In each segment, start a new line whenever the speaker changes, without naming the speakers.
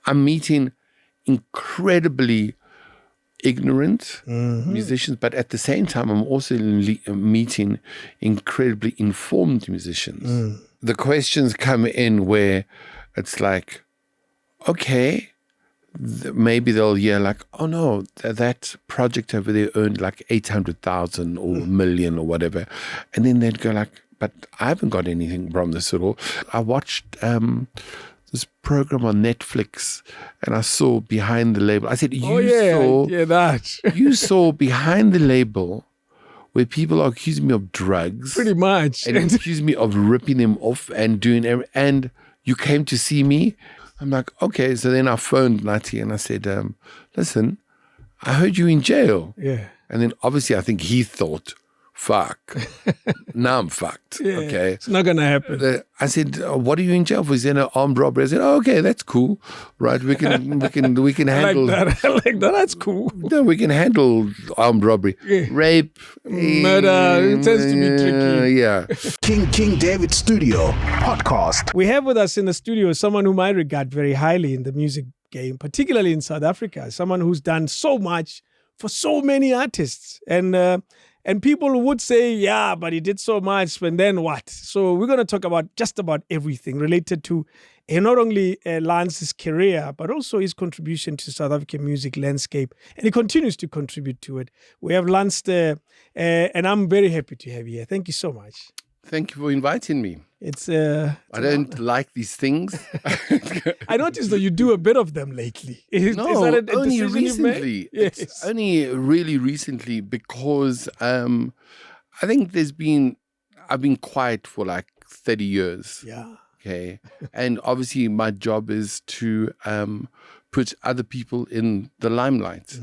I'm meeting incredibly ignorant musicians, but at the same time, I'm also meeting incredibly informed musicians. The questions come in where it's like, okay, maybe they'll hear like, oh no, that project over there earned like 800,000 or a million or whatever. And then they'd go like, but I haven't got anything from this at all. I watched this program on Netflix and I saw Behind the Label. I said, you saw Behind the Label where people are accusing me of drugs.
Pretty much.
And accusing me of ripping them off and doing everything. And you came to see me. I'm like, okay. So then I phoned Nati and I said, listen, I heard you in jail.
Yeah.
And then obviously I think he thought, fuck, now I'm fucked.
Yeah,
okay.
It's not going to happen.
I said, what are you in jail for? He said, an armed robbery. I said, oh, okay, that's cool. Right. We can handle.
I like that. That's cool.
No, we can handle armed robbery.
Yeah.
Rape.
Murder. It tends to be tricky.
Yeah.
King David Studio Podcast.
We have with us in the studio someone whom I regard very highly in the music game, particularly in South Africa, someone who's done so much for so many artists. And people would say, yeah, but he did so much, and then what? So we're going to talk about just about everything related to not only Lance's career, but also his contribution to South African music landscape. And he continues to contribute to it. We have Lance Stehr, and I'm very happy to have you here. Thank you so much.
Thank you for inviting me.
It's
I don't like these things.
I noticed that you do a bit of them lately. Is
No,
that a
only
decision you've made?
recently.
Yes.
It's only really recently because I think I've been quiet for like 30 years.
Yeah.
Okay. And obviously my job is to put other people in the limelight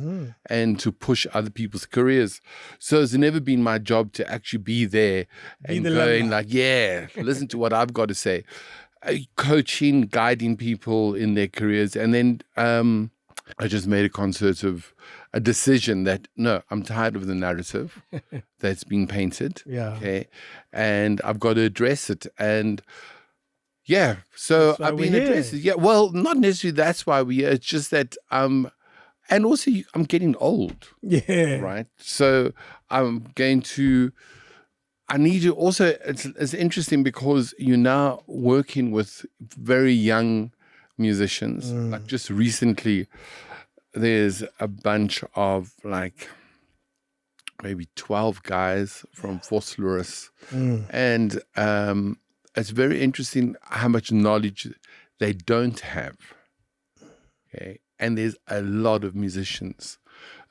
and to push other people's careers. So it's never been my job to actually be there and going like, yeah, listen to what I've got to say. Coaching, guiding people in their careers. And then I just made a decision that, no, I'm tired of the narrative that's been painted.
Yeah.
Okay. And I've got to address it. And yeah, so I've been addressing. Yeah, well, not necessarily that's why we're here. It's just that, and also I'm getting old.
Yeah.
Right. So I need to also, it's interesting because you're now working with very young musicians. Like just recently, there's a bunch of like maybe 12 guys from Vosloorus. And, it's very interesting how much knowledge they don't have. Okay. And there's a lot of musicians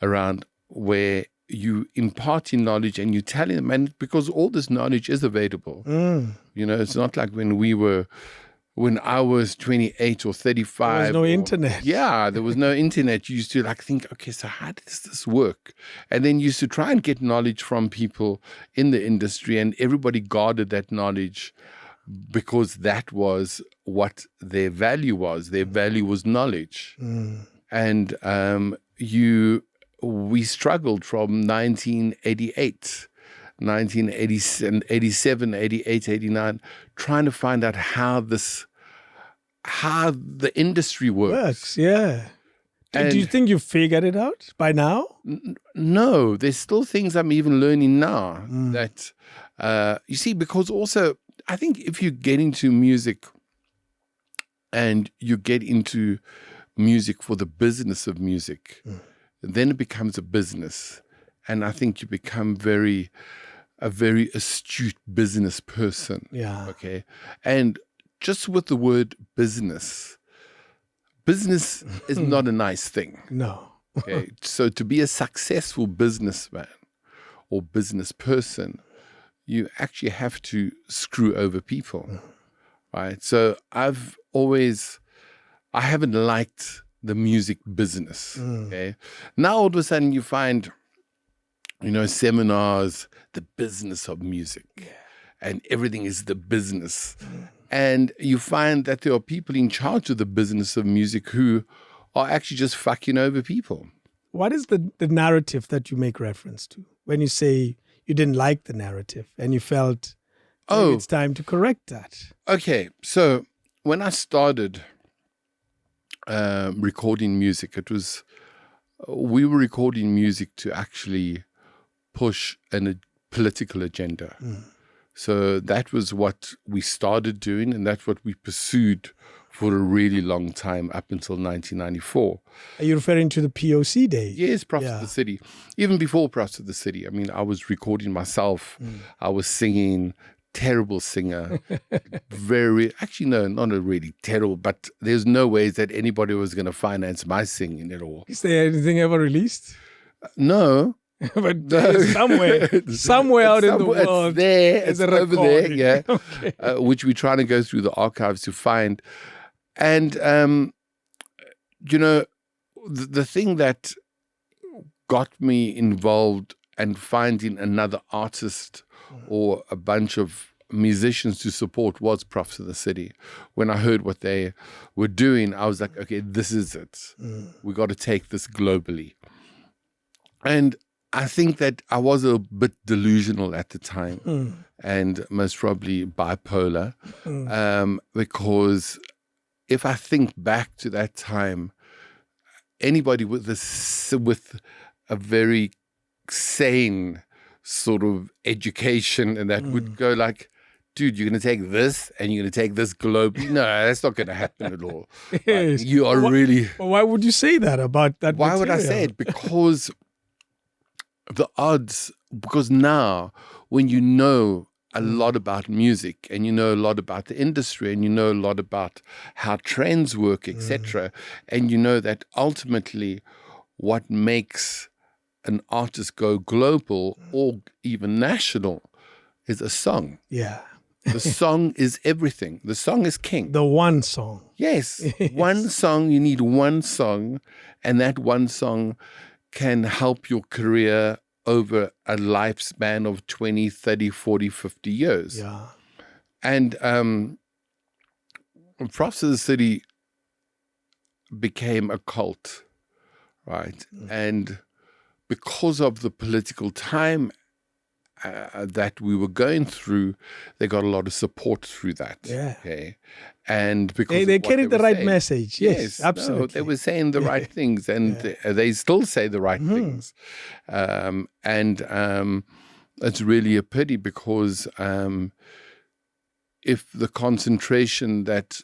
around where you imparting knowledge and you telling them, and because all this knowledge is available. You know, it's not like when I was 28 or 35.
There was no internet.
Yeah, there was no internet. You used to like think, okay, so how does this work? And then you used to try and get knowledge from people in the industry, and everybody guarded that knowledge because that was what their value was. Their value was knowledge. And we struggled from 1988, 1987, 88, 89, trying to find out how the industry works.
Yeah. Do you think you figured it out by now?
No, there's still things I'm even learning now that, you see, because also, I think if you get into music and you get into music for the business of music, then it becomes a business. And I think you become a very astute business person.
Yeah.
Okay. And just with the word business is not a nice thing.
No.
Okay. So to be a successful businessman or business person, you actually have to screw over people, right? So I haven't liked the music business, okay? Now all of a sudden you find, seminars, the business of music, and everything is the business. And you find that there are people in charge of the business of music who are actually just fucking over people.
What is the narrative that you make reference to when you say you didn't like the narrative and you felt it's time to correct that?
Okay, so when I started, recording music. We were recording music to actually push a political agenda. So that was what we started doing, and that's what we pursued for a really long time up until 1994.
Are you referring to the POC days?
Yes, Prophets of the City. Even before Prophets of the City. I mean, I was recording myself. I was singing, terrible singer. Actually, no, not a really terrible, but there's no ways that anybody was going to finance my singing at all.
Is there anything ever released?
No.
But somewhere out in the world,
it's over there, yeah.
Okay.
Which we're trying to go through the archives to find. And, the thing that got me involved and finding another artist or a bunch of musicians to support was Prophets of the City. When I heard what they were doing, I was like, okay, this is it. We got to take this globally. And I think that I was a bit delusional at the time and most probably bipolar because if I think back to that time, anybody with a very sane sort of education and that would go like, dude, you're going to take this and you're going to take this globally. No, that's not going to happen at all.
Yes.
You are really...
Well, why would you say that about that
Why would I
material?
say it? Because the odds, because now when you know a lot about music and you know a lot about the industry and you know a lot about how trends work, etc., and you know that ultimately what makes an artist go global or even national is a song.
Yeah.
The song is everything. The song is king.
The one song.
Yes. One song, you need one song, and that one song can help your career over a lifespan of 20, 30, 40, 50 years.
Yeah.
And Prophets of the City became a cult, right? And because of the political time that we were going through, they got a lot of support through that.
Yeah.
Okay. And because
They
of what
carried the
were
right
saying.
message. Yes,
No,
absolutely.
they were saying the right things, and they still say the right things. It's really a pity because if the concentration that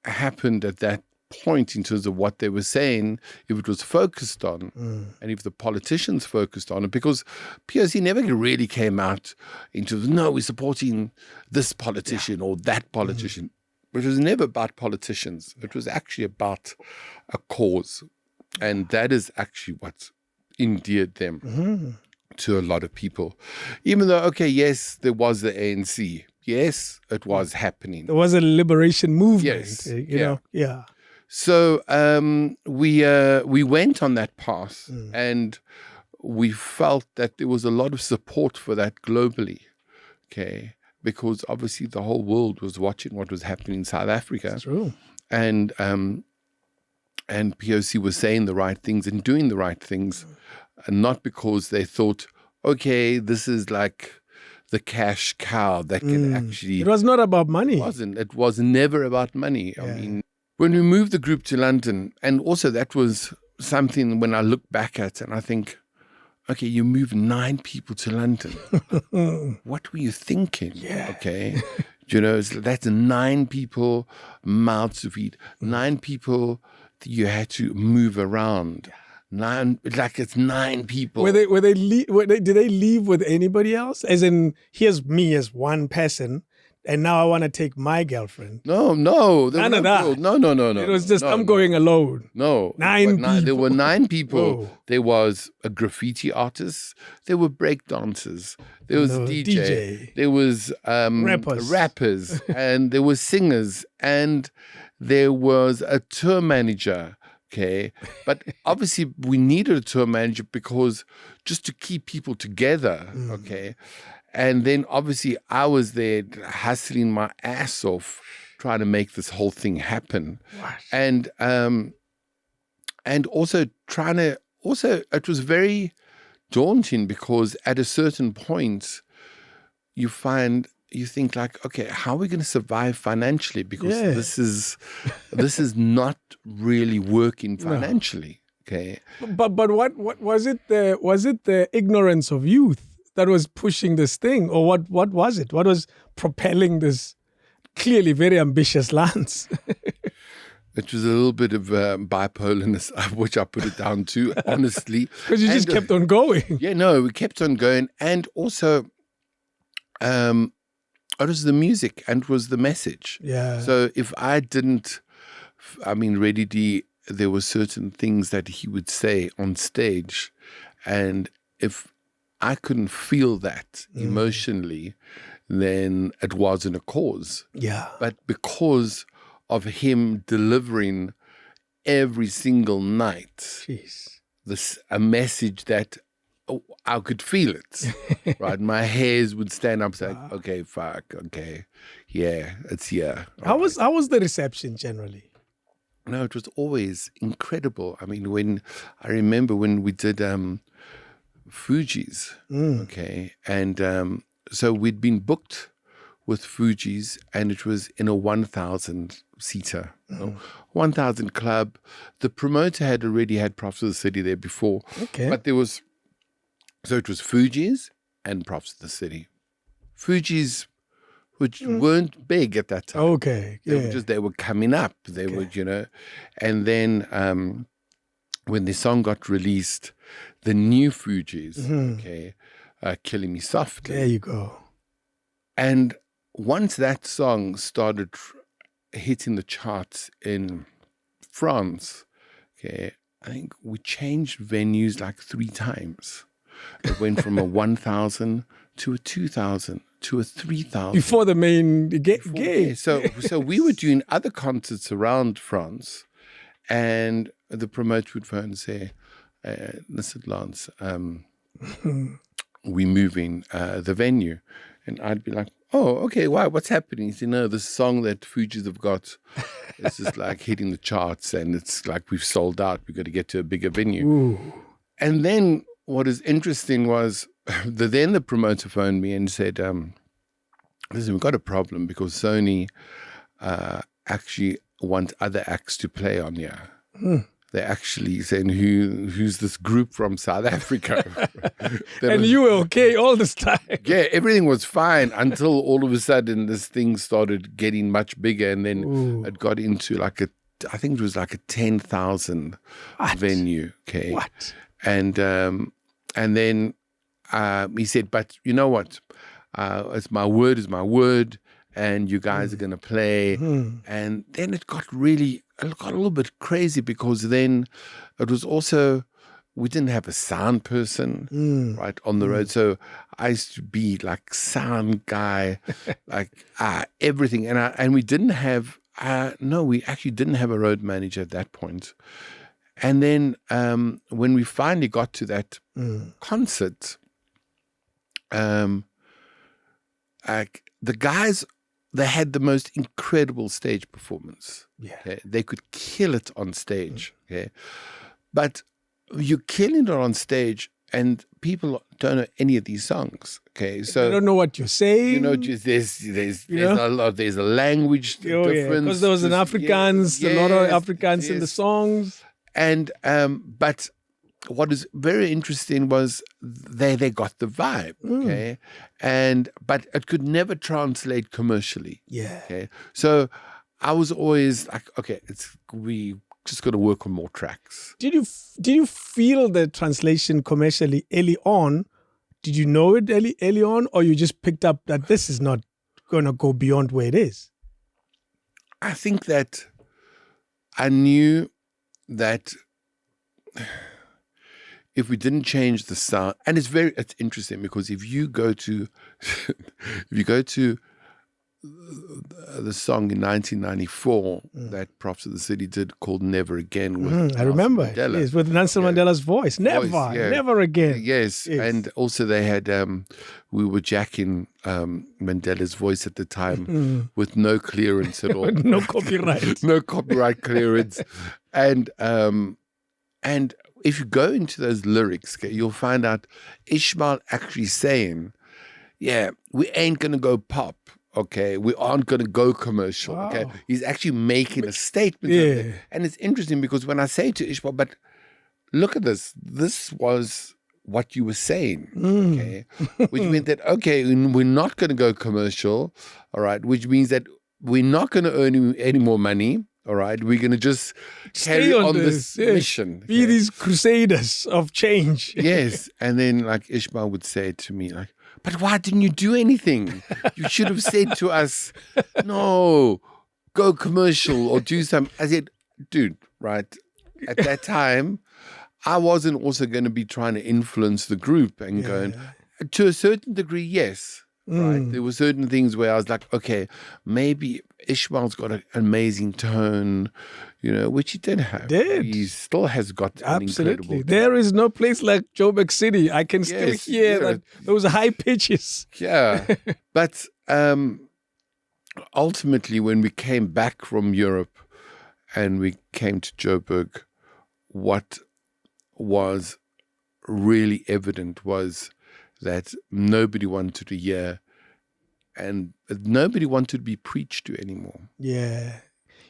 happened at that point in terms of what they were saying, if it was focused on, and if the politicians focused on it, because POC never really came out into, no, we're supporting this politician or that politician. It was never about politicians. It was actually about a cause. And that is actually what endeared them to a lot of people. Even though, okay, yes, there was the ANC. Yes, it was happening.
There was a liberation movement.
Yes,
You know? Yeah.
So we went on that path and we felt that there was a lot of support for that globally, okay, because obviously the whole world was watching what was happening in South Africa.
That's true.
And POC was saying the right things and doing the right things, and not because they thought, okay, this is like the cash cow that can actually...
It was not about money.
It was never about money. I mean, when we moved the group to London, and also that was something when I look back at and I think, okay, you moved 9 people to London. What were you thinking?
Yeah.
Okay. That's 9 people, mouths to feed. 9 people that you had to move around. 9, like it's 9 people.
Did they leave with anybody else? As in, here's me as one person, and now I want to take my girlfriend.
No.
None of that.
No.
It was just, I'm going alone.
No.
9 people.
There were 9 people.
Whoa.
There was a graffiti artist. There were break dancers. There was DJ. There was rappers. And there were singers. And there was a tour manager. Okay. But obviously we needed a tour manager because just to keep people together. Okay. And then obviously I was there hustling my ass off trying to make this whole thing happen.
What?
And also it was very daunting because at a certain point you find you think like, okay, how are we going to survive financially? Because
Yeah.
this is not really working financially. Okay.
But what was it? Was it the ignorance of youth that was pushing this thing, or what was it? What was propelling this clearly very ambitious Lance?
It was a little bit of bipolarness, which I put it down to, honestly.
Because you just kept on going.
Yeah, no, we kept on going. And also, it was the music and it was the message.
Yeah.
So if I didn't, Reddy D, there were certain things that he would say on stage. And if I couldn't feel that emotionally, then it wasn't a cause.
Yeah.
But because of him delivering every single night,
Jeez.
a message that I could feel it, right? My hairs would stand up, like, okay, fuck, okay, yeah, it's here.
How was the reception generally?
No, it was always incredible. I remember when we did Fuji's, okay, and so we'd been booked with Fuji's, and it was in a 1,000-seater, 1,000 club. The promoter had already had Prophets of the City there before, but it was Fuji's and Prophets of the City. Fuji's, which weren't big at that time.
Okay,
They were coming up. They were, and then when the song got released, the new Fuji's, Killing Me Softly.
There you go.
And once that song started hitting the charts in France, I think we changed venues like 3 times. It went from a 1,000 to a 2,000 to a 3,000.
Before the main gig.
So we were doing other concerts around France, and the promoter would phone and say, listen, Lance, we're moving the venue. And I'd be like, oh, okay, why? What's happening? He said, no, the song that Fuji's have got is just like hitting the charts, and it's like we've sold out. We've got to get to a bigger venue.
Ooh.
And then what is interesting was then the promoter phoned me and said, listen, we've got a problem because Sony actually want other acts to play on here. They're actually saying, who's this group from South Africa?
And you were okay all this time.
Yeah, everything was fine until all of a sudden this thing started getting much bigger, and then it got into I think it was like a 10,000 venue. Okay.
What?
And then he said, but you know what? It's my word is my word, and you guys are going to play. And then it got a little bit crazy, because then it was also, we didn't have a sound person right on the road. So I used to be like sound guy, like everything. And we didn't have, we actually didn't have a road manager at that point. And then when we finally got to that concert, the guys, they had the most incredible stage performance.
Yeah.
Okay? They could kill it on stage. Okay? But you're killing it on stage, and people don't know any of these songs. Okay, so
I don't know what you're saying.
There's a language difference.
Because there was an Afrikaans, a lot of Afrikaans in the songs.
And but what is very interesting was they got the vibe, okay, but it could never translate commercially.
Yeah.
Okay, so I was always like, okay, we just got to work on more tracks.
Did you feel the translation commercially early on? Did you know it early on, or you just picked up that this is not going to go beyond where it is?
I think that I knew that if we didn't change the sound, and it's interesting, because if you go to the song in 1994 that Prophets of the City did, called Never Again, with
I remember
Mandela.
Yes, with Nelson Mandela's voice. Never again.
Yes. And also they had we were jacking Mandela's voice at the time with no clearance at all.
No copyright.
No copyright clearance. And if you go into those lyrics, okay, you'll find out Ishmael actually saying, yeah, we ain't going to go pop. Okay, we aren't going to go commercial.
Wow.
Okay, he's actually making a statement.
Yeah.
And it's interesting because when I say to Ishmael, but look at this. This was what you were saying. Okay, which meant that, okay, we're not going to go commercial. All right, which means that we're not going to earn any more money. All right, we're going to just carry on this mission.
Be these crusaders of change.
Yes, and then like Ishmael would say to me, like, but why didn't you do anything? You should have said to us, no, go commercial or do something. I said, dude, right, at that time, I wasn't also going to be trying to influence the group and going, to a certain degree, yes. Right. There were certain things where I was like, okay, maybe Ishmael's got an amazing tone, which he did have. He still has got an incredible tone.
There is no place like Joburg City. I can still hear that those high pitches.
Yeah. But ultimately, when we came back from Europe and we came to Joburg, what was really evident was that nobody wanted to hear and nobody wanted to be preached to anymore.
Yeah.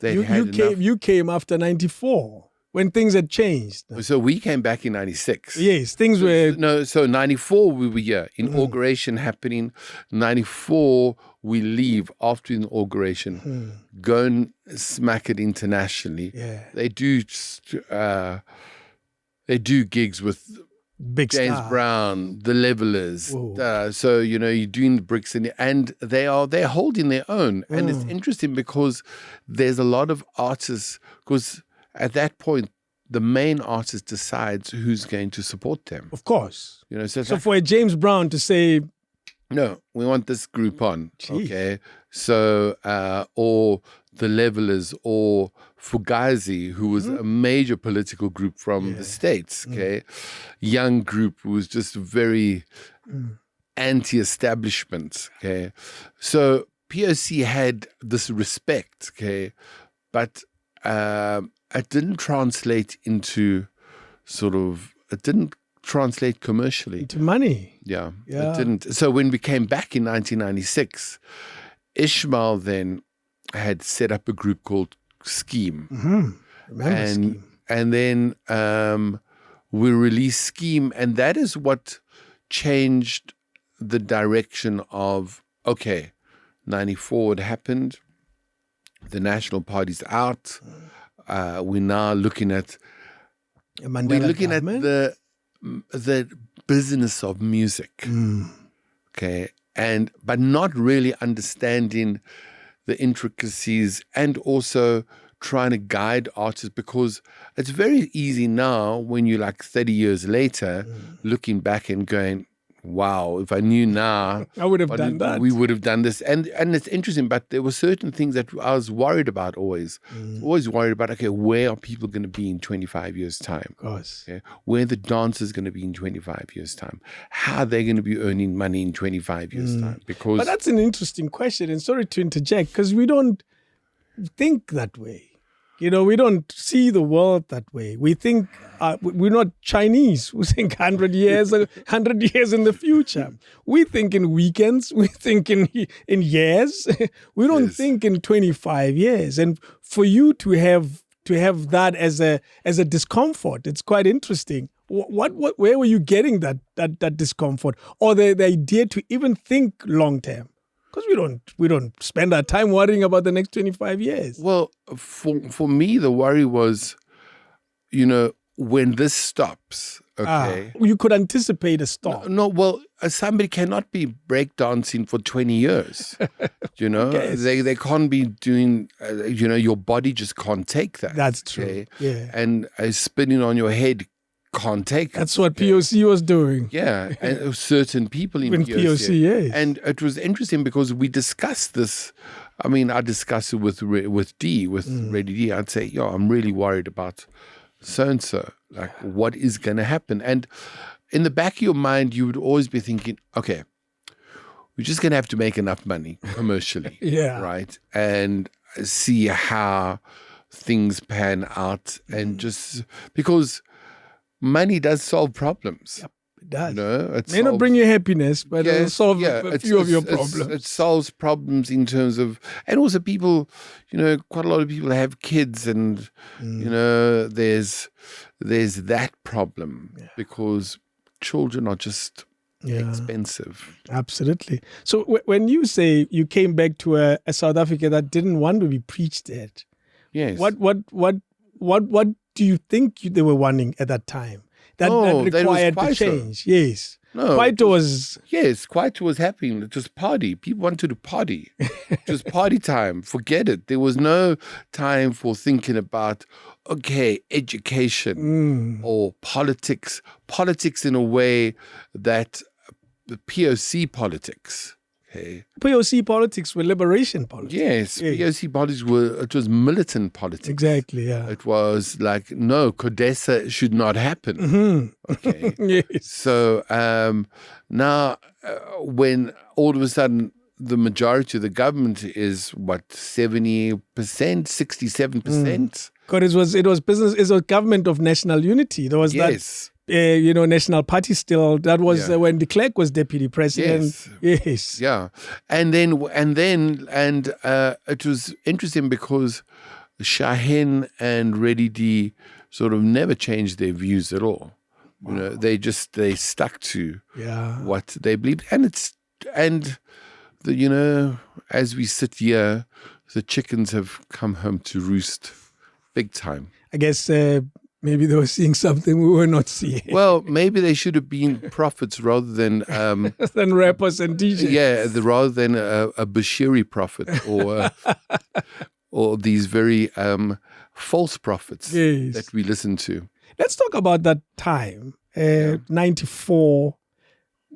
You came after 94 when things had changed.
So we came back in 96.
Yes, things were...
No, so 94 we were here. Inauguration happening. 94 we leave after inauguration. Go and smack it internationally.
Yeah.
They do gigs with...
Big
James
star.
Brown, the Levelers. So, you're doing the bricks and they're holding their own. And it's interesting because there's a lot of artists, because at that point, the main artist decides who's going to support them.
Of course.
So
for a James Brown to say,
no, we want this group on. Okay. So, or the Levelers or Fugazi, who was a major political group from the States, okay? Young group who was just very anti-establishment, okay? So POC had this respect, okay? But it didn't translate into it didn't translate commercially.
Into money.
Yeah, it didn't. So when we came back in 1996, Ishmael then had set up a group called Scheme.
Scheme.
And then we released Scheme, and that is what changed the direction of, okay, 94 had happened, the National Party's out, we're now looking at the business of music, okay, but not really understanding the intricacies and also trying to guide artists, because it's very easy now when you're like 30 years later looking back and going, wow, if I knew now,
I would have done that.
We would have done this. And it's interesting, but there were certain things that I was worried about always. Always worried about, okay, where are people going to be in 25 years' time?
Of course.
Okay? Where are the dancers going to be in 25 years' time? How are they going to be earning money in 25 years' time?
But that's an interesting question, and sorry to interject, because we don't think that way. We don't see the world that way. We think we're not Chinese. We think 100 years in the future. We think in weekends. We think in years. We don't think in 25 years. And for you to have that as a discomfort, it's quite interesting. Where were you getting that discomfort, or the idea to even think long term? Because we don't spend our time worrying about the next 25 years.
Well, for me, the worry was, when this stops, okay.
You could anticipate a stop.
No, well, somebody cannot be breakdancing for 20 years. They can't be doing, your body just can't take that.
That's true.
Okay?
Yeah.
And spinning on your head can't take
That's what POC was doing.
Yeah, and certain people in
POC, yes.
And it was interesting because we discussed this. I mean, I discussed it with Ready D. I'd say, I'm really worried about so-and-so. Like, what is going to happen? And in the back of your mind, you would always be thinking, okay, we're just going to have to make enough money commercially.
Yeah.
Right? And see how things pan out. And just because money does solve problems.
Yep. It does.
You know, it
May not bring you happiness, but it'll solve a few of your problems.
It solves problems in terms of, and also people, you know, quite a lot of people have kids, and you know, there's that problem because children are just expensive.
Absolutely. So when you say you came back to a South Africa that didn't want to be preached at,
Yes.
What do you think they were wanting at that time? That required the change. Yes.
No,
Kwaito was...
Yes, Kwaito was happening. Just party. People wanted to party. Just party time. Forget it. There was no time for thinking about, okay, education or politics. Politics in a way that the POC politics. Okay.
POC politics were liberation politics.
Yes, POC politics it was militant politics.
Exactly, yeah.
It was like, no, CODESA should not happen.
Mm-hmm.
Okay.
Yes.
So now when all of a sudden the majority of the government is 70%, 67%?
Because it was business, it was government of national unity. There was that national party still. That was when de Klerk was deputy president. Yes.
Yeah. And then it was interesting because Shaheen and Reddy D sort of never changed their views at all. Wow. You know, they stuck to what they believed. And as we sit here, the chickens have come home to roost big time.
I guess maybe they were seeing something we were not seeing.
Well, maybe they should have been prophets rather than
than rappers and DJs.
Yeah, rather than a Bashiri prophet or these very false prophets that we listen to.
Let's talk about that time, 94.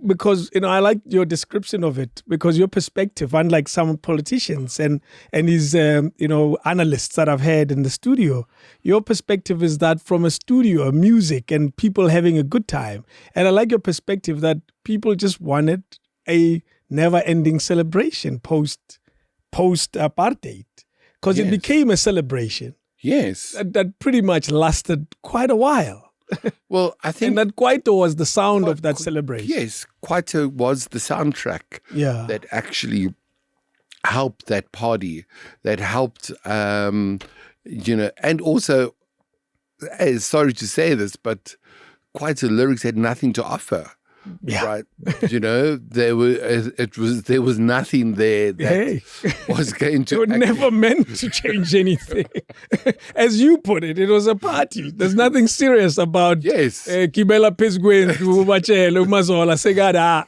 Because, I like your description of it, because your perspective, unlike some politicians and these, analysts that I've had in the studio, your perspective is that from a studio, music and people having a good time. And I like your perspective that people just wanted a never-ending celebration post-apartheid, because it became a celebration.
Yes.
That pretty much lasted quite a while.
Well, I think...
And that Kwaito was the sound of that celebration.
Yes, Kwaito was the soundtrack that actually helped that party, that helped, and also, sorry to say this, but Kwaito lyrics had nothing to offer.
Yeah.
Right. There was nothing there that was going to...
They were never meant to change anything. As you put it, it was a party. There's nothing serious about Kibela Pisgwen, Ubachelo, Mazola, Segada.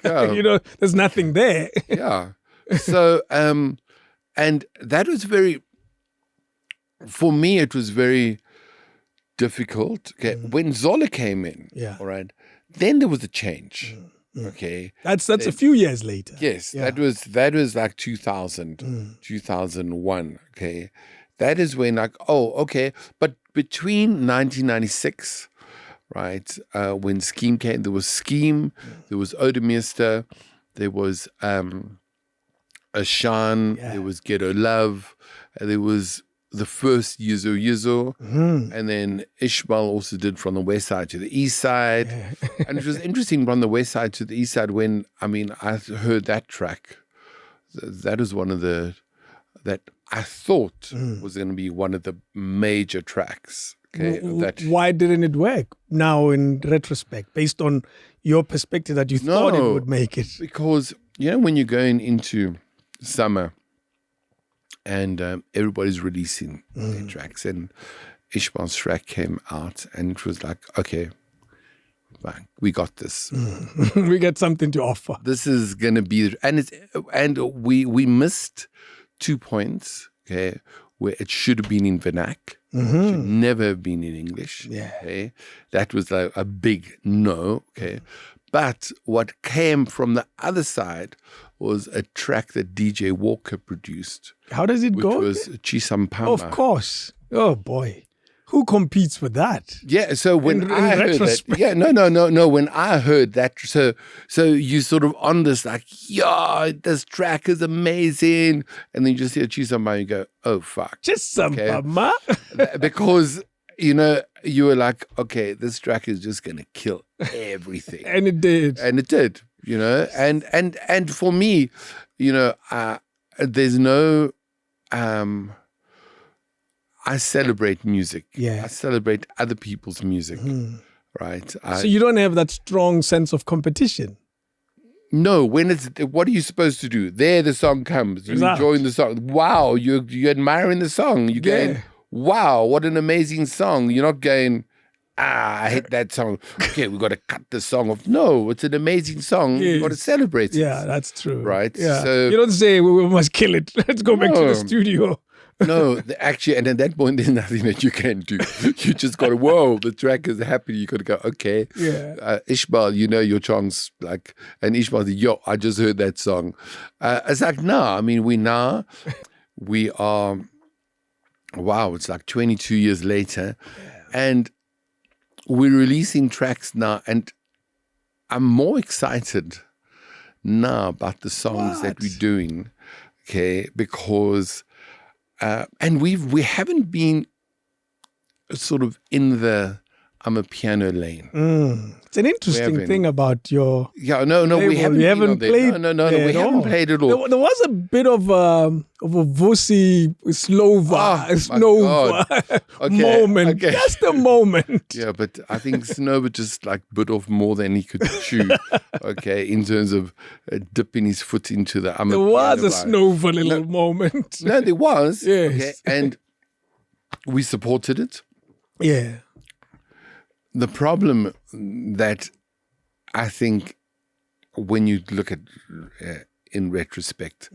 There's nothing there.
Yeah. So, and that was for me, it was very difficult. Okay. When Zola came in, all right, then there was a change. Okay.
That's a few years later.
Yes. Yeah. That was like 2000, 2001. Okay. That is when but between 1996, right, when Scheme came, there was Scheme, there was Oudemeister, there was Ashan, there was Ghetto Love, there was the first Yizo, and then Ishmael also did From the West Side to the East Side. And it was interesting, From the West Side to the East Side, I heard that track. That was one of that I thought was going to be one of the major tracks. Okay,
why didn't it work now in retrospect, based on your perspective that you thought it would make it?
Because, when you're going into summer, and everybody's releasing their tracks. And Ishmael's track came out, and it was like, okay, fine, we got this.
We got something to offer.
This is going to be... And we missed 2 points, okay, where it should have been in Vernac. It should never have been in English.
Yeah.
Okay? That was a big no, okay? But what came from the other side was a track that DJ Walker produced.
How does it go?
Which was Chisampama.
Of course. Oh, boy. Who competes with that?
Yeah, so when I heard that, when I heard that, so you sort of on this like, this track is amazing, and then you just hear Chisampama, you go, oh fuck,
Chisampama,
because you were like, okay, this track is just going to kill everything.
And it did.
And it did, and for me, there's no, I celebrate music.
Yeah.
I celebrate other people's music, right?
So you don't have that strong sense of competition.
No, what are you supposed to do? There, the song comes. You're enjoying the song. Wow, you're admiring the song. You're going, wow, what an amazing song. You're not going, I hate that song. Okay, we've got to cut the song off. No, it's an amazing song. You've got to celebrate it.
Yeah, that's true.
Right?
Yeah.
So,
you don't say, we must kill it. Let's go back to the studio.
No, actually, and at that point, there's nothing that you can do. You just got to, whoa, the track is happy. You got to go, okay.
Yeah.
Ishmael, your chance. And Ishmael said, yo, I just heard that song. It's like, no, I mean, we are, wow, it's like 22 years later. Yeah. And we're releasing tracks now. And I'm more excited now about the songs that we're doing, okay, because... and we haven't been sort of in the I'm a piano lane.
It's an interesting thing about your label.
We haven't.
We haven't played.
We haven't played it all.
There was a bit of a Vusi Snova moment.
Okay.
Just a moment.
Yeah, but I think Snova just bit off more than he could chew. Okay, in terms of dipping his foot into the.
There was a Snova little moment.
No, there was.
Yes,
okay, and we supported it.
Yeah.
The problem that I think when you look at in retrospect,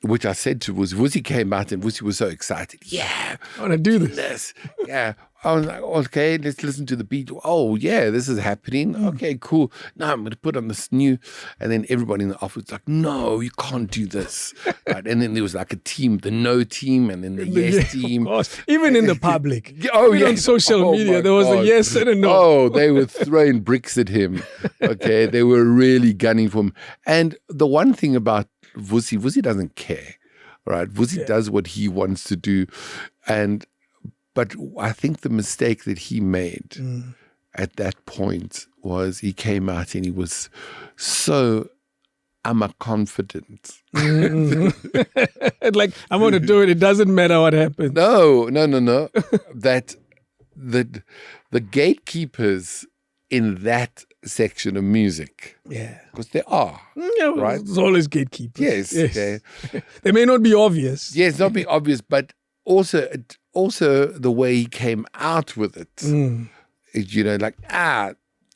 which I said to Vusi came out and Vusi was so excited. Yeah,
I want to do this.
Yeah. I was like, okay, let's listen to the beat. Oh, yeah, this is happening. Okay, cool. Now I'm going to put on this new. And then everybody in the office was like, no, you can't do this. Right? And then there was like a team, the no team, and then the yes team.
Of course. Even in the public.
Even
on social media, there was a yes and a no.
Oh, they were throwing bricks at him. Okay, they were really gunning for him. And the one thing about Vusi doesn't care. Right? Vusi does what he wants to do. But I think the mistake that he made at that point was he came out and he was so confident.
Like, I'm going to do it. It doesn't matter what happens.
No. That the gatekeepers in that section of music.
Yeah.
Because there are. Right?
There's always gatekeepers.
Yes. Okay.
They may not be obvious.
Yes, not be obvious, but also the way he came out with it,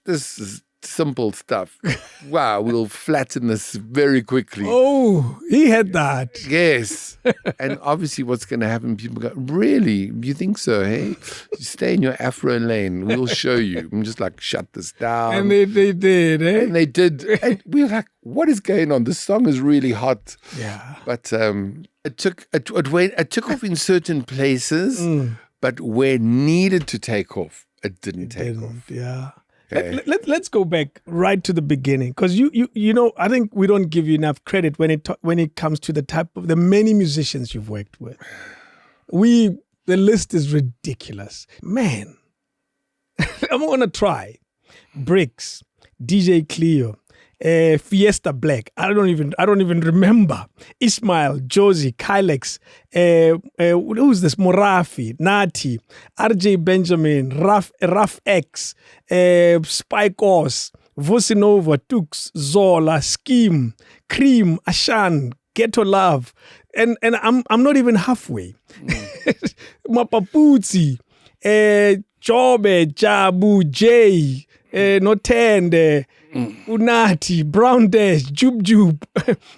this is simple stuff. Wow, we'll flatten this very quickly.
Oh, he had that.
Yes. And obviously what's going to happen, people go, really? You think so, hey? You stay in your Afro lane. We'll show you. I'm just like, shut this down.
And they did, eh?
And they did. And we were like, what is going on? This song is really hot.
Yeah.
But it took off in certain places, but where it needed to take off, it didn't take off.
Yeah.
Okay.
Let's go back right to the beginning, because I think we don't give you enough credit when it comes to the many musicians you've worked with. The list is ridiculous, man. I'm gonna try Bricks, DJ Cleo, Fiesta Black. I don't even remember. Ismail, Josie, Kylex, who's this? Morafi, Nati, RJ Benjamin, Raf X, Spike Oz, Vosinova, Tux, Zola, Scheme, Cream, Ashan, Ghetto Love, and I'm not even halfway. Mapaputsi, Jobe, Jabu, J, Notende, Unati, Brown Dash, Jub.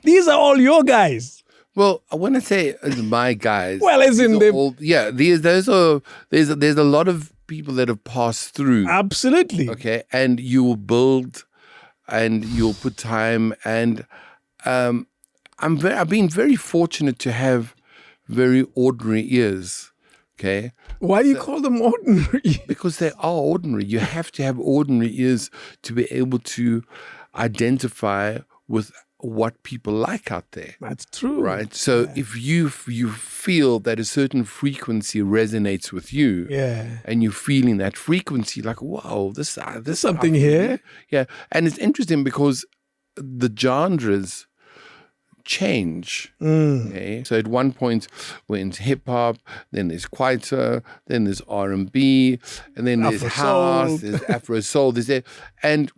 These are all your guys.
Well, when I say my guys,
well, as in
there's a lot of people that have passed through.
Absolutely.
Okay, and you will build, and you'll put time, and I've been very fortunate to have very ordinary ears. Okay.
Why do you call them ordinary?
Because they are ordinary. You have to have ordinary ears to be able to identify with what people like out there.
That's true.
Right. So if you feel that a certain frequency resonates with you, and you're feeling that frequency, like, wow, there's
something here.
Yeah. And it's interesting because the genres change. Okay? So at one point we're into hip hop, then there's kwaito, then there's R&B, and then there's house, there's Afro soul, and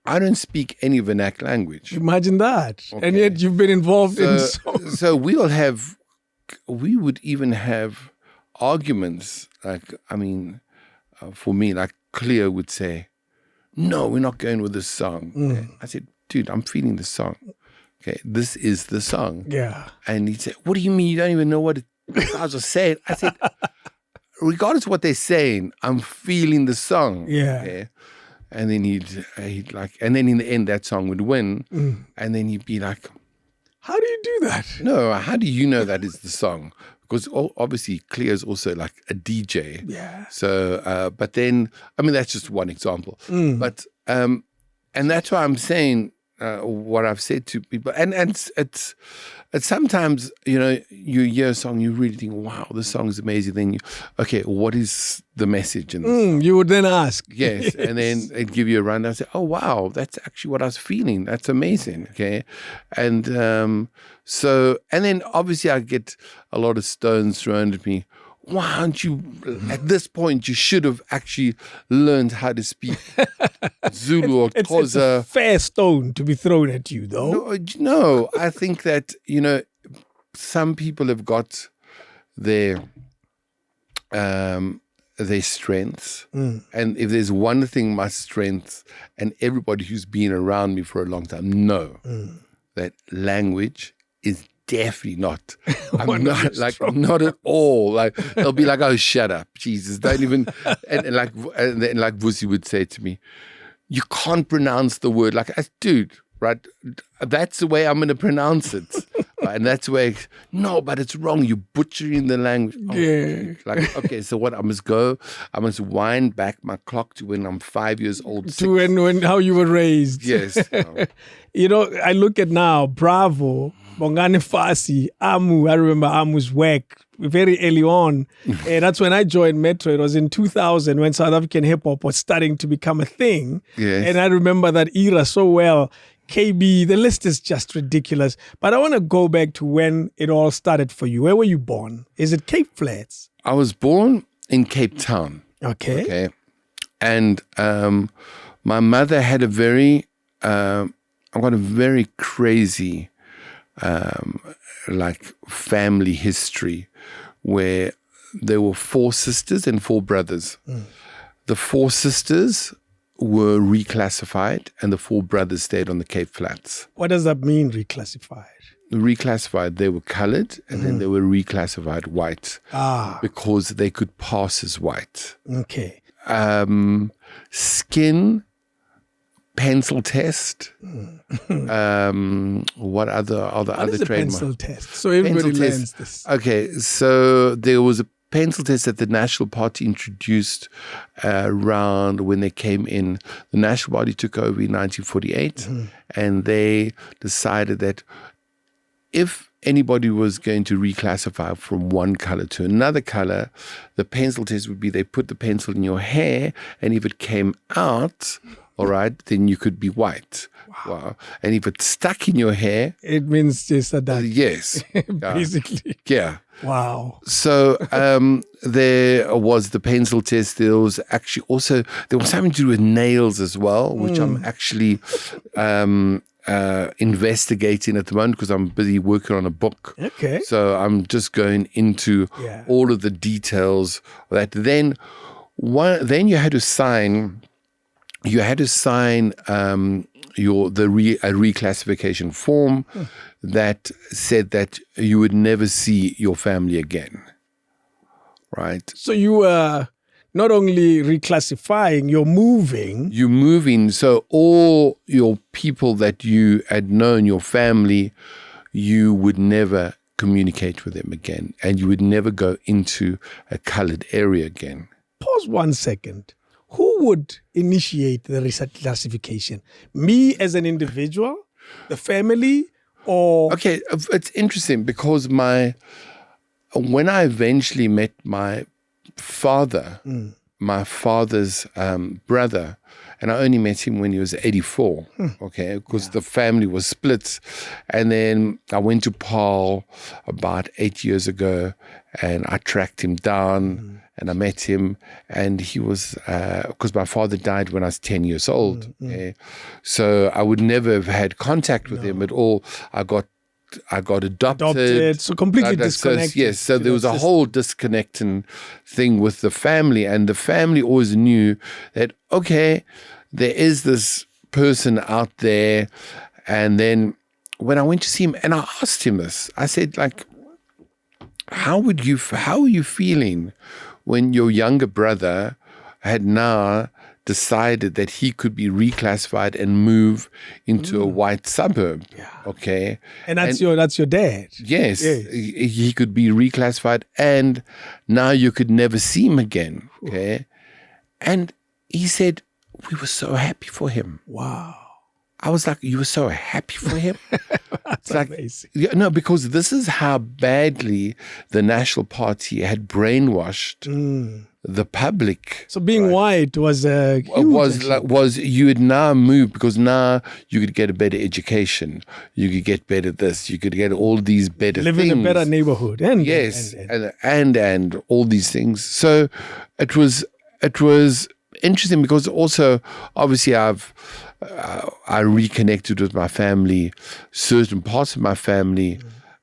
I don't speak any vernacular language.
Imagine that. Okay. And yet you've been involved in
so we would even have arguments, like, I mean, for me, like Cleo would say, no, we're not going with this song. Okay? I said, dude, I'm feeling the song. Okay, this is the song.
Yeah.
And he'd say, what do you mean you don't even know what I was saying? I said, regardless of what they're saying, I'm feeling the song.
Yeah.
Okay? And then he'd like, and then in the end, that song would win. And then he'd be like,
how do you do that?
No, how do you know that is the song? Because obviously Cleo's also like a DJ.
Yeah.
So, but then, I mean, that's just one example. But, and that's why I'm saying, what I've said to people, and it's sometimes, you know, you hear a song, you really think, wow, this song is amazing. Then okay, what is the message in this song?
You would then ask.
Yes, and then it'd give you a rundown and say, oh, wow, that's actually what I was feeling. That's amazing, okay? And so, and then obviously I get a lot of stones thrown at me. Why aren't you, at this point, you should have actually learned how to speak Zulu or Xhosa.
It's a fair stone to be thrown at you, though.
No, I think that, you know, some people have got their strengths. And if there's one thing, my strength, and everybody who's been around me for a long time know that language is definitely not. I'm not like not at all. Like they'll be like, "Oh, shut up, Jesus! Don't even." And like Vusi would say to me, "You can't pronounce the word." Like, dude, right? That's the way I'm going to pronounce it, right? And that's the way. No, but it's wrong. You're butchering the language. Oh,
yeah.
Like, okay, so what? I must wind back my clock to when I'm 5 years old.
To when how you were raised.
Yes.
You know, I look at now, Bravo, Bongani Fasi, Amu. I remember Amu's work very early on. And that's when I joined Metro. It was in 2000 when South African hip hop was starting to become a thing.
Yes.
And I remember that era so well. KB, the list is just ridiculous. But I want to go back to when it all started for you. Where were you born? Is it Cape Flats?
I was born in Cape Town.
Okay.
And my mother had I've got a very crazy like family history where there were 4 sisters and 4 brothers. The 4 sisters were reclassified and the 4 brothers stayed on the Cape Flats.
What does that mean, reclassified?
Reclassified, they were colored and then they were reclassified white because they could pass as white.
Okay.
Skin, pencil test. What other trademark?
Pencil test. So everybody learns this.
Okay, so there was a pencil test that the National Party introduced around when they came in. The National Party took over in 1948, and they decided that if anybody was going to reclassify from one color to another color, the pencil test would be they put the pencil in your hair, and if it came out, all right, then you could be white. Wow. And if it's stuck in your hair,
it means just that.
Yes.
Basically.
Yeah.
Wow.
So there was the pencil test. There was actually also, there was something to do with nails as well, which I'm actually investigating at the moment because I'm busy working on a book.
Okay.
So I'm just going into all of the details of that. Then you had to sign. You had to sign a reclassification form that said that you would never see your family again, right?
So you were not only reclassifying, you're moving.
You're moving, so all your people that you had known, your family, you would never communicate with them again, and you would never go into a colored area again.
Pause 1 second. Who would initiate the reclassification? Me as an individual? The family or...
Okay, it's interesting because when I eventually met my father, my father's brother, and I only met him when he was 84, okay, because the family was split. And then I went to Paarl about 8 years ago, and I tracked him down, and I met him, and he was, because my father died when I was 10 years old, okay? So I would never have had contact with him at all. I got adopted.
So completely disconnected.
Yes, so there was a whole disconnecting thing with the family, and the family always knew that, okay, there is this person out there. And then when I went to see him, and I asked him this, I said, like, how are you feeling when your younger brother had now decided that he could be reclassified and move into a white suburb? Okay.
And that's your dad.
Yes. He could be reclassified, and now you could never see him again. Okay. And he said, we were so happy for him.
Wow.
I was like, you were so happy for him?
That's
like,
amazing.
Yeah, no, because this is how badly the National Party had brainwashed the public.
So being white was
was you had now moved, because now you could get a better education, you could get better this, you could get all these better
live
things.
in a better neighborhood, and
and all these things. So it was interesting, because also obviously I reconnected with my family, certain parts of my family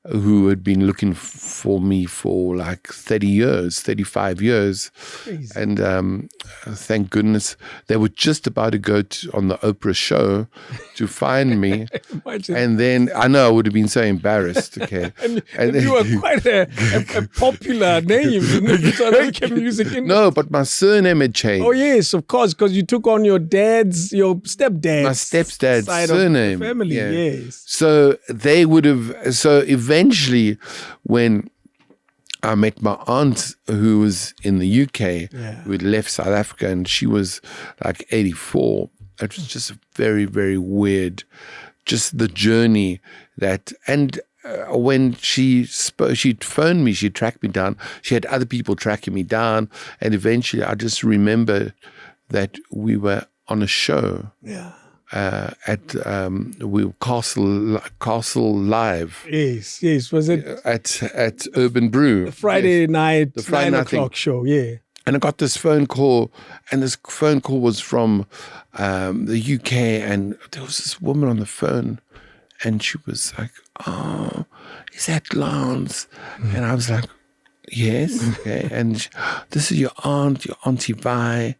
who had been looking for me for like 30 years, 35 years.
Crazy.
And thank goodness they were just about to go on the Oprah show to find me. And then I know I would have been so embarrassed. Okay.
and you were quite a popular name, so I became music industry.
No, but my surname had changed.
Oh yes, of course, because you took on your stepdad's,
my stepdad's
side
surname.
of the family.
Yeah.
Yes.
So they would have. So eventually, when I met my aunt, who was in the UK, who had left South Africa, and she was like 84. It was just very, very weird, just the journey that. And when she'd phoned me, she tracked me down. She had other people tracking me down, and eventually, I just remember that we were on a show.
Yeah.
At Castle Live.
Yes. Was it
at Urban Brew?
the Friday night,
the Friday
9
night
o'clock show? Yeah.
And I got this phone call, and this phone call was from the UK, and there was this woman on the phone, and she was like, "Oh, is that Lance?" And I was like, "Yes." Okay. And this is your Auntie Vi.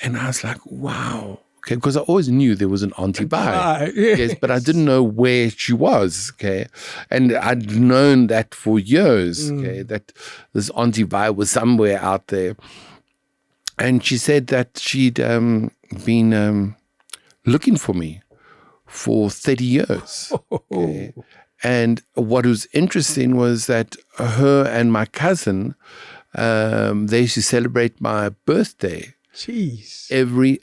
And I was like, "Wow." Okay, because I always knew there was an Auntie Vi. Yes, but I didn't know where she was. Okay, and I'd known that for years. Okay, that this Auntie Vi was somewhere out there, and she said that she'd been looking for me for 30 years. Okay. And what was interesting was that her and my cousin, they used to celebrate my birthday.
Jeez.
Every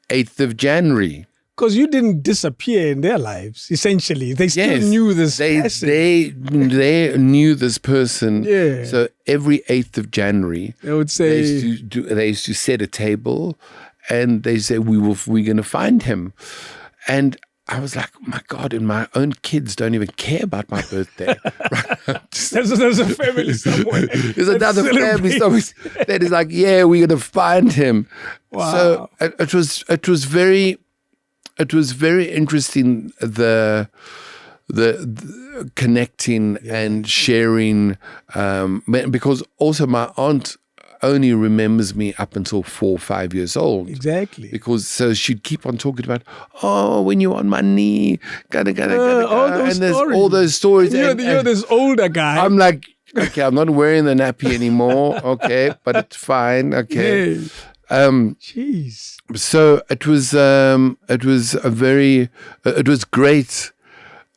8th of January.
Because you didn't disappear in their lives, essentially. They still knew this person.
They knew this person.
Yeah.
So every 8th of January,
they would say...
They used to set a table, and they say, we're going to find him. And I was like, my God, and my own kids don't even care about my birthday.
There's a family somewhere.
There's another family somewhere that is like, yeah, we're going to find him.
Wow.
So it was very interesting, the connecting and sharing, because also my aunt only remembers me up until 4 or 5 years old.
Exactly.
Because so she'd keep on talking about, oh, when you're on my knee, and there's all those stories.
And you're this older guy.
I'm like, okay, I'm not wearing the nappy anymore. Okay, but it's fine. Okay.
Hey. Jeez.
So it was great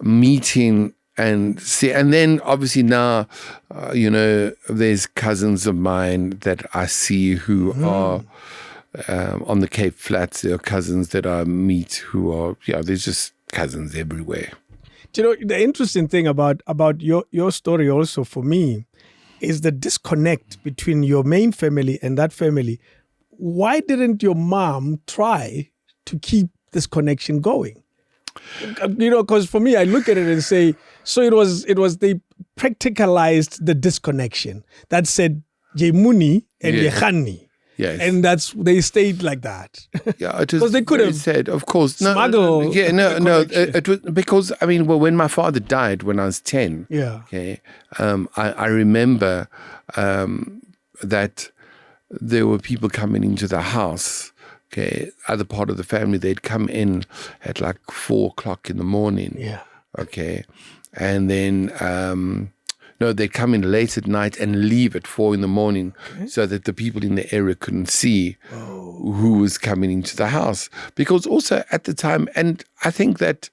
meeting and see, and then obviously now, there's cousins of mine that I see who are on the Cape Flats. There are cousins that I meet who are, there's just cousins everywhere.
Do you know, the interesting thing about your story also for me is the disconnect between your main family and that family. Why didn't your mom try to keep this connection going? You know, because for me, I look at it and say, so it was they practicalized the disconnection that said Jemuni and Yehani.
Yes.
And they stayed like that.
Yeah, it was
because they could have
said, of course,
smuggled.
It was because when my father died when I was 10.
Yeah.
Okay. I remember that there were people coming into the house. Okay, other part of the family, they'd come in at like 4:00 in the morning.
Yeah.
Okay, and then they'd come in late at night and leave at 4 in the morning, so that the people in the area couldn't see who was coming into the house. Because also at the time, and I think that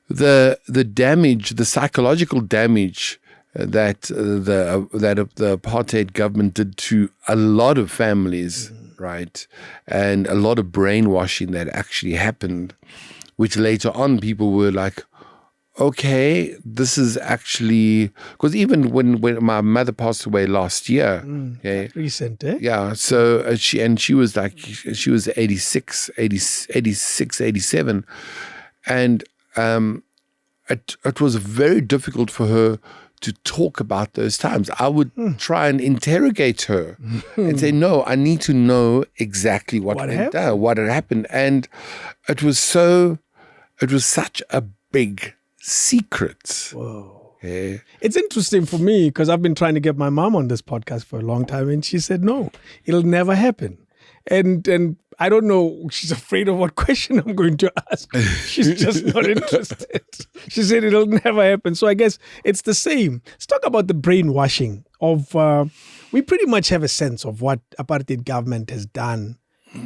the damage, the psychological damage that the apartheid government did to a lot of families, right, and a lot of brainwashing that actually happened, which later on people were like, okay, this is actually, because even when my mother passed away last year, okay,
recent, eh?
Yeah, so she was 86, 87, and it was very difficult for her to talk about those times. I would try and interrogate her and say, no, I need to know exactly what went down, what had happened. And it was such a big secret.
Whoa.
Okay.
It's interesting for me because I've been trying to get my mom on this podcast for a long time, and she said, no, it'll never happen. And I don't know, she's afraid of what question I'm going to ask. She's just not interested. She said it'll never happen. So I guess it's the same. Let's talk about the brainwashing of, we pretty much have a sense of what apartheid government has done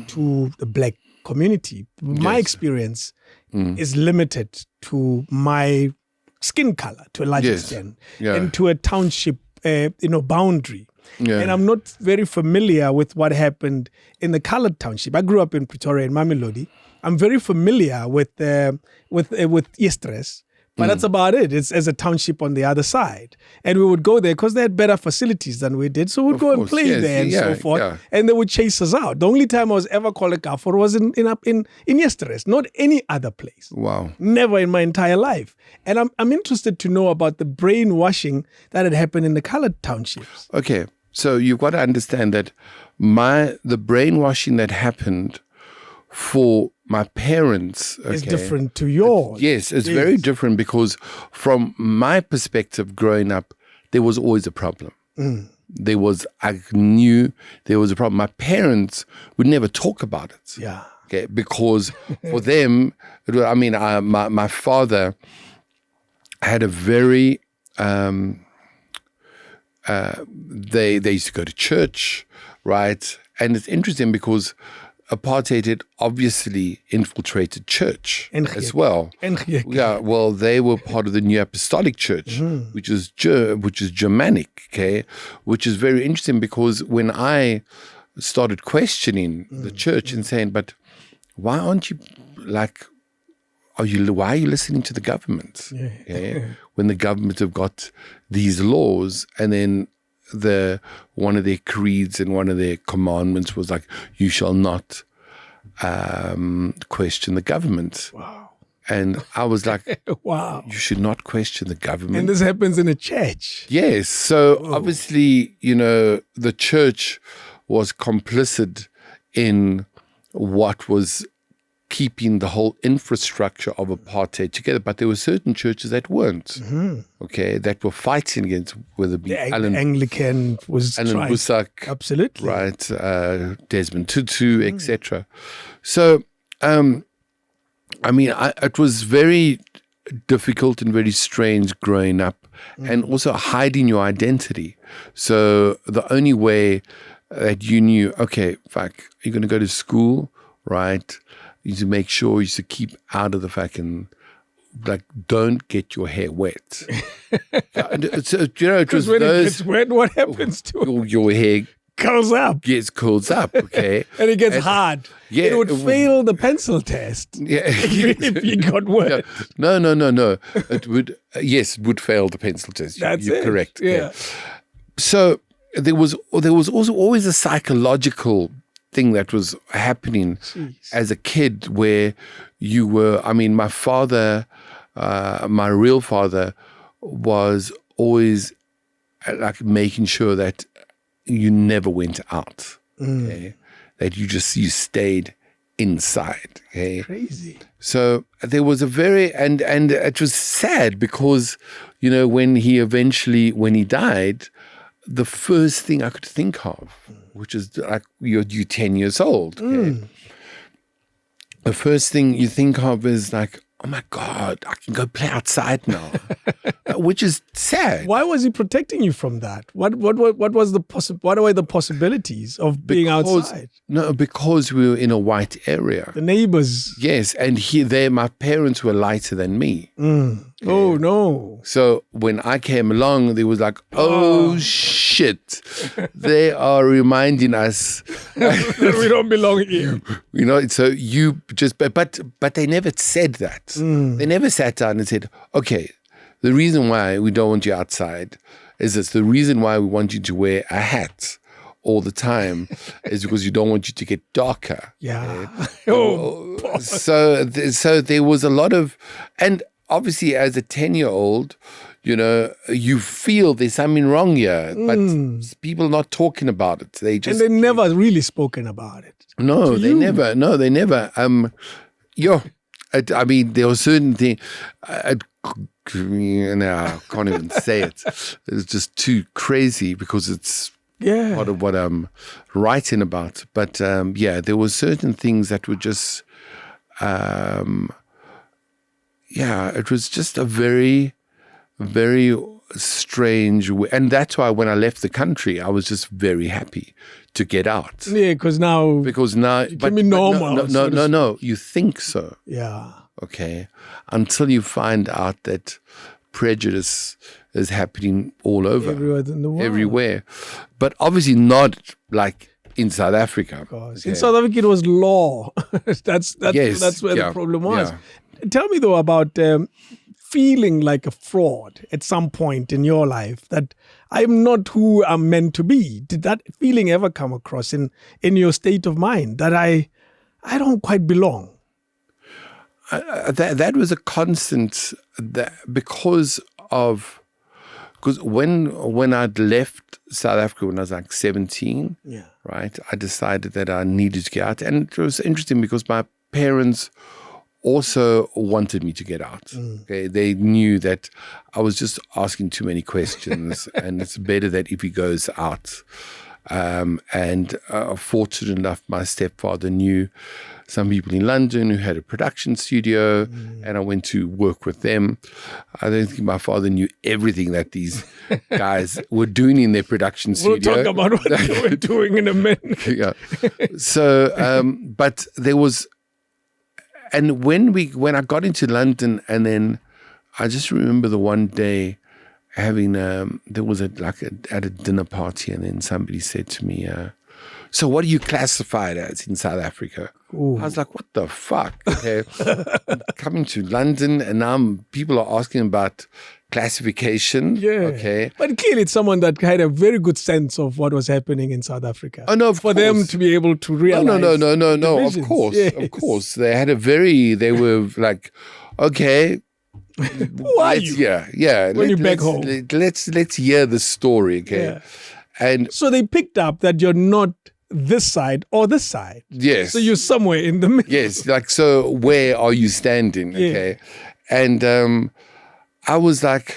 to the black community. My experience is limited to my skin color to a large extent and to a township, boundary. Yeah. And I'm not very familiar with what happened in the colored township. I grew up in Pretoria and Mamelodi. I'm very familiar with Istres, but that's about it. It's as a township on the other side. And we would go there because they had better facilities than we did. So we'd go and play there and so forth. Yeah. And they would chase us out. The only time I was ever called a Gafor was in Istres, not any other place.
Wow.
Never in my entire life. And I'm interested to know about the brainwashing that had happened in the colored townships.
Okay. So you've got to understand that the brainwashing that happened for my parents
is different to yours.
Yes, it's very different because from my perspective growing up, there was always a problem. I knew there was a problem. My parents would never talk about it.
Yeah.
Okay, because for them, my father had a very they used to go to church, right? And it's interesting because apartheid had obviously infiltrated church as well. Yeah, well, they were part of the New Apostolic Church, which is Germanic, okay? Which is very interesting because when I started questioning the church and saying, but why aren't you why are you listening to the government? Okay? When the government have got these laws, and then one of their creeds and one of their commandments was like, you shall not question the government.
Wow.
And I was like,
wow,
you should not question the government.
And this happens in a church.
Yes. So obviously, the church was complicit in what was keeping the whole infrastructure of apartheid together. But there were certain churches that weren't, okay, that were fighting against, whether it be
Anglican was
Alan Busak,
absolutely,
right, Desmond Tutu, etc. So, it was very difficult and very strange growing up and also hiding your identity. So the only way that you knew, okay, you're going to go to school, right? You need to make sure you should keep out of the fucking, don't get your hair wet. So, it was
when it gets wet, what happens to it?
Your hair
curls up.
Gets curls up, okay?
And it gets hard.
Yeah,
it would fail the pencil test
Yeah.
if you got worse.
No. It would, yes, it would fail the pencil test.
That's
You're
it.
correct.
Yeah.
So there was also always a psychological thing that was happening as a kid where you were, I mean, my father, my real father was always like making sure that you never went out, okay? That you stayed inside, okay?
Crazy.
So there was a very, and it was sad because, you know, when he died, the first thing I could think of, which is like you're 10 years old, okay? The first thing you think of is like, oh my God, I can go play outside now, which is sad.
Why was he protecting you from that? What was what were the possibilities of being outside?
No, because we were in a white area.
The neighbors.
Yes, and my parents were lighter than me.
Oh no.
So when I came along, they was like, oh shit, they are reminding us
We don't belong here.
you know, so you just, but they never said that. They never sat down and said, okay, the reason why we don't want you outside is this. The reason why we want you to wear a hat all the time is because you don't want you to get darker.
Yeah.
So there was a lot of, and obviously as a 10-year-old, you know, you feel there's something wrong here, but people are not talking about it. They just,
and they never really spoken about it.
No, they never. I mean, there were certain things. I can't even say it. It's just too crazy because it's part of what I'm writing about. But there were certain things that were just, it was just a very, very strange way. And that's why when I left the country, I was just very happy to get out.
Yeah, because now
it
can be normal.
No, you think so.
Yeah.
Okay. Until you find out that prejudice is happening all over.
Everywhere in the world.
Everywhere. But obviously not like in South Africa.
Okay. In South Africa, it was law. That's where the problem was.
Yeah.
Tell me, though, about feeling like a fraud at some point in your life, that I'm not who I'm meant to be. Did that feeling ever come across in your state of mind, that I don't quite belong?
That was a constant, because when I'd left South Africa when I was like 17, right, I decided that I needed to get out. And it was interesting because my parents also wanted me to get out. Okay, they knew that I was just asking too many questions, and it's better that if he goes out. And fortunate enough, my stepfather knew some people in London who had a production studio, and I went to work with them. I don't think my father knew everything that these guys were doing in their production studio.
We'll talk about what they were doing in a minute.
Yeah. So, but there was, and when I got into London, and then I just remember the one day having there was at a dinner party, and then somebody said to me, so what are you classified as in South Africa?
Ooh.
I was like, what the fuck? Okay. I'm coming to London, and now people are asking about classification.
Yeah.
Okay.
But clearly it's someone that had a very good sense of what was happening in South Africa.
Oh, no, of course.
For them to be able to realize.
No. Of course.
Yes.
Of course. They were like, okay.
Who are you?
Yeah.
When you're back home.
Let's hear the story, okay?
Yeah.
And
so they picked up that you're not this side or this side.
Yes.
So you're somewhere in the middle.
Yes. Like, so where are you standing? Okay. And I was like,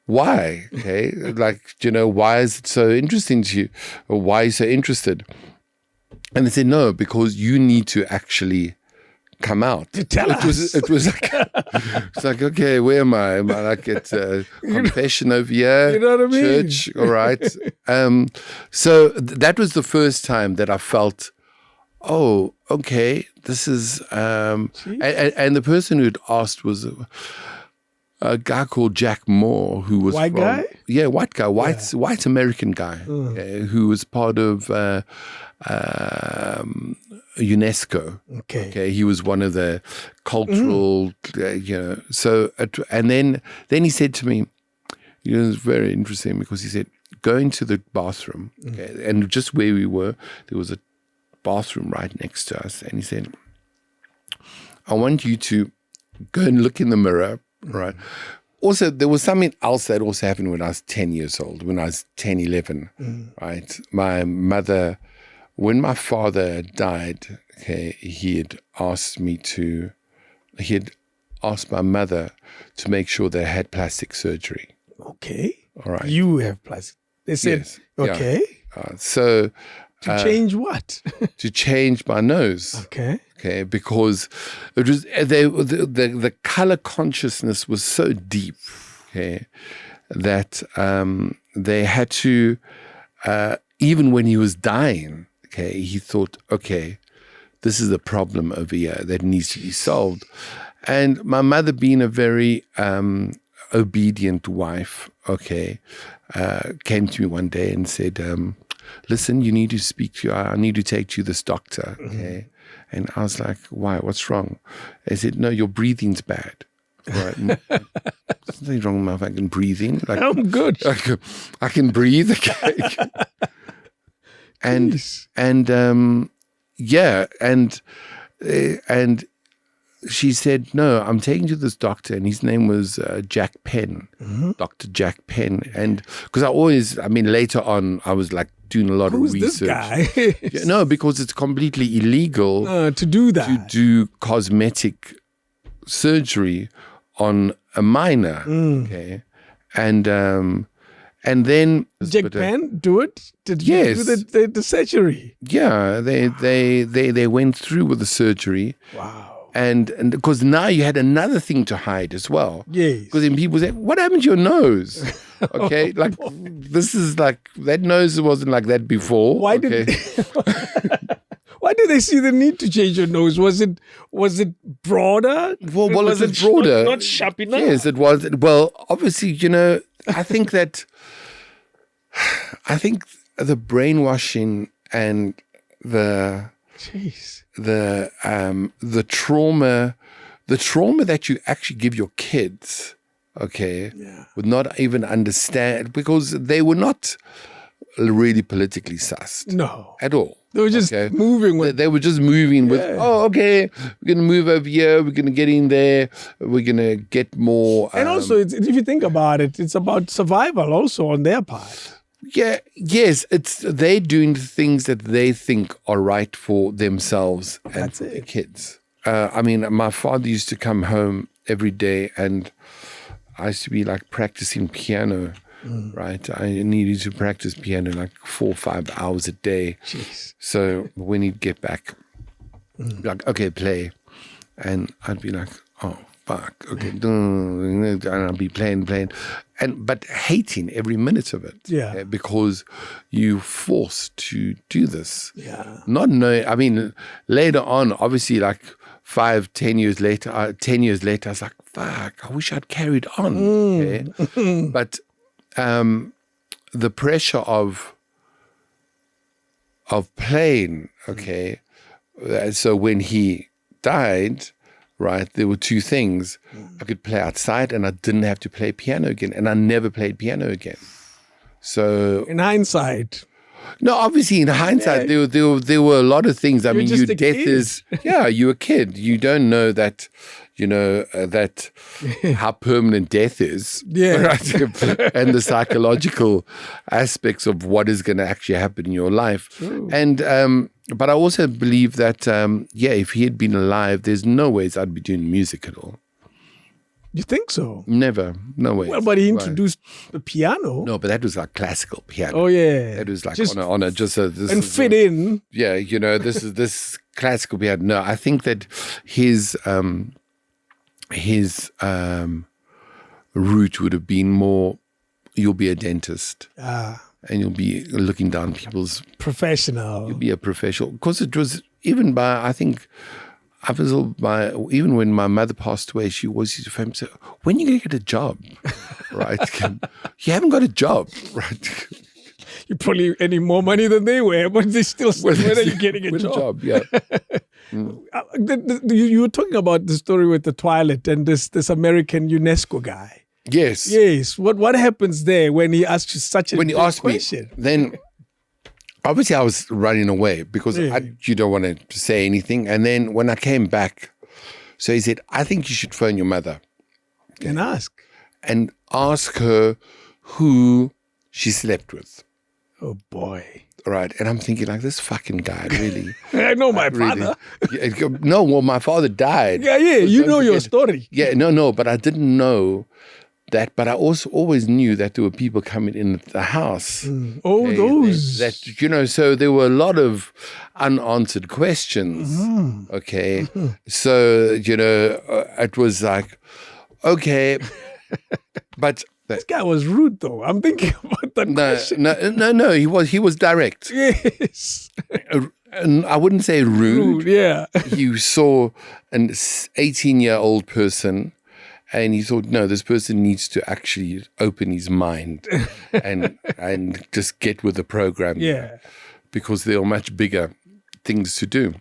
why? Okay. Like, why is it so interesting to you? Or why are you so interested? And they said, no, because you need to actually come out.
Tell us.
It was like, it's like, okay, where am I? Am I like at confession over here?
You know what I mean?
Church, all right. So that was the first time that I felt, oh, okay, this is, and the person who'd asked was, a guy called Jack Moore, who was
White guy?
Yeah, white guy, white American guy, who was part of UNESCO. Okay, he was one of the cultural, So, and then he said to me, it was very interesting because he said, go into the bathroom, and just where we were, there was a bathroom right next to us, and he said, I want you to go and look in the mirror, right? Also, there was something else that also happened when I was 10 years old, when I was 10, 11, right? My mother, when my father died, he had asked my mother to make sure they had plastic surgery.
Okay.
All right.
You have plastic. They said,
Yes.
okay.
So
To change what?
to change my nose.
Okay.
Okay, because it was the color consciousness was so deep, that they had to, even when he was dying, he thought, okay, this is a problem over here that needs to be solved. And my mother, being a very obedient wife, came to me one day and said, listen, you need to I need to take you to this doctor, And I was like, why? What's wrong? I said, no, your breathing's bad. Right? There's nothing wrong with my fucking breathing. Like,
I'm good.
I can breathe. And she said, no, I'm taking you to this doctor, and his name was Jack Penn, Dr. Jack Penn. And because later on, I was like doing a lot of research.
Who's this guy?
No, because it's completely illegal
to do that.
to do cosmetic surgery on a minor. And then
Jack Penn do it? Did you
Yes.
do the surgery?
Yeah, they went through with the surgery.
Wow.
And because now you had another thing to hide as well.
Yes.
Because then people say, what happened to your nose? Okay. Like, this is like, that nose wasn't like that before.
Why did they see the need to change your nose? Was it broader?
Well,
was
it was broader.
Not sharp enough?
Yes, it was. Well, obviously, I think the brainwashing and the trauma that you actually give your kids, would not even understand, because they were not really politically sussed.
No.
At all.
They were just moving with.
They were just moving with, we're going to move over here, we're going to get in there, we're going to get more.
And also, if you think about it, it's about survival also on their part.
Yeah, yes, they're doing things that they think are right for themselves and for their kids. My father used to come home every day, and I used to be like practicing piano, right? I needed to practice piano like 4 or 5 hours a day.
Jeez.
So when he'd get back, like, okay, play. And I'd be like, oh, fuck, okay. And I'd be playing. But hating every minute of it.
Yeah.
Because you're forced to do this.
Yeah.
Not knowing, later on, obviously, like 10 years later, I was like, fuck, I wish I'd carried on. Okay? But the pressure of playing, okay. So when he died, right, there were two things. I could play outside, and I didn't have to play piano again, and I never played piano again. So
in hindsight,
no, obviously in hindsight, there were a lot of things. I mean,
just a
death
kid.
is, you're a kid. You don't know that, that how permanent death is.
Yeah.
Right? And the psychological aspects of what is going to actually happen in your life.
True.
And, but I also believe that, if he had been alive, there's no ways I'd be doing music at all.
You think so?
Never. No way.
Well, but he introduced the piano.
No, but that was like classical piano.
Oh, yeah.
That was like
Just
on a this
and
is
fit in.
Yeah, this is this classical piano. No, I think that his route would have been more, you'll be a dentist. And you'll be looking down people's...
Professional.
You'll be a professional. Because it was, even by, I think even when my mother passed away, she always used to frame say, when are you going to get a job? Right? You haven't got a job, right?
You're probably earning more money than they were, but they still say, when are you getting a job?
Yeah.
You were talking about the story with the toilet and this American UNESCO guy.
Yes.
Yes. What happens there when he asks you such a
When he asked
question?
me, then obviously I was running away because you don't want to say anything. And then when I came back, so he said, I think you should phone your mother.
And ask.
And ask her who she slept with.
Oh, boy.
Right. And I'm thinking like, this fucking guy, really.
I know my father.
No, well, my father died.
Yeah. You know your story.
Yeah, no, but I didn't know that. But I also always knew that there were people coming in the house.
Oh,
okay,
those.
That, so there were a lot of unanswered questions. Okay. So, it was like, okay, but...
This guy was rude, though. I'm thinking about that question.
No. He was direct.
Yes.
And I wouldn't say rude.
Yeah.
You saw an 18-year-old person, and he thought, no, this person needs to actually open his mind and just get with the program.
Yeah.
Because there are much bigger things to do.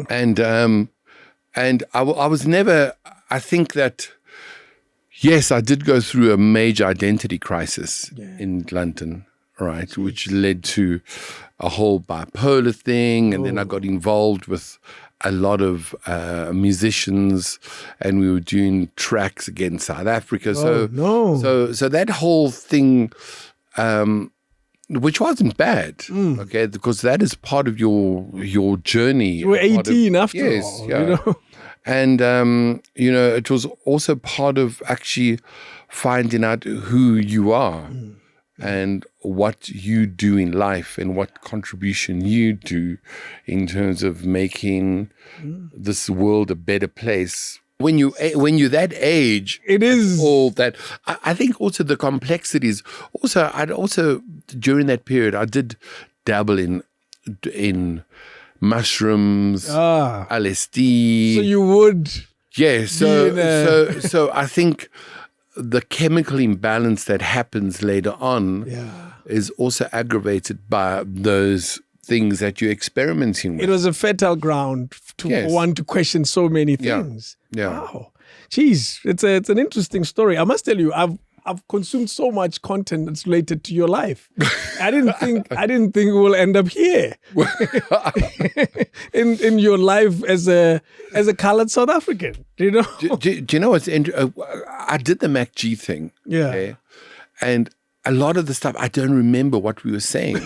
And I was never. I think that. Yes, I did go through a major identity crisis in London, right, which led to a whole bipolar thing. And then I got involved with a lot of musicians, and we were doing tracks against South Africa. So that whole thing, which wasn't bad, okay, because that is part of your journey.
You were 18 after all.
Yes, yeah. And, it was also part of actually finding out who you are and what you do in life and what contribution you do in terms of making this world a better place. When you're that age,
it is
all that. I think also the complexities. Also, during that period, I did dabble in mushrooms, LSD.
So you would,
So I think the chemical imbalance that happens later on is also aggravated by those things that you're experimenting with.
It was a fertile ground for one to question so many things.
Yeah.
Wow. Jeez, it's an interesting story. I must tell you, I've consumed so much content that's related to your life. I didn't think we'll end up here in your life as a colored South African. Do
you know what's interesting? I did the MacG thing.
Yeah.
Okay? And a lot of the stuff, I don't remember what we were saying.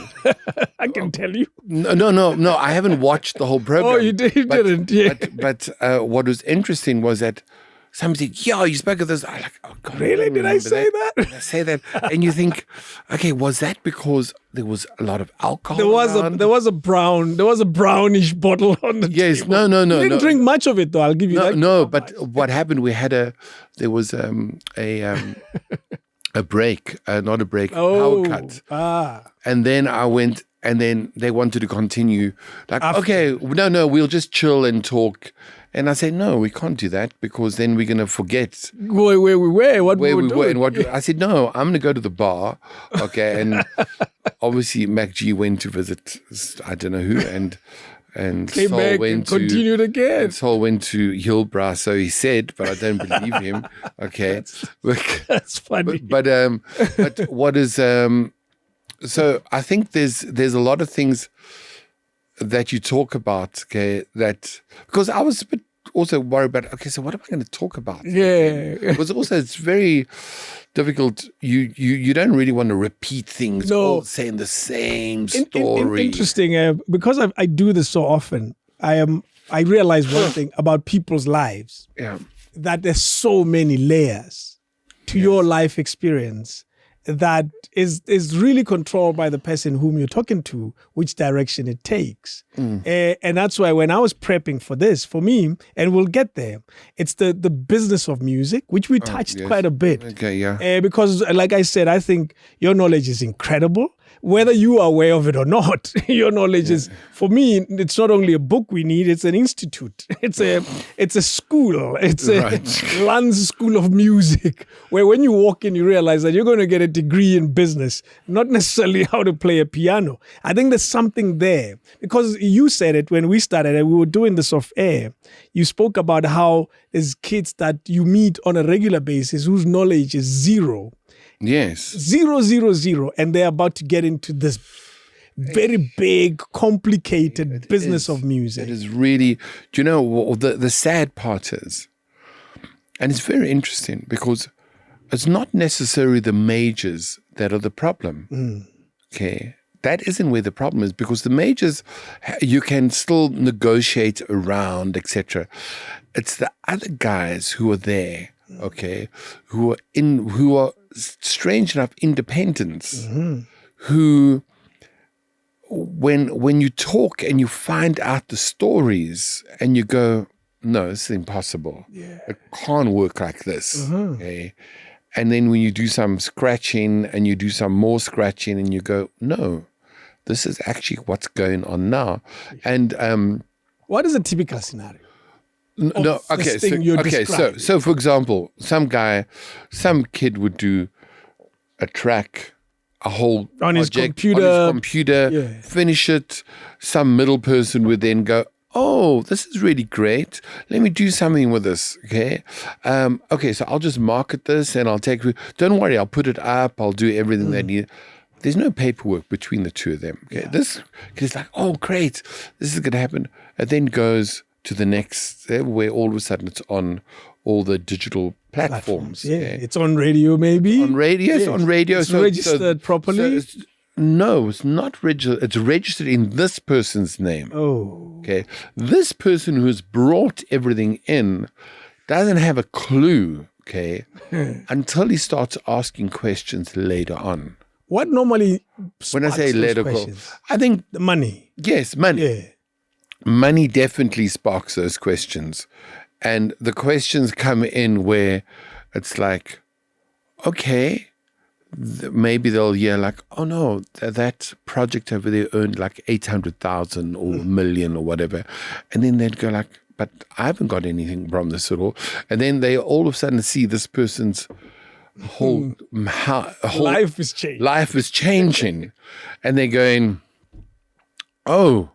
I can tell you.
No. I haven't watched the whole program.
Oh, you didn't. Yeah.
But what was interesting was that somebody said, yeah, you spoke of this. I'm like, oh, God.
Really? Did I say that?
Did I say that? And you think, okay, was that because there was a lot of alcohol
There was a brownish bottle on the table.
No.
You didn't drink much of it, though. I'll give you that.
No, but what happened, there was a break, not a break, power cut. And then I went, and then they wanted to continue. Like, okay, no, we'll just chill and talk. And I said, no, we can't do that because then we're going to forget
where we were, what we were doing.
And what I said, no, I'm going to go to the bar. Okay. And obviously MacG went to visit, I don't know who, and
came
Sol
back
went
and continued again.
Sol went to Hillbrow, so he said, but I don't believe him. Okay.
That's funny.
But what is, so I think there's a lot of things that you talk about, okay, that, because I was a bit also worried about, okay, so what am I going to talk about?
Yeah.
Because also it's very difficult. You don't really want to repeat things, all saying the same story.
Interesting, because I do this so often, I realize one thing about people's lives, that there's so many layers to your life experience that is really controlled by the person whom you're talking to, which direction it takes. And that's why when I was prepping for this, for me, and we'll get there, it's the business of music, which we touched quite a bit.
Okay, yeah.
Because like I said, I think your knowledge is incredible. whether you are aware of it or not. Your knowledge is, for me, it's not only a book we need, it's an institute. It's a school. It's a LANCE School of Music, where when you walk in, you realize that you're going to get a degree in business, not necessarily how to play a piano. I think there's something there, because you said it when we started and we were doing this off air. You spoke about how there's kids that you meet on a regular basis whose knowledge is zero.
Yes.
0, 0, 0. And they're about to get into this very big, complicated business of music.
It is really, do you know, the sad part is, and it's very interesting because it's not necessarily the majors that are the problem. Okay. That isn't where the problem is, because the majors, you can still negotiate around, etc. It's the other guys who are there, okay, who are strange enough independents, who, when you talk and you find out the stories and you go, no, this is impossible. Yeah. It can't work like this. Okay. And then when you do some scratching and you do some more scratching and you go, no, this is actually what's going on now. And
what is a typical scenario?
No, okay. So for example, some kid would do a track, a whole
on his
computer, finish it. Some middle person would then go, oh, this is really great. Let me do something with this. Okay. Okay. So I'll just market this and I'll don't worry. I'll put it up. I'll do everything they need. There's no paperwork between the two of them. Okay. This kid's like, oh, great. This is going to happen. It then goes to the next, where all of a sudden it's on all the digital platforms.
Yeah. Okay. It's on radio, maybe.
On radio. Yes. On radio.
It's registered properly.
No, it's not registered. It's registered in this person's name.
Oh.
Okay. This person who's brought everything in doesn't have a clue, okay, until he starts asking questions later on.
What normally
when I say later, I think
the money.
Yes, money.
Yeah.
Money definitely sparks those questions. And the questions come in where it's like, okay, maybe they'll hear like, oh no, that project over there earned like 800,000 or a million or whatever. And then they'd go like, but I haven't got anything from this at all. And then they all of a sudden see this person's whole
life is changing.
Life is changing. And they're going, oh,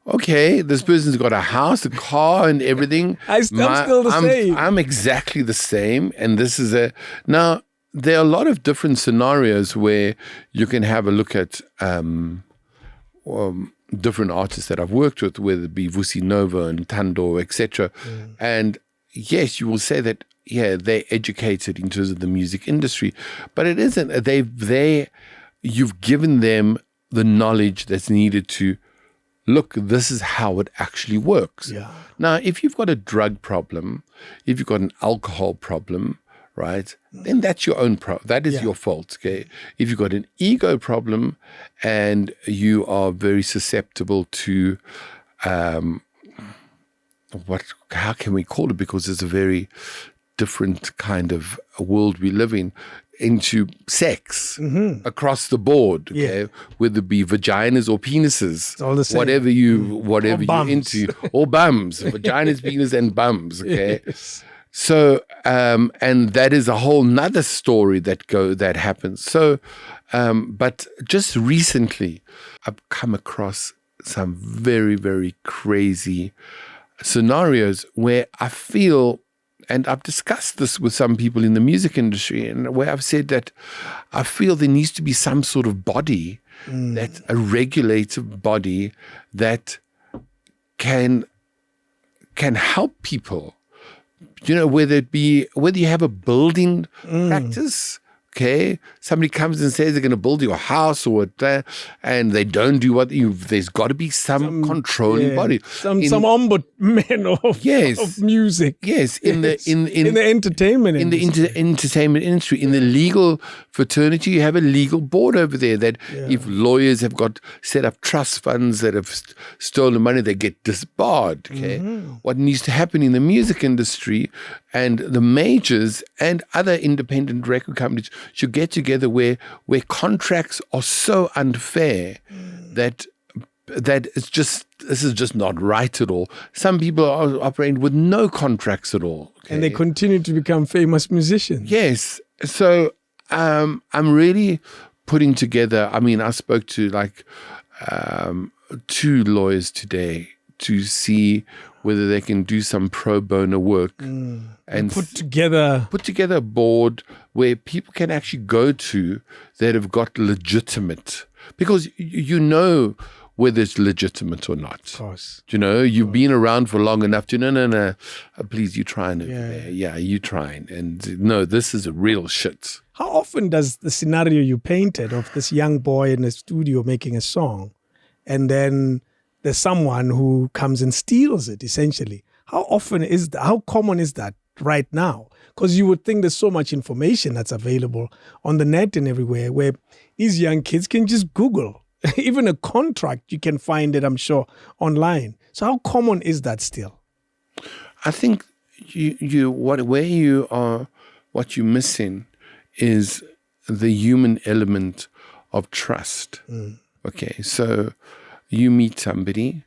okay, this person's got a house, a car, and everything.
I'm still the same.
I'm exactly the same. And this is now, there are a lot of different scenarios where you can have a look at different artists that I've worked with, whether it be Vusi Nova and Tando, etc. And yes, you will say that, yeah, they're educated in terms of the music industry, but it isn't. You've given them the knowledge that's needed to look, this is how it actually works.
Yeah.
Now, if you've got a drug problem, if you've got an alcohol problem, right, then that's your own problem. That is your fault, okay? If you've got an ego problem and you are very susceptible to, how can we call it? Because it's a very different kind of world we live in, into sex across the board, okay? Whether it be vaginas or penises,
it's all the same.
whatever you're into, or bums, vaginas, penis, and bums, okay?
Yes.
So, and that is a whole nother story that happens. So, but just recently, I've come across some very, very crazy scenarios where I feel, and I've discussed this with some people in the music industry, and where I've said that I feel there needs to be some sort of body, that a regulative body that can help people. You know, whether you have a building practice, okay, somebody comes and says they're going to build your house or what, and they don't do there's got to be some controlling body,
some ombudsman of music.
Yes, in the
entertainment industry.
Entertainment industry, in the legal fraternity, you have a legal board over there that if lawyers have got set up trust funds that have stolen money, they get disbarred. Okay, what needs to happen in the music industry, And the majors and other independent record companies should get together where contracts are so unfair that this is just not right at all. Some people are operating with no contracts at all. Okay?
And they continue to become famous musicians.
Yes. So I'm really putting together, I mean, I spoke to like 2 lawyers today to see whether they can do some pro bono work and
put together
a board where people can actually go to that have got legitimate, because you know whether it's legitimate or not.
Of course.
You know, you've been around for long enough to no, please, you trying over there. Yeah, you trying. And no, this is a real shit.
How often does the scenario you painted of this young boy in the studio making a song, and then there's someone who comes and steals it, essentially? How often is that? How common is that right now? Because you would think there's so much information that's available on the net and everywhere where these young kids can just Google. Even a contract, you can find it, I'm sure, online. So how common is that still?
I think what you're missing is the human element of trust. Okay, so you meet somebody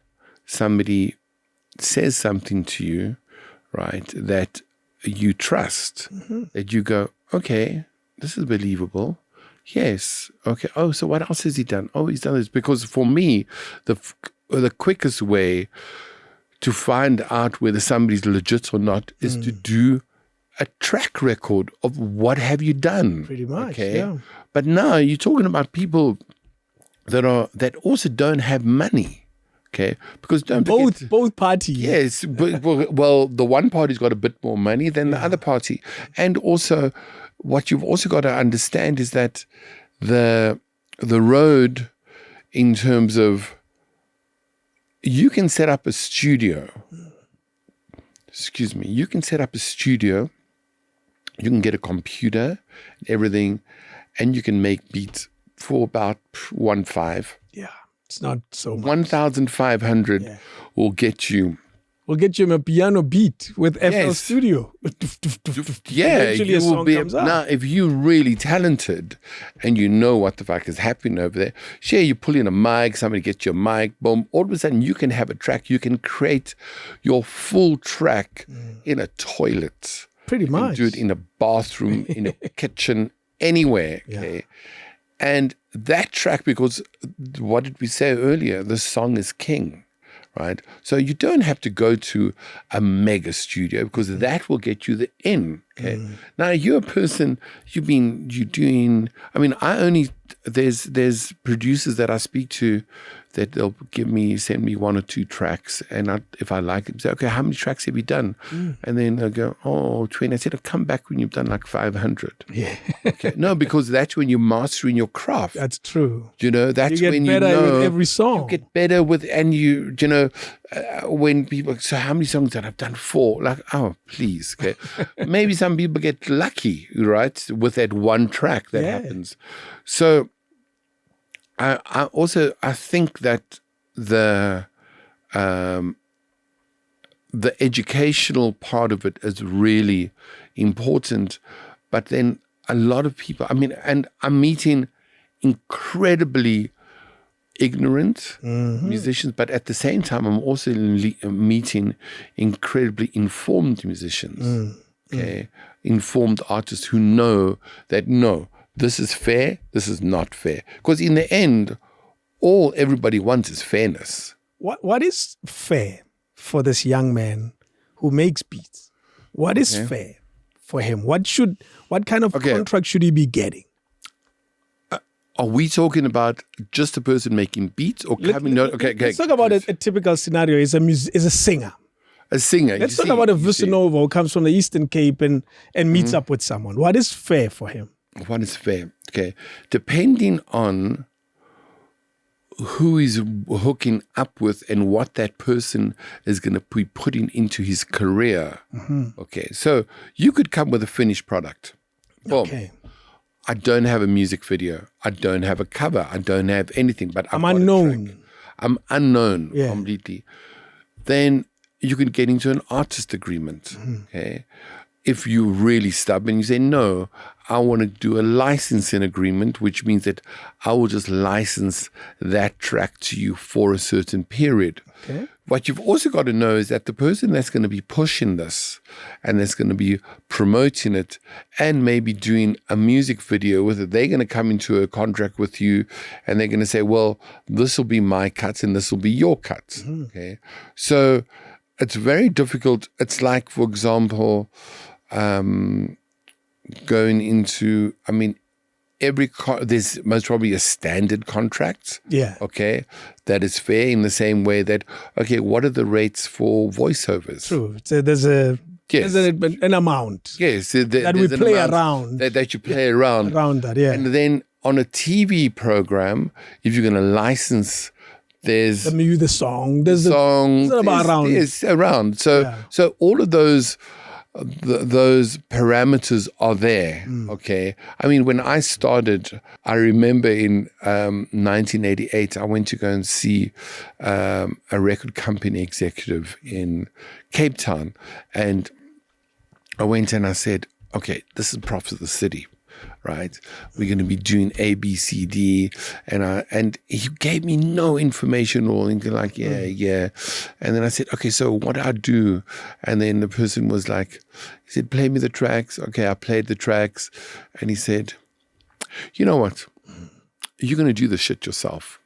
says something to you, right, that you trust, that you go, okay, this is believable. Yes. Okay. Oh, so what else has he done? Oh, he's done this. Because for me, the quickest way to find out whether somebody's legit or not is to do a track record of what have you done.
Pretty much.
Okay.
Yeah.
But now you're talking about people that also don't have money. Okay, because don't forget,
both parties.
Yes, but, well, the one party's got a bit more money than the other party, and also what you've also got to understand is that the road, in terms of, you can set up a studio. Excuse me, you can set up a studio. You can get a computer, everything, and you can make beats for about 1.5.
Yeah. It's not so much.
1,500 will get you.
We'll get you a piano beat with FL Studio.
Yeah,
Eventually
you will be.
comes out.
Now, if you're really talented and you know what the fuck is happening over there, you pull in a mic, somebody gets your mic, boom, all of a sudden you can have a track. You can create your full track in a toilet.
Pretty much.
Do it in a bathroom, in a kitchen, anywhere. Okay. Yeah. And that track, because what did we say earlier? The song is king, right? So you don't have to go to a mega studio, because that will get you the in. Okay. Now you're a person, you're doing, I mean, there's producers that I speak to that they'll send me 1 or 2 tracks, and if I like it, say, okay, how many tracks have you done? And then they'll go, 20. I said, I'll come back when you've done like 500.
Yeah.
Okay. No, because that's when you're mastering your craft.
That's true.
You know, that's
you get
when
better with every song.
You get better with, and when people, so how many songs that I've done 4? Like, oh, please. Okay. Maybe some people get lucky, right, with that one track that happens. So I think that the educational part of it is really important, but then a lot of people, I mean, and I'm meeting incredibly ignorant musicians, but at the same time, I'm also meeting incredibly informed musicians, informed artists who know that, no, this is fair, this is not fair. Because in the end, all everybody wants is fairness.
What is fair for this young man who makes beats? What is fair for him? What kind of contract should he be getting?
Are we talking about just a person making beats, or having no? Okay,
let's talk about a typical scenario. Is a singer.
A singer.
Let's talk about a Vusinova who comes from the Eastern Cape and meets up with someone. What is fair for him?
What is fair? Okay, depending on who he's hooking up with and what that person is going to be putting into his career. Okay, so you could come with a finished product. Boom. Okay. I don't have a music video. I don't have a cover. I don't have anything. But
I'm unknown.
I'm unknown completely. Then you can get into an artist agreement. Okay. if you're really stubborn, you say, no, I want to do a licensing agreement, which means that I will just license that track to you for a certain period.
Okay.
What you've also got to know is that the person that's going to be pushing this and that's going to be promoting it and maybe doing a music video with it, they're going to come into a contract with you and they're going to say, well, this will be my cut and this will be your cut. Mm-hmm. Okay. So it's very difficult. It's like, for example, going into, I mean, there's most probably a standard contract.
Yeah.
Okay. That is fair in the same way that, okay, what are the rates for voiceovers?
True. So there's an amount.
Yes.
That we play around.
That you play around.
Around that, yeah.
And then on a TV program, if you're going to license, there's
the song. There's
songs.
There's
around. So all of those parameters are there. Okay. I mean, when I started, I remember in 1988, I went to go and see a record company executive in Cape Town. And I went and I said, okay, this is Prophets of the City. Right, we're going to be doing A, B, C, D, and he gave me no information or anything. Like, yeah, and then I said, okay, so what do I do? And then the person was like, he said, play me the tracks. Okay, I played the tracks, and he said, you know what? You're going to do this shit yourself.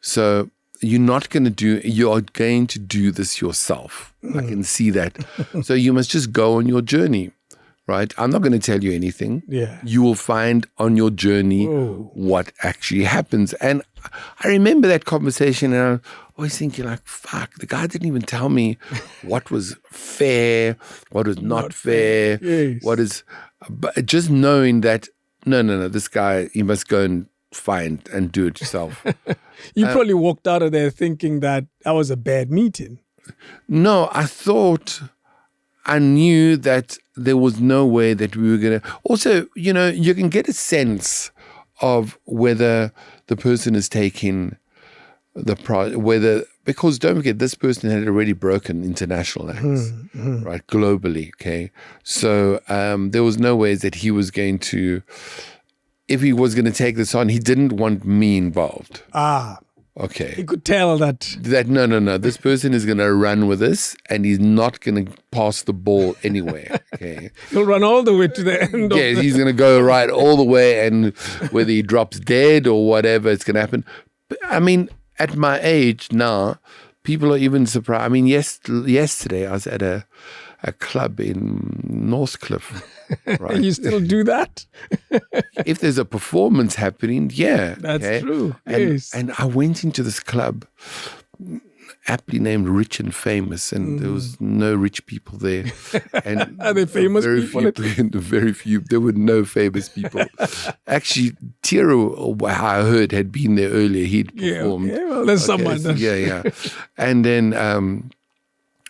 So you're going to do this yourself. I can see that. So you must just go on your journey. Right? I'm not going to tell you anything.
Yeah.
You will find on your journey what actually happens. And I remember that conversation and I was always thinking like, fuck, the guy didn't even tell me what was fair, what was not fair,
yes.
what is, but just knowing that, no, this guy, you must go and find and do it yourself.
You probably walked out of there thinking that was a bad meeting.
No, I knew that there was no way that we were going to. Also, you can get a sense of whether the person is taking the prize, because don't forget, this person had already broken international acts, right, globally, okay? So there was no way that he was going to, if he was going to take this on, he didn't want me involved. Okay.
He could tell that
no, this person is going to run with this and he's not going to pass the ball anywhere. Okay.
He'll run all the way to the end.
Yeah, he's going to go right all the way, and whether he drops dead or whatever, it's going to happen. But, I mean, at my age now, people are even surprised. I mean, yesterday I was at a club in Northcliffe. Right?
You still do that?
If there's a performance happening, yeah.
That's true.
Yes. And I went into this club aptly named Rich and Famous, and there was no rich people there. And
are they famous people?
Very few. There were no famous people. Actually, Tiro, I heard, had been there earlier. He'd performed.
Yeah, well, there's someone.
So, yeah. And then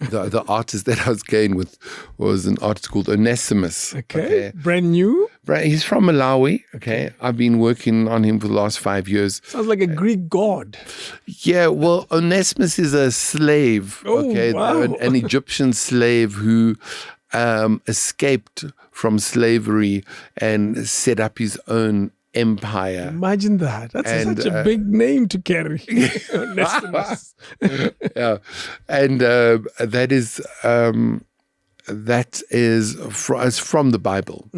the artist that I was going with was an artist called Onesimus.
Okay. Brand new?
He's from Malawi. Okay. I've been working on him for the last 5 years.
Sounds like a Greek god.
Yeah. Well, Onesimus is a slave. Okay.
Wow.
An Egyptian slave who escaped from slavery and set up his own empire.
Imagine that. That's such a big name to carry. Onesimus.
Yeah, and that is from the Bible.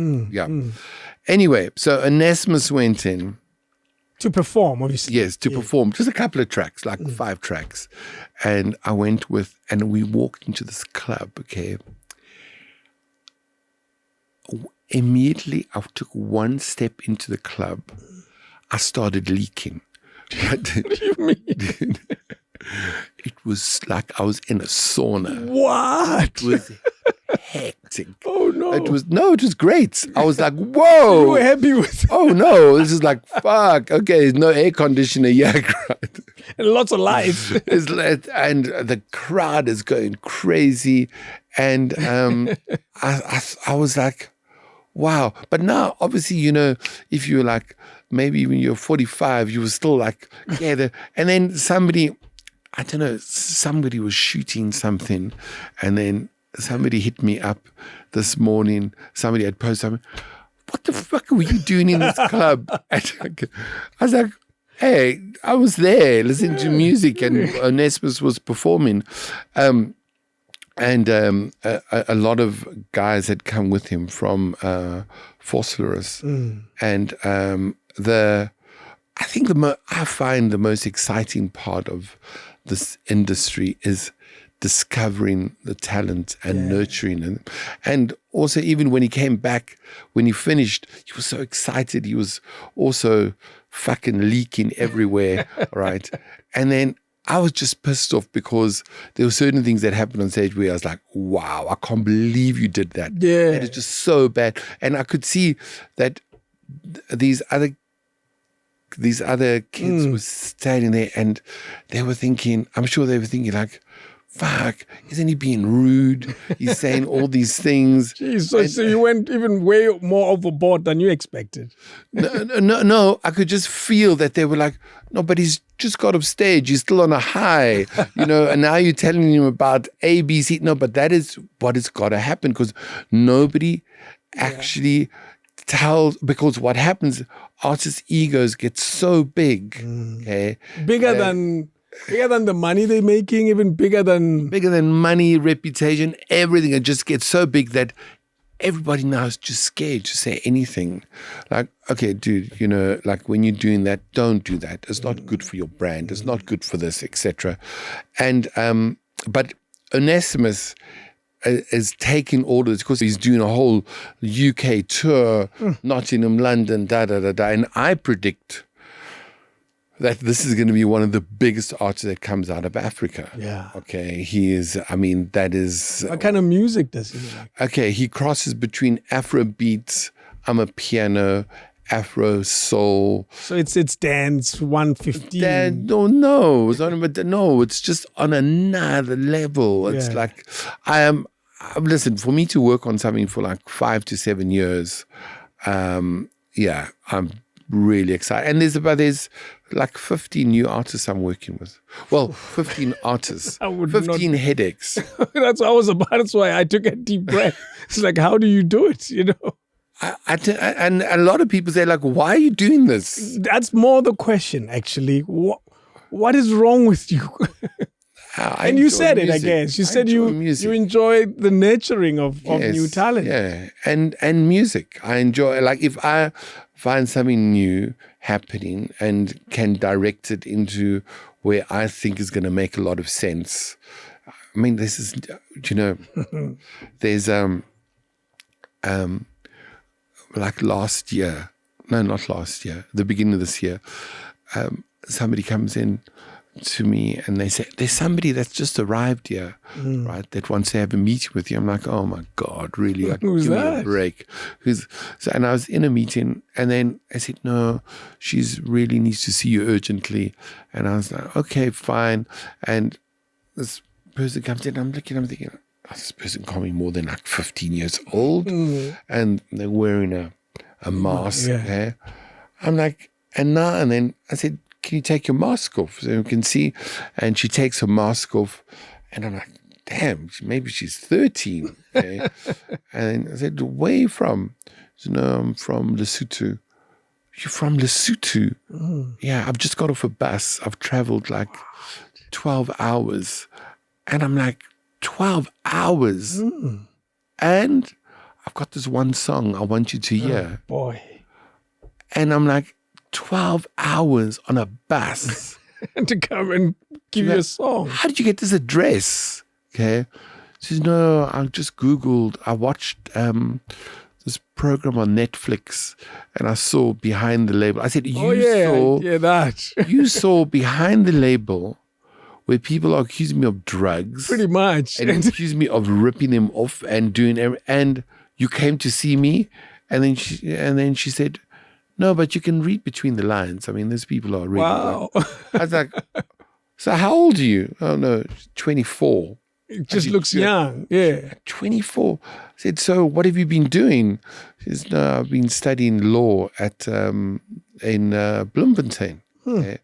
Anyway, so Onesimus went in
to perform, obviously.
Yes, to perform just a couple of tracks, like 5 tracks, and I went and we walked into this club. Okay. Immediately, I took one step into the club. I started leaking.
What do you mean?
It was like I was in a sauna.
What?
It was hectic.
Oh, no.
It was great. I was like, whoa.
You were happy with it.
Oh, no. This is like, fuck. Okay, there's no air conditioner yet.
And lots of lights.
And the crowd is going crazy. And I was like, wow. But now, obviously, if you're like, maybe when you're 45, you were still like, yeah. And then somebody was shooting something. And then somebody hit me up this morning. Somebody had posted something. What the fuck were you doing in this club? And I was like, hey, I was there listening to music and Onesimus was performing. And a lot of guys had come with him from Phosphorus. And I think I find the most exciting part of this industry is discovering the talent and nurturing and also even when he came back, when he finished, he was so excited. He was also fucking leaking everywhere, right? And then I was just pissed off because there were certain things that happened on stage where I was like, wow, I can't believe you did that.
Yeah.
And it's just so bad. And I could see that these other kids were standing there and they were thinking, I'm sure they were thinking like, fuck, isn't he being rude? He's saying all these things.
Jeez, so you went even way more overboard than you expected.
No, I could just feel that they were like, no, but he's just got off stage. He's still on a high, and now you're telling him about A, B, C. No, but that is what has got to happen because nobody actually tells, because what happens, artists' egos get so big, okay?
Bigger than the money they're making, even bigger than
money, reputation, everything. It just gets so big that everybody now is just scared to say anything. Like, okay, dude, like when you're doing that, don't do that. It's not good for your brand. It's not good for this, etc. And but Onesimus is taking orders because he's doing a whole UK tour, Nottingham, London, and I predict that this is going to be one of the biggest artists that comes out of Africa.
Yeah.
Okay. He is, that is...
What kind of music does he like?
Okay. He crosses between Afro beats, Amapiano, Afro soul.
So it's dance 115.
No. It's just on another level. It's like, listen, for me to work on something for like 5 to 7 years, I'm really excited. And there's like 15 new artists I'm working with. Well, 15 artists, 15 headaches.
That's why I took a deep breath. It's like, how do you do it?
And a lot of people say like, why are you doing this?
That's more the question, actually. What is wrong with you? And you said it, I guess. You said you enjoy the nurturing of new talent.
Yeah, and music. I enjoy, like if I find something new happening and can direct it into where I think is going to make a lot of sense. I mean, this is, there's like last year, no, not last year, the beginning of this year, somebody comes in to me and they say, there's somebody that's just arrived here, right, that wants to have a meeting with you. I'm like, oh my God, really? Like,
Who's
give
that?
me a break. And I was in a meeting and then I said, no, she's really needs to see you urgently. And I was like, okay, fine. And this person comes in, I'm thinking, oh, this person can't be more than like 15 years old. And they're wearing a mask. Okay? I'm like, and then I said, can you take your mask off so you can see? And she takes her mask off and I'm like, damn, maybe she's 13. Okay? And I said, where are you from? She said, no, I'm from Lesotho. You're from Lesotho? Yeah, I've just got off a bus. I've traveled like 12 hours. And I'm like, 12 hours? And I've got this one song I want you to hear.
Oh, boy.
And I'm like, 12 hours on a bus.
And to come and give you a song.
How did you get this address? Okay. She says, no, I just Googled. I watched this program on Netflix and I saw Behind the Label. I said, you saw Behind the Label where people are accusing me of drugs.
Pretty much.
And accusing me of ripping them off and doing everything. And you came to see me. And then she said, no, but you can read between the lines. I mean, these people are really
wow.
I was like, so how old are you? Oh, no, 24.
It just looks young. Yeah.
24. I said, so what have you been doing? She says, no, I've been studying law in Bloemfontein. Okay.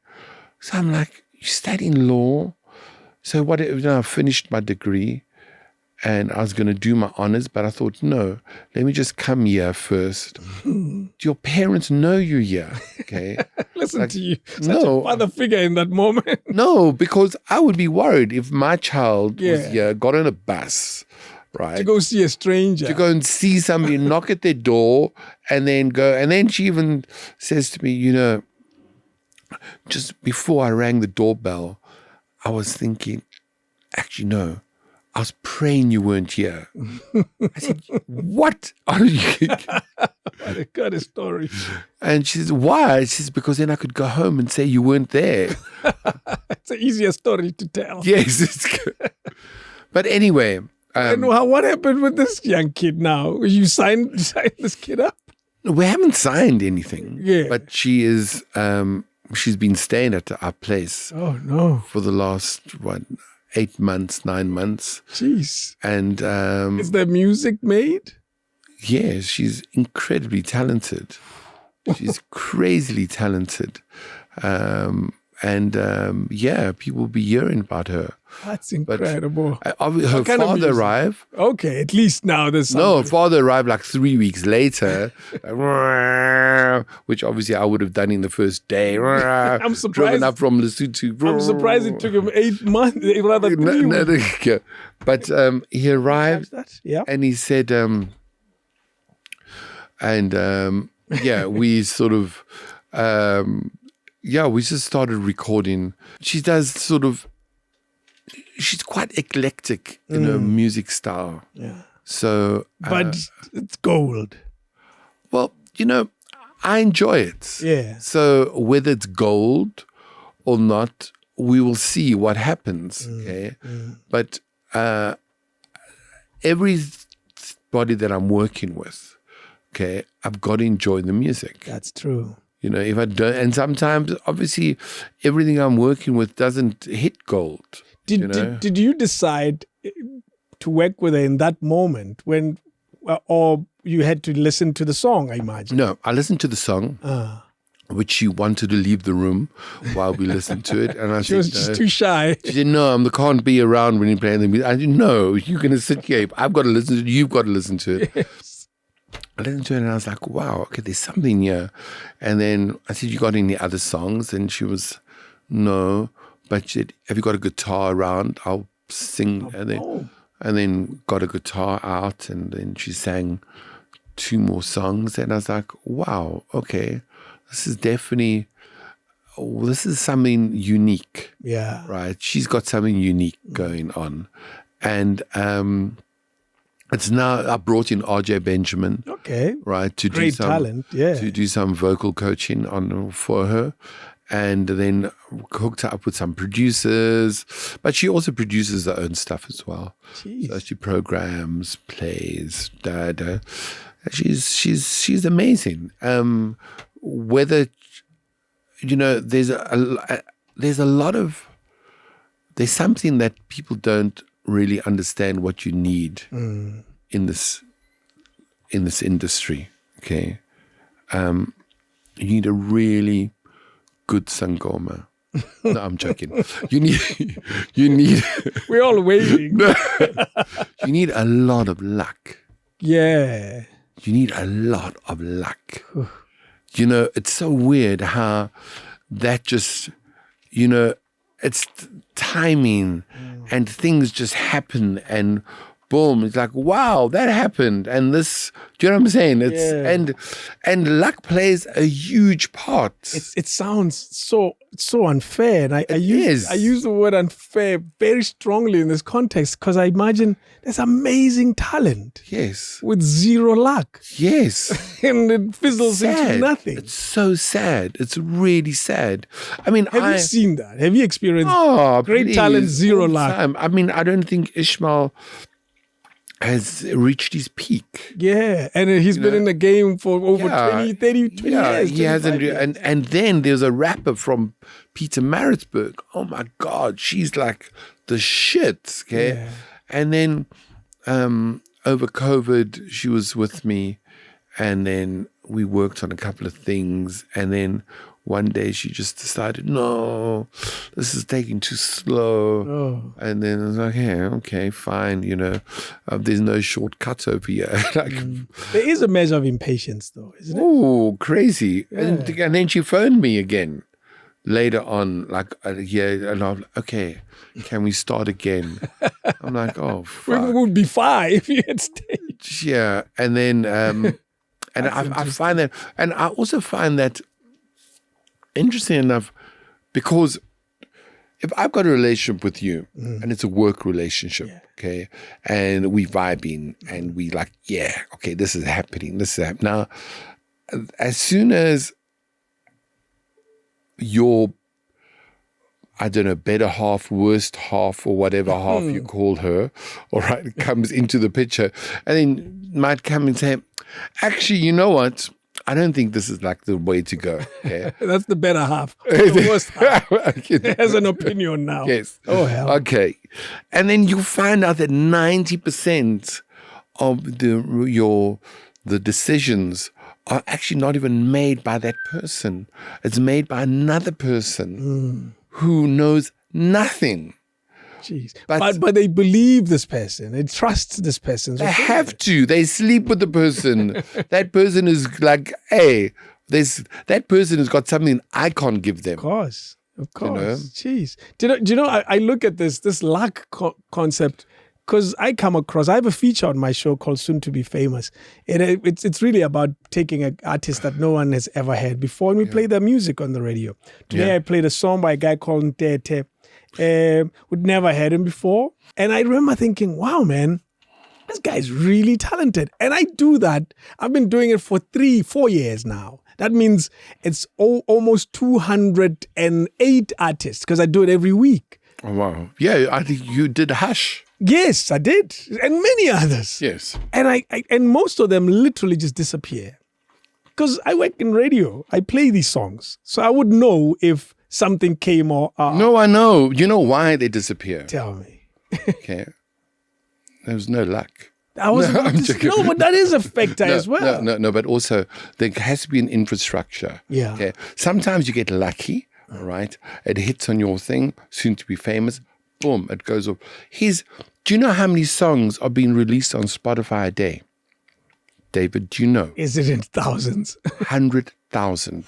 So I'm like, you're studying law? So I finished my degree and I was going to do my honors, but I thought, no, let me just come here first. Do your parents know you're here? Okay.
Listen to you. Such
no.
a father figure in that moment.
No, because I would be worried if my child was
Yeah.
here, got on a bus, right?
To go see a stranger.
To go and see somebody, knock at their door, and then go. And then she even says to me, you know, just before I rang the doorbell, I was thinking, actually, no, I was praying you weren't here. I said, what are you?
What a kind of story.
And she says, why? She says, because then I could go home and say you weren't there.
It's an easier story to tell.
Yes, it's good. But anyway.
And what happened with this young kid now? You signed this kid up?
We haven't signed anything.
Yeah.
But she is, she's been staying at our place.
Oh, no.
For the last, 8 months, 9 months.
Jeez.
And
is there music made?
Yes, she's incredibly talented. She's crazily talented. Yeah, people will be hearing about her.
That's incredible.
Her father arrived.
Okay, at least now there's something.
No, her father arrived like 3 weeks later, which obviously I would have done in the first day.
I'm surprised.
Driven up from Lesotho.
I'm surprised it took him 8 months, rather 3 weeks.
But he arrived and he said, yeah, we sort of, we just started recording. She does sort of, she's quite eclectic in her music style.
Yeah.
So,
but it's gold.
Well, you know, I enjoy it.
Yeah.
So whether it's gold or not, we will see what happens. Okay. But everybody that I'm working with, okay, I've got to enjoy the music.
That's true.
You know, if I don't, and sometimes obviously everything I'm working with doesn't hit gold.
Did you decide to work with her in that moment when, or you had to listen to the song, I imagine?
No, I listened to the song, which she wanted to leave the room while we listened to it. And I
she was just too shy.
She said, no, I can't be around when you're playing the music. I said, no, you're going to sit here. I've got to listen to it. You've got to listen to it. Yes. I listened to it and I was like, wow, okay, there's something here. And then I said, you got any other songs? And she was, no. But she said, have you got a guitar around? I'll sing. And then got a guitar out, and then she sang 2 more songs. And I was like, wow, okay, this is definitely, this is something unique.
Yeah.
Right? She's got something unique going on. And it's now, I brought in RJ Benjamin.
Okay.
Right? To
Great
do some
talent, yeah.
To do some vocal coaching for her. And then hooked her up with some producers, but she also produces her own stuff as well.
Jeez.
So she programs, plays, She's amazing. Whether you know, there's something that people don't really understand what you need in this industry. Okay, you need a really good sangoma. No, I'm joking. You need.
We're all waiting.
You need a lot of luck.
Yeah.
You need a lot of luck. You know, it's so weird how that just, you know, it's timing and things just happen and boom, it's like, wow, that happened. And this, do you know what I'm saying? It's and luck plays a huge part.
It sounds so unfair. And I use the word unfair very strongly in this context because I imagine there's amazing talent.
Yes.
With zero luck.
Yes.
And it fizzles into nothing.
It's so sad. It's really sad. I mean,
have you seen that? Have you experienced great talent, zero luck?
I mean, I don't think Ishmael has reached his peak.
Yeah, and he's been in the game for over 20 years.
He hasn't. And then there's a rapper from Peter Maritzburg. Oh my God, she's like the shit. Okay, and then over COVID, she was with me, and then we worked on a couple of things, and then one day she just decided, no, this is taking too slow.
Oh.
And then I was like, hey, okay, fine, there's no shortcuts over here. Like,
There is a measure of impatience, though, isn't it?
oh, crazy.
Yeah.
And then she phoned me again later on, like a year, and I'm like, okay, can we start again? I'm like, oh, fuck.
We would be fine if you had stayed.
Yeah. And then, and I find that, and I also find that interesting enough, because if I've got a relationship with you and it's a work relationship, okay, and we vibing and we like, yeah, okay, this is happening. Now, as soon as your, I don't know, better half, worst half, or whatever half you call her, all right, comes into the picture, and then might come and say, actually, you know what? I don't think this is like the way to go. Okay?
That's the better half. The worst half has an opinion now.
Yes.
Oh, hell.
Okay. And then you find out that 90% of the decisions are actually not even made by that person. It's made by another person who knows nothing.
Jeez. But they believe this person. They trust this person.
They have to. They sleep with the person. That person is like, hey, that person has got something I can't give them.
Of course. Jeez. Do you know, I look at this luck concept because I have a feature on my show called Soon to Be Famous. It's really about taking an artist that no one has ever heard before, and we play their music on the radio. Today I played a song by a guy called LANCE. We'd never heard him before. And I remember thinking, wow, man, this guy's really talented. And I do that. I've been doing it for 3-4 years now. That means it's almost 208 artists because I do it every week.
Oh, wow. Yeah, I think you did Hush.
Yes, I did. And many others.
Yes.
And and most of them literally just disappear. Because I work in radio. I play these songs. So I would know if something came or...
No, I know. You know why they disappear?
Tell me.
Okay. There was no luck.
But that is a factor as well.
No, but also there has to be an infrastructure.
Yeah.
Okay. Sometimes you get lucky, all right? It hits on your thing, soon to be famous. Boom, it goes off. Do you know how many songs are being released on Spotify a day? David, do you know?
Is it in thousands?
100,000.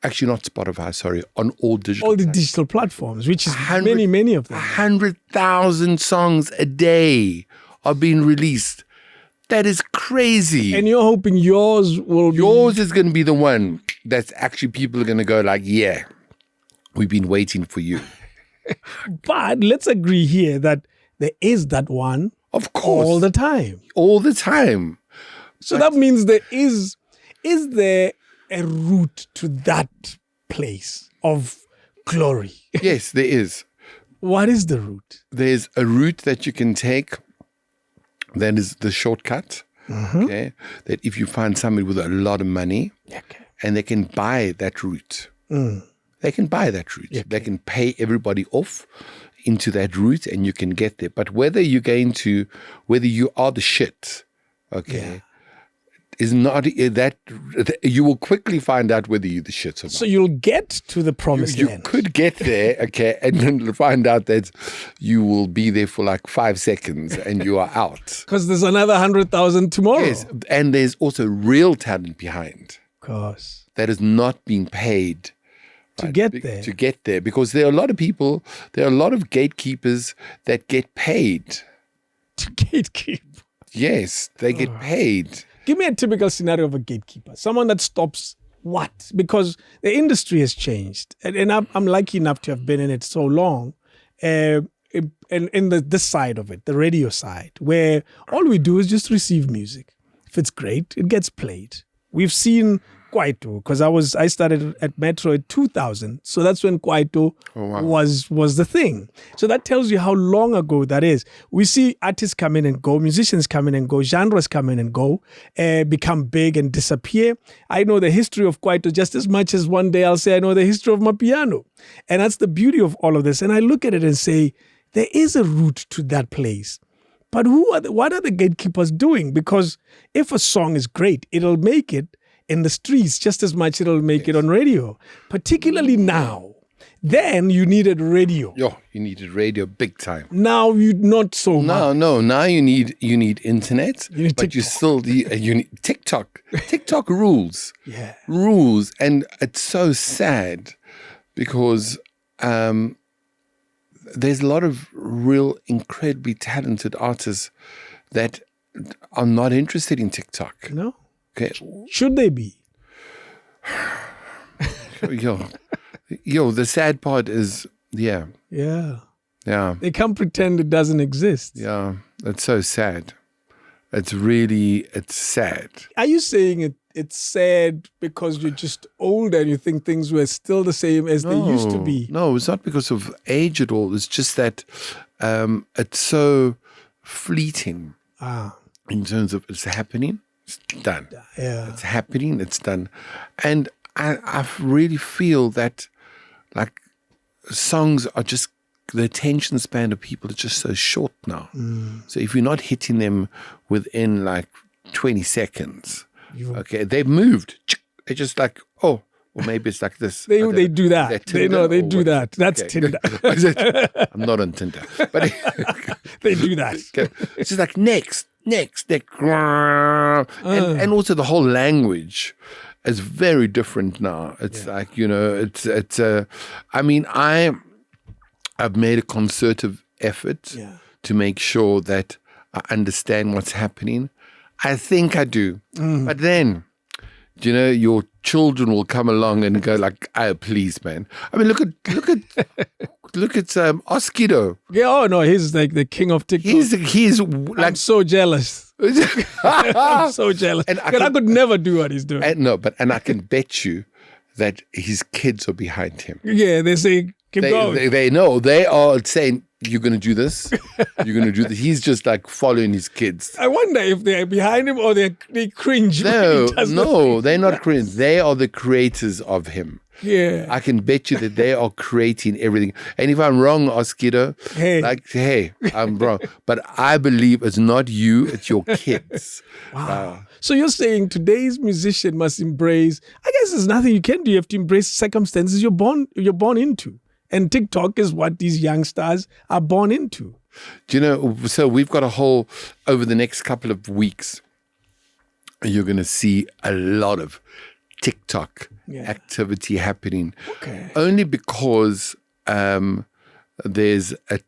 Actually, not Spotify, sorry, on all digital
digital platforms, which is many of them.
100,000 songs a day are being released. That is crazy.
And you're hoping yours
is going to be the one that's actually people are going to go like, yeah, we've been waiting for you.
But let's agree here that there is that one.
Of course.
All the time.
All the time.
So that means is there a route to that place of glory?
Yes, there is.
What is the route?
There's a route that you can take. That is the shortcut. Okay. That if you find somebody with a lot of money and they can buy that route. They can buy that route. Okay. They can pay everybody off into that route and you can get there. But whether you are the shit, is not that you will quickly find out whether you're the shit or not.
So you'll get to the promised land.
You could get there, and then find out that you will be there for like 5 seconds and you are out.
Because there's another 100,000 tomorrow.
Yes, and there's also real talent behind.
Of course.
That is not being paid.
To get there.
To get there. Because there are a lot of people, there are a lot of gatekeepers that get paid.
To gatekeep?
Yes, they get paid.
Give me a typical scenario of a gatekeeper. Someone that stops what? Because the industry has changed. And I'm lucky enough to have been in it so long. And in this side of it, the radio side, where all we do is just receive music. If it's great, it gets played. We've seen Kwaito, because I started at Metro in 2000. So that's when Kwaito was the thing. So that tells you how long ago that is. We see artists come in and go, musicians come in and go, genres come in and go, become big and disappear. I know the history of Kwaito just as much as one day I'll say I know the history of Mapiano. And that's the beauty of all of this. And I look at it and say, there is a route to that place. But what are the gatekeepers doing? Because if a song is great, it'll make it in the streets just as much it'll make it on radio, particularly now. Then you needed radio.
Yo, you needed radio big time.
Now you not so much.
No. Now you need internet,
You need
but you
TikTok.
still you need TikTok. TikTok rules.
Yeah.
Rules, and it's so sad because there's a lot of real incredibly talented artists that are not interested in TikTok.
No?
Okay,
Should they be?
yo, the sad part is, yeah.
They can't pretend it doesn't exist.
Yeah, it's so sad. It's sad.
Are you saying it's sad because you're just older and you think things were still the same as they used to be?
No, it's not because of age at all. It's just that it's so fleeting in terms of it's happening, it's done.
Yeah.
It's happening, it's done. And I really feel that like songs are just, the attention span of people is just so short now. So if you're not hitting them within like 20 seconds, okay, they've moved. They're just like, oh, or maybe it's like this.
They do that. They do
what?
that. That's
Okay.
Tinder.
I'm not on Tinder. But
They do that.
okay. It's just like next. And also the whole language is very different now. It's like, I mean, I've made a concerted effort to make sure that I understand what's happening. I think I do. But then, your children will come along and go like, "Oh, please, man." I mean, look at Oskido.
Yeah, oh no, he's like the king of TikTok.
He's
I'm
like
so jealous. I'm so jealous.
And
I could never do what he's doing.
and I can bet you that his kids are behind him.
Yeah, they say, keep going.
They know. They are saying, "You're going to do this. You're going to do this." He's just like following his kids.
I wonder if they're behind him or they cringe. when
No,
he does
no, they're not cringe. They are the creators of him.
Yeah.
I can bet you that they are creating everything. And if I'm wrong, Oskido,
Hey.
I'm wrong. But I believe it's not you, it's your kids.
Wow. So you're saying today's musician must embrace, I guess there's nothing you can do. You have to embrace circumstances you're born into. And TikTok is what these young stars are born into.
So we've got a whole, over the next couple of weeks, you're going to see a lot of TikTok activity happening.
Okay.
Only because there's a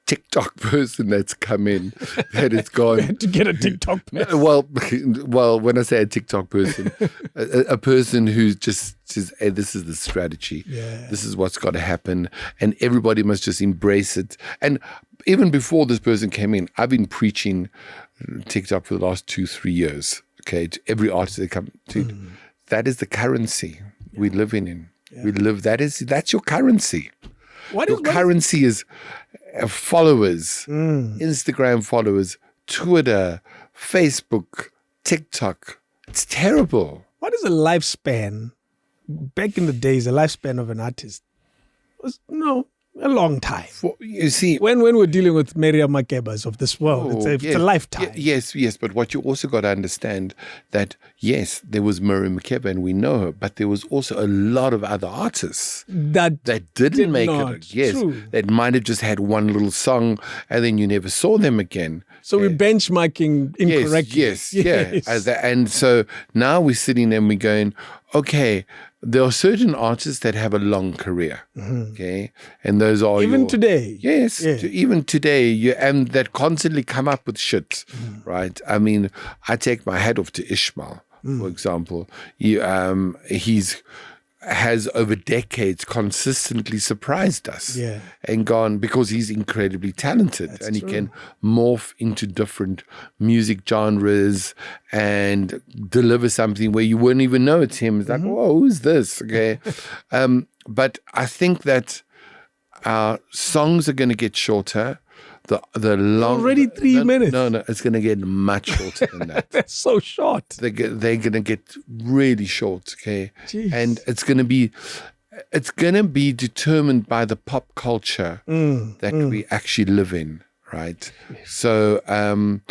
TikTok person that's come in that has gone
To get a TikTok person.
well, when I say a TikTok person, a person who just says, "Hey, this is the strategy.
Yeah.
This is what's got to happen, and everybody must just embrace it." And even before this person came in, I've been preaching TikTok for the last 2-3 years. Okay, to every artist that come to, that is the currency we live in. We live. That's your currency. Your currency is followers, Instagram followers, Twitter, Facebook, TikTok. It's terrible.
What is the lifespan? Back in the days, the lifespan of an artist was a long time.
You see,
When we're dealing with Miriam Makebas of this world, it's a lifetime.
Yes. But what you also got to understand that, yes, there was Miriam Makeba and we know her, but there was also a lot of other artists
That
didn't make
not.
it. Yes,
True.
that might have just had one little song and then you never saw them again.
So we're benchmarking incorrectly.
Yes. And so now we're sitting there and we're going, okay, there are certain artists that have a long career, okay? And those are
Even today.
Yes,
Yeah.
even today, and that constantly come up with shit, right? I mean, I take my hat off to Ishmael, for example. He's has over decades consistently surprised us and gone, because he's incredibly talented. He can morph into different music genres and deliver something where you wouldn't even know it's him. It's like, whoa, who's this? Okay. But I think that our songs are going to get shorter. The long
Already 3 minutes.
No, it's going to get much shorter than that.
That's so short.
They're going to get really short, okay?
Jeez.
And it's going to be determined by the pop culture that we actually live in, right? So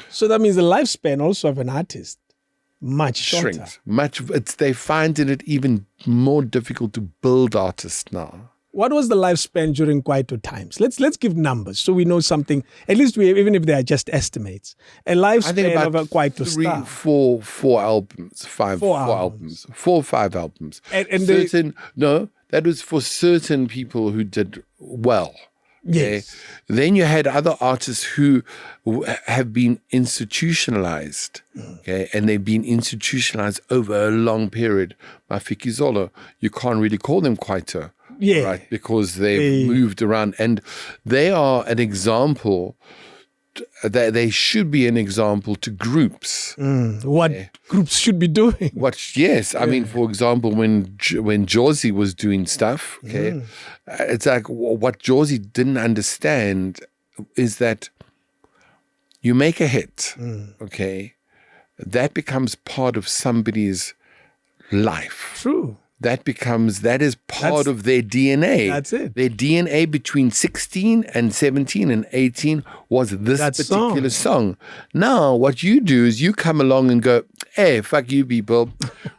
So that means the lifespan also of an artist much shorter.
shrinks. They find it even more difficult to build artists now.
What was the lifespan during Kwaito times? Let's give numbers so we know something. At least even if they are just estimates. A lifespan of a Kwaito star.
Four albums, four albums, 4 or 5 albums.
And
that was for certain people who did well.
Yes.
Okay? Then you had other artists who have been institutionalized, okay, and they've been institutionalized over a long period. Mafikizolo, you can't really call them Kwaito.
Yeah.
Right, because they've moved around, and they are an example. They should be an example to groups.
What groups should be doing?
I mean, for example, when Josie was doing stuff, okay, it's like what Josie didn't understand is that you make a hit, okay, that becomes part of somebody's life.
True.
That is part of their DNA.
That's it.
Their DNA between 16 and 17 and 18 was this particular song. Now, what you do is you come along and go, hey, fuck you people.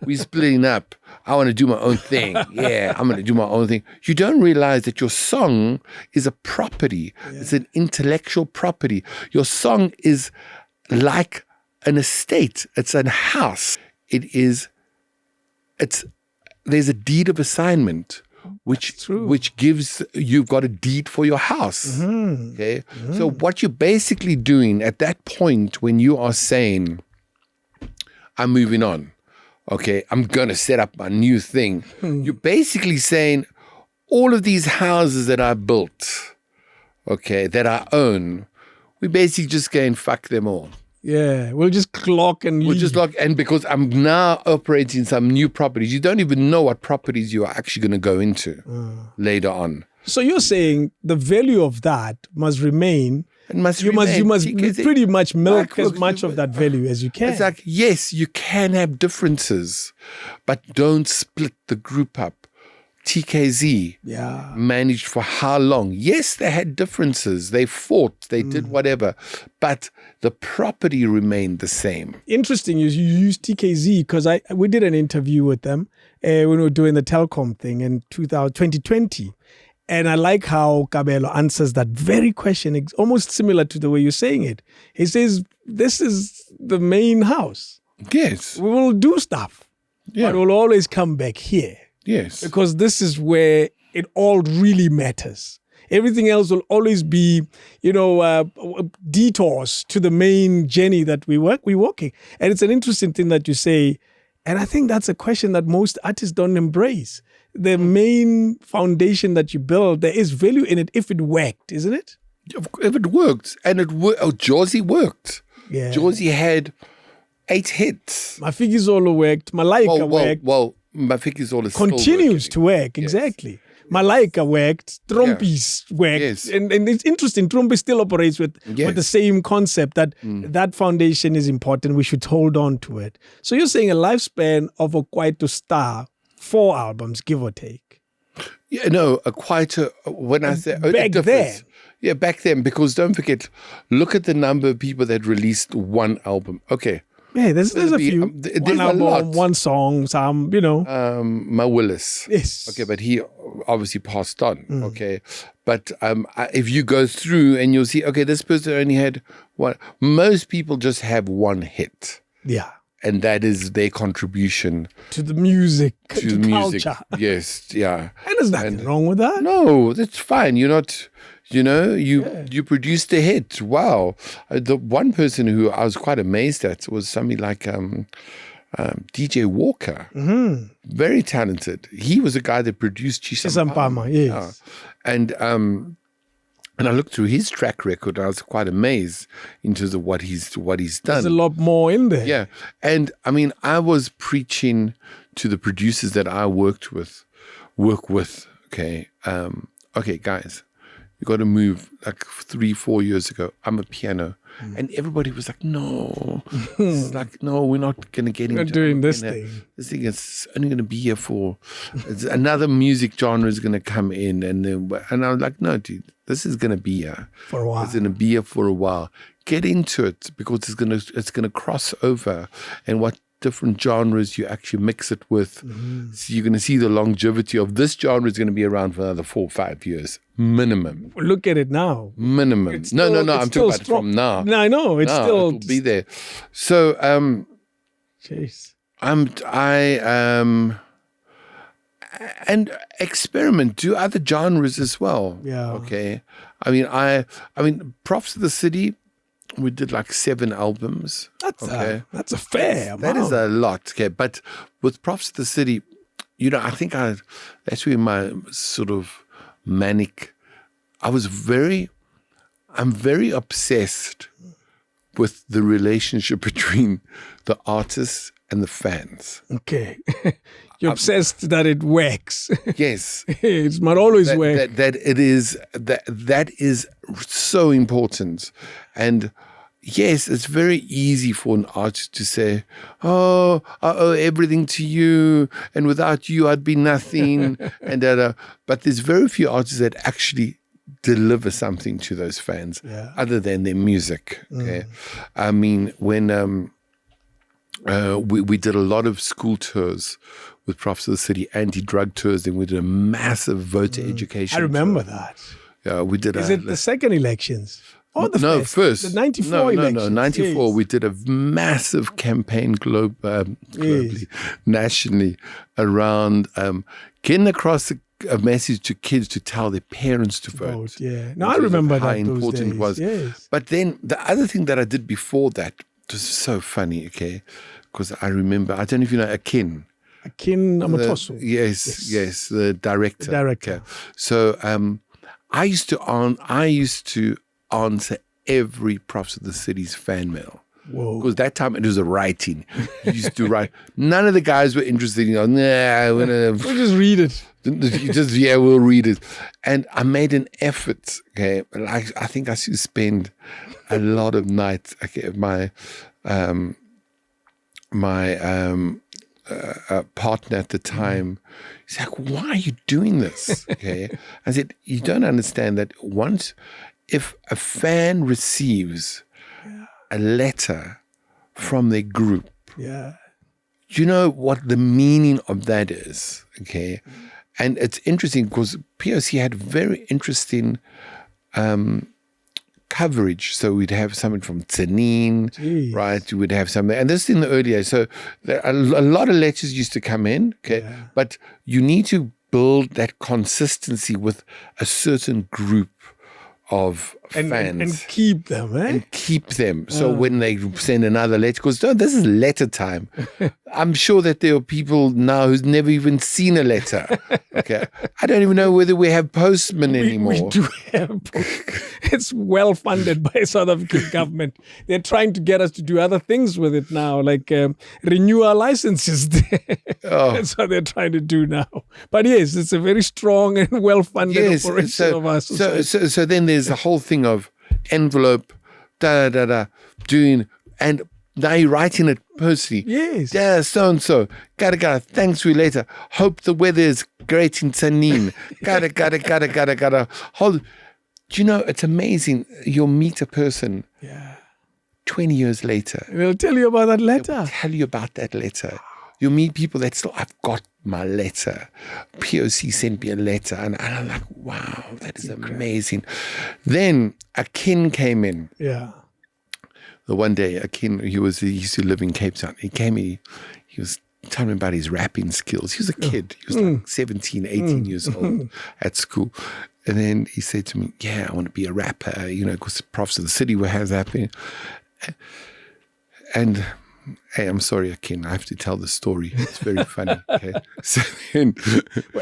We're splitting up. I want to do my own thing. Yeah, I'm going to do my own thing. You don't realize that your song is a property. Yeah. It's an intellectual property. Your song is like an estate. It's a house. There's a deed of assignment, which gives, you've got a deed for your house. Okay. So what you're basically doing at that point when you are saying, I'm moving on, okay, I'm going to set up my new thing. You're basically saying all of these houses that I built, okay, that I own, we're basically just going, fuck them all.
Yeah, we'll just clock and leave.
And because I'm now operating some new properties, you don't even know what properties you are actually going to go into later on.
So you're saying the value of that must remain. You must pretty much milk as much of that value as you can.
It's like, yes, you can have differences, but don't split the group up. TKZ managed for how long? Yes, they had differences. They fought. They did whatever. But the property remained the same.
Interesting you use TKZ because we did an interview with them when we were doing the Telkom thing in 2020. And I like how Kabelo answers that very question. It's almost similar to the way you're saying it. He says, this is the main house.
Yes.
We will do stuff, but we'll always come back here.
Yes.
Because this is where it all really matters. Everything else will always be, detours to the main journey that we're walking. And it's an interesting thing that you say. And I think that's a question that most artists don't embrace. The main foundation that you build, there is value in it if it worked, isn't it?
If it worked. And Josie worked.
Yeah.
Josie had 8 hits.
Mafikizolo worked. Malaika worked.
Mafikizolo
continues to work, exactly. Malaika worked, Trompies worked.
Yes.
And it's interesting, Trompi still operates with the same concept that that foundation is important. We should hold on to it. So you're saying a lifespan of a Kwaito star, 4 albums, give or take.
Yeah, no, a Kwaito, when I say...
Back then.
Yeah, back then, because don't forget, look at the number of people that released one album. Okay.
Yeah, there's a few.
There's
one album,
a lot.
one song, some,
Ma Willis.
Yes.
Okay, but he obviously passed on. Okay. But if you go through and you'll see, okay, this person only had one. Most people just have one hit.
Yeah.
And that is their contribution
to the music, to
music.
Culture.
Yes, yeah.
And there's nothing wrong with that.
No, that's fine. You're not... you produced a hit. Wow. The one person who I was quite amazed at was somebody like DJ Walker. Very talented. He was a guy that produced
Chisampama, yes.
And I looked through his track record and I was quite amazed in terms of what he's done.
There's a lot more in there.
Yeah. And I mean, I was preaching to the producers that I work with, okay. Okay, guys. You got to move. Like 3-4 years ago, I'm a piano. And everybody was like, no. It's like, no, we're not going to get into
doing this thing.
This thing is only going to be here for... another music genre is going to come in. And I was like, no, dude, this is going to be here.
For a while.
It's going to be here for a while. Get into it because it's going to cross over. And what different genres you actually mix it with. So you're going to see the longevity of this genre is going to be around for another 4 or 5 years minimum.
Look at it now.
Minimum.
It's
No,
still-
I'm
it's
talking about it
still
from now.
No, I know. It's
No,
still.
it'll be there. So
Jeez.
and experiment, do other genres as well.
Yeah.
Okay. I mean, Prophets of the City, we did like 7 albums.
That's
okay.
that's a fair
That is
amount.
a lot. Okay. But with Prophets of the City, I think that's where my sort of manic, I'm very obsessed with the relationship between the artists and the fans.
Okay. You're obsessed that it works.
Yes.
It might always work.
That is so important. And yes, it's very easy for an artist to say, "Oh, I owe everything to you, and without you, I'd be nothing." And but there's very few artists that actually deliver something to those fans other than their music. Okay, I mean, when we did a lot of school tours with Prophets of the City, anti-drug tours, then we did a massive voter education.
I remember
tour.
that.
Yeah, we did.
Is it the second elections? Or the
first.
The 94
no,
elections?
94.
Yes.
We did a massive campaign globally, nationally, around getting across a message to kids to tell their parents to vote.
Yeah. No, I remember
how
that.
important
those
it
days.
was.
Yes.
But then the other thing that I did before that was so funny, okay? Because I remember, I don't know if you know Akin.
Akin Amotoso.
Yes, the director.
The director.
Okay. So I used to answer every Prophets of the City's fan mail.
Whoa.
Because that time it was a writing. You used to write. None of the guys were interested.
We'll just read it.
We'll read it. And I made an effort. Okay, I think I should spend a lot of nights. Okay, my partner at the time, he's like, "Why are you doing this?" Okay, I said, "You don't understand that if a fan receives a letter from their group,
Yeah.
do you know what the meaning of that is?" Okay, and it's interesting because POC had very interesting coverage. So we'd have someone from Tsenin, right? We'd have something, and this is in the early days. So a lot of letters used to come in, okay? But you need to build that consistency with a certain group of fans.
And keep them, eh?
And keep them. So when they send another letter, because this is letter time. I'm sure that there are people now who's never even seen a letter. Okay. I don't even know whether we have postmen anymore.
We do have. It's well funded by South African government. They're trying to get us to do other things with it now, like renew our licenses. That's what they're trying to do now. But yes, it's a very strong and well funded operation of us.
So then there's the whole thing of envelope, doing, and now you're writing it personally.
Yes.
Yeah, so-and-so. Gotta. Thanks for you later. Hope the weather is great in Tsenin. Gotta. Hold. Do you know, it's amazing. You'll meet a person 20 years later.
They'll tell you about that letter.
You'll meet people that still, I've got my letter. POC sent me a letter. And I'm like, wow, that is amazing. Then Akin came in.
Yeah.
The one day, Akin, he used to live in Cape Town. He came in, he was telling me about his rapping skills. He was a kid. He was like 17, 18 years old at school. And then he said to me, "Yeah, I want to be a rapper, because the Prophets of the City were happening." And hey, I'm sorry, Akin, I have to tell the story. It's very funny. Okay. So then,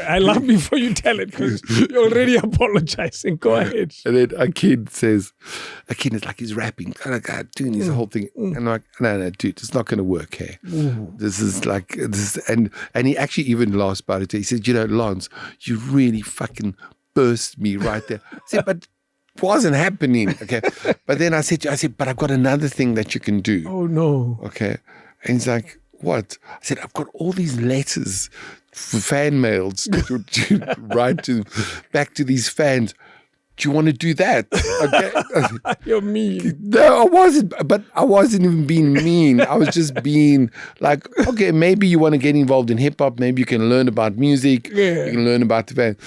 I laugh before you tell it because you're already apologizing. Go ahead.
And then Akin is like, he's rapping, doing his whole thing. And I'm like, no, dude, it's not going to work here. This is like, and he actually even laughs about it. He said, "Lance, you really fucking burst me right there." I said, "But it wasn't happening." Okay. But then I said, "But I've got another thing that you can do."
Oh, no.
Okay. And he's like, "What?" I said, "I've got all these letters, fan mails to write back to these fans. do you want to do that? Okay.
You're mean.
No, I wasn't, but I wasn't even being mean. I was just being like, okay, maybe you want to get involved in hip hop. Maybe you can learn about music.
Yeah.
You can learn about the band.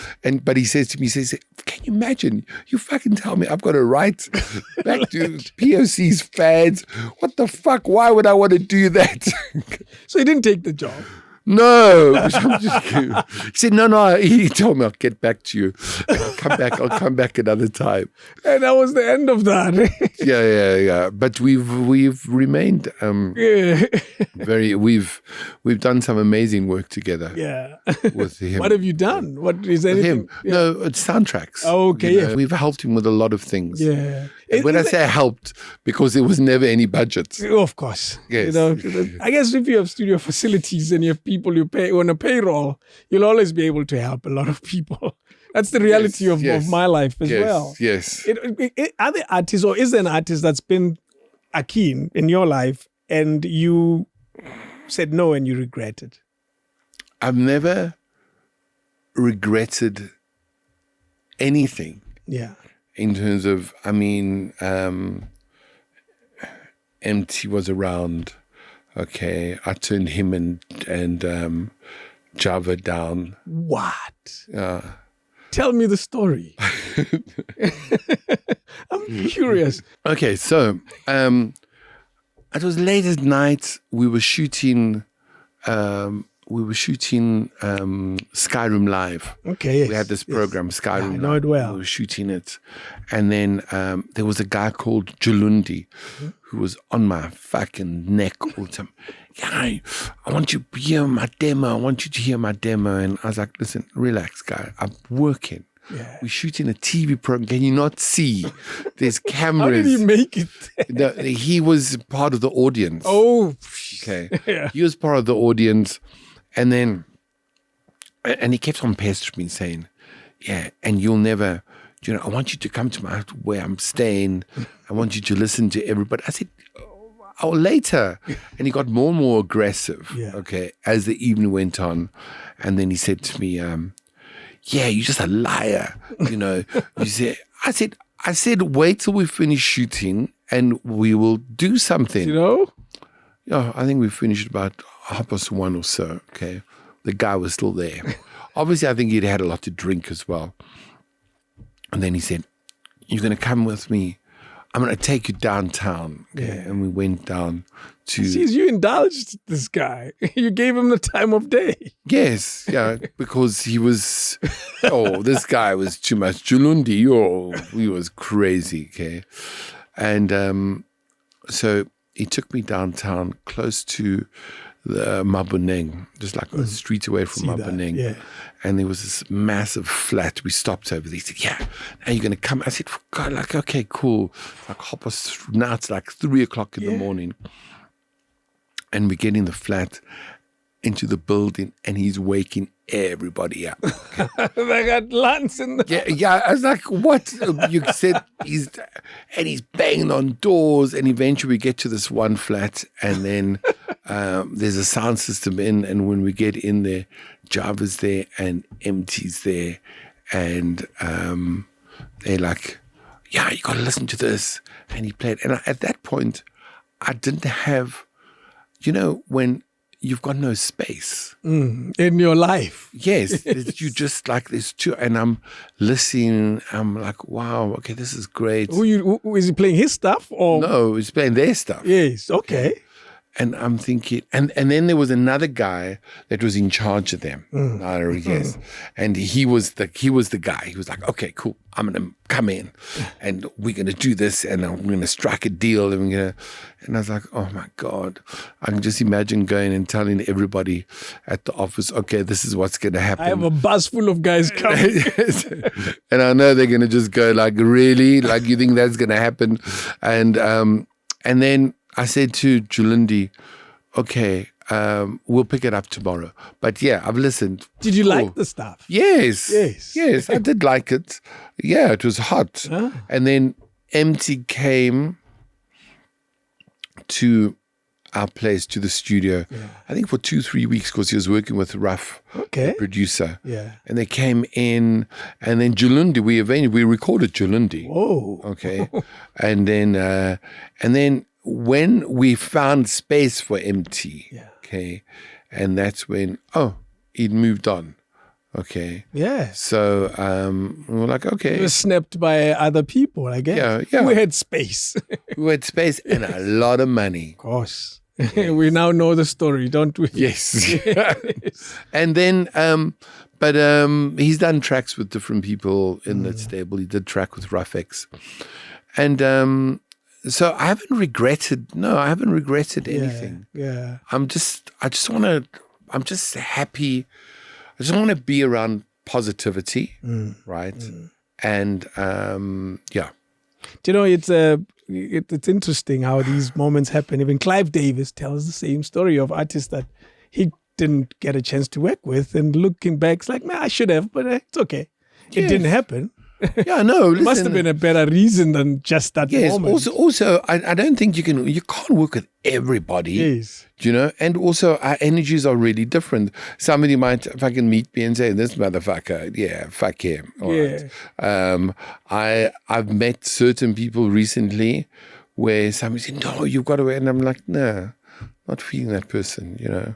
But he says to me, he says, can you imagine? You fucking tell me I've got to write back to POC's fans. What the fuck? Why would I want to do that?
So he didn't take the job.
No, I'm just kidding. He said, no. He told me, I'll get back to you. I'll come back another time.
And that was the end of that.
Yeah. But we've remained we've done some amazing work together.
Yeah.
With him.
What have you done? What is
With
anything?
him? Yeah. No, it's soundtracks.
Oh, okay.
You know, we've helped him with a lot of things.
Yeah.
And when I say helped, because there was never any budget.
Oh, of course.
Yes.
You know, I guess if you have studio facilities and you have people you pay on a payroll, you'll always be able to help a lot of people. That's the reality of my life as well.
Yes.
Are there artists, or is there an artist that's been a keen in your life and you said no and you regretted?
I've never regretted anything.
Yeah.
In terms of, MT was around. Okay, I turned him and Java down.
What? Tell me the story. I'm curious.
Okay, so it was late at night. We were shooting. Skyrim Live.
Okay, yes.
We had this program, Skyrim Live.
I know it well.
We were shooting it. And then there was a guy called Julundi who was on my fucking neck all the time. Yeah, I want you to hear my demo. And I was like, listen, relax, guy. I'm working.
Yeah.
We're shooting a TV program. Can you not see? There's cameras.
How did he make it?
No, he was part of the audience.
Oh,
okay.
Yeah.
He was part of the audience. And then, and he kept on pestering me saying, yeah, and you'll never, I want you to come to my where I'm staying. I want you to listen to everybody. I said, oh, later. And he got more and more aggressive, okay, as the evening went on. And then he said to me, yeah, you're just a liar. I said, wait till we finish shooting and we will do something. Yeah, I think we finished about 1:30 or so, okay. The guy was still there. Obviously, I think he'd had a lot to drink as well. And then he said, you're going to come with me. I'm going to take you downtown. Okay? Yeah. And we went down to...
See, you indulged this guy. You gave him the time of day.
Yes, yeah, because he was... this guy was too much. Julundi, he was crazy, okay. And so he took me downtown close to the Maboneng, just like a street away from Maboneng.
Yeah.
And there was this massive flat. We stopped over there. He said, yeah, now you're going to come. I said, God, like, okay, cool. Like, hop us through. Now it's like 3 o'clock in the morning. And we get in the flat, into the building, and he's waking everybody up.
They got LANCE in the...
Yeah. I was like, what? You said he's banging on doors, and eventually we get to this one flat, and then there's a sound system in, and when we get in there, Java's there and MT's there, and they're like, yeah, you got to listen to this. And he played. And at that point, I didn't have, when you've got no space.
In your life.
Yes. You just like, there's two, and I'm listening. I'm like, wow, okay, this is great.
Who is he playing his stuff? Or?
No, he's playing their stuff.
Yes, okay.
And I'm thinking, and then there was another guy that was in charge of them. Yes. And he was the guy. He was like, okay, cool. I'm going to come in and we're going to do this and I'm going to strike a deal. And I was like, oh my God. I can just imagine going and telling everybody at the office, okay, this is what's going to happen.
I have a bus full of guys coming.
And I know they're going to just go like, really? Like, you think that's going to happen? And then I said to Julundi, okay, we'll pick it up tomorrow. But yeah, I've listened.
Did you like the stuff?
Yes, I did like it. Yeah, it was hot. And then MT came to our place to the studio. I think for 2-3 weeks because he was working with Ruff, the producer.
Yeah.
And they came in, and then Julundi, we recorded Julundi.
Whoa.
Okay. and then when we found space for MT, okay, and that's when he'd moved on. Okay.
Yeah.
So we were like, okay.
It was snapped by other people, I guess.
Yeah.
We had space.
We had space and a lot of money.
Of course. Yes. We now know the story, don't we?
Yes. And then, but he's done tracks with different people in that stable. He did track with Rough X. And so I haven't regretted anything.
Yeah.
I'm just happy. I just want to be around positivity, right? And
Do you know, it's interesting how these moments happen. Even Clive Davis tells the same story of artists that he didn't get a chance to work with, and looking back, it's like, man, I should have, but it's okay. It didn't happen.
Yeah, no.
It must have been a better reason than just that moment.
Also, I don't think you can't work with everybody.
Yes.
You know, and also our energies are really different. Somebody might fucking meet me and say, "This motherfucker, yeah, fuck him." All right. I've met certain people recently where somebody said, "No, you've got to," and I'm like, "No, not feeling that person." You know.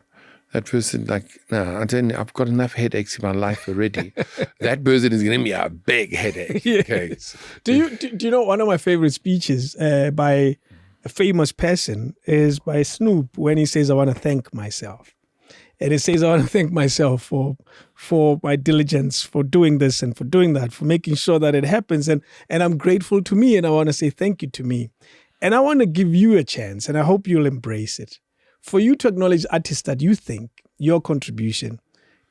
That person, like, no, I've got enough headaches in my life already. That person is giving me a big headache.
Yes.
Okay.
Do you know one of my favorite speeches by a famous person is by Snoop, when he says, "I want to thank myself." And he says, "I want to thank myself for my diligence, for doing this and for doing that, for making sure that it happens. And I'm grateful to me, and I want to say thank you to me. And I want to give you a chance, and I hope you'll embrace it. For you to acknowledge artists that you think your contribution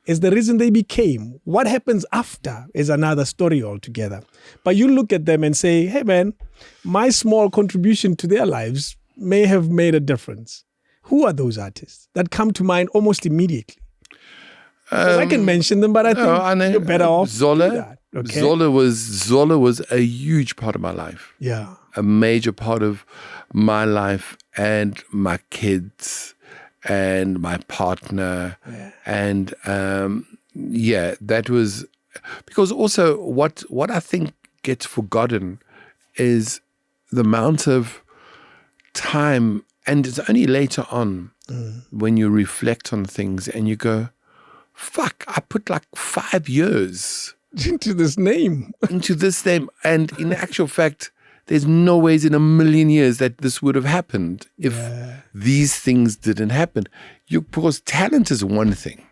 is the reason they became. What happens after is another story altogether. But you look at them and say, hey man, my small contribution to their lives may have made a difference." Who are those artists that come to mind almost immediately? I can mention them, but I think you're better off.
Zola.
Okay.
Zola was a huge part of my life.
Yeah.
A major part of my life and my kids and my partner.
Yeah.
And that was because also what I think gets forgotten is the amount of time, and it's only later on when you reflect on things and you go, fuck, I put like 5 years
into this name.
And in actual fact, there's no ways in a million years that this would have happened if these things didn't happen. Because talent is one thing.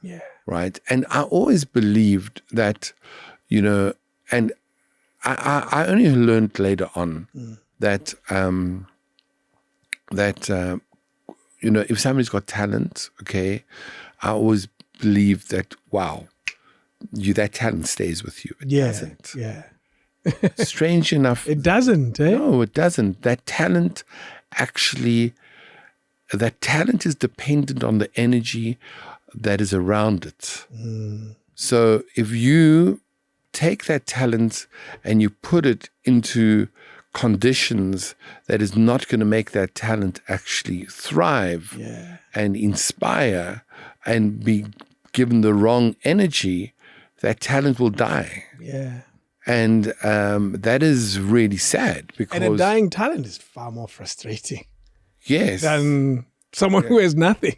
Yeah.
Right. And I always believed that, you know, and I only learned later on that, you know, if somebody's got talent, okay, I always believe that, wow, that talent stays with you. It doesn't.
Yeah.
Strange enough.
It doesn't, eh?
No, it doesn't. That talent is dependent on the energy that is around it. So if you take that talent and you put it into conditions that is not going to make that talent actually thrive and inspire and be given the wrong energy, that talent will die.
Yeah.
And that is really sad because...
And a dying talent is far more frustrating.
Yes.
Than someone who has nothing.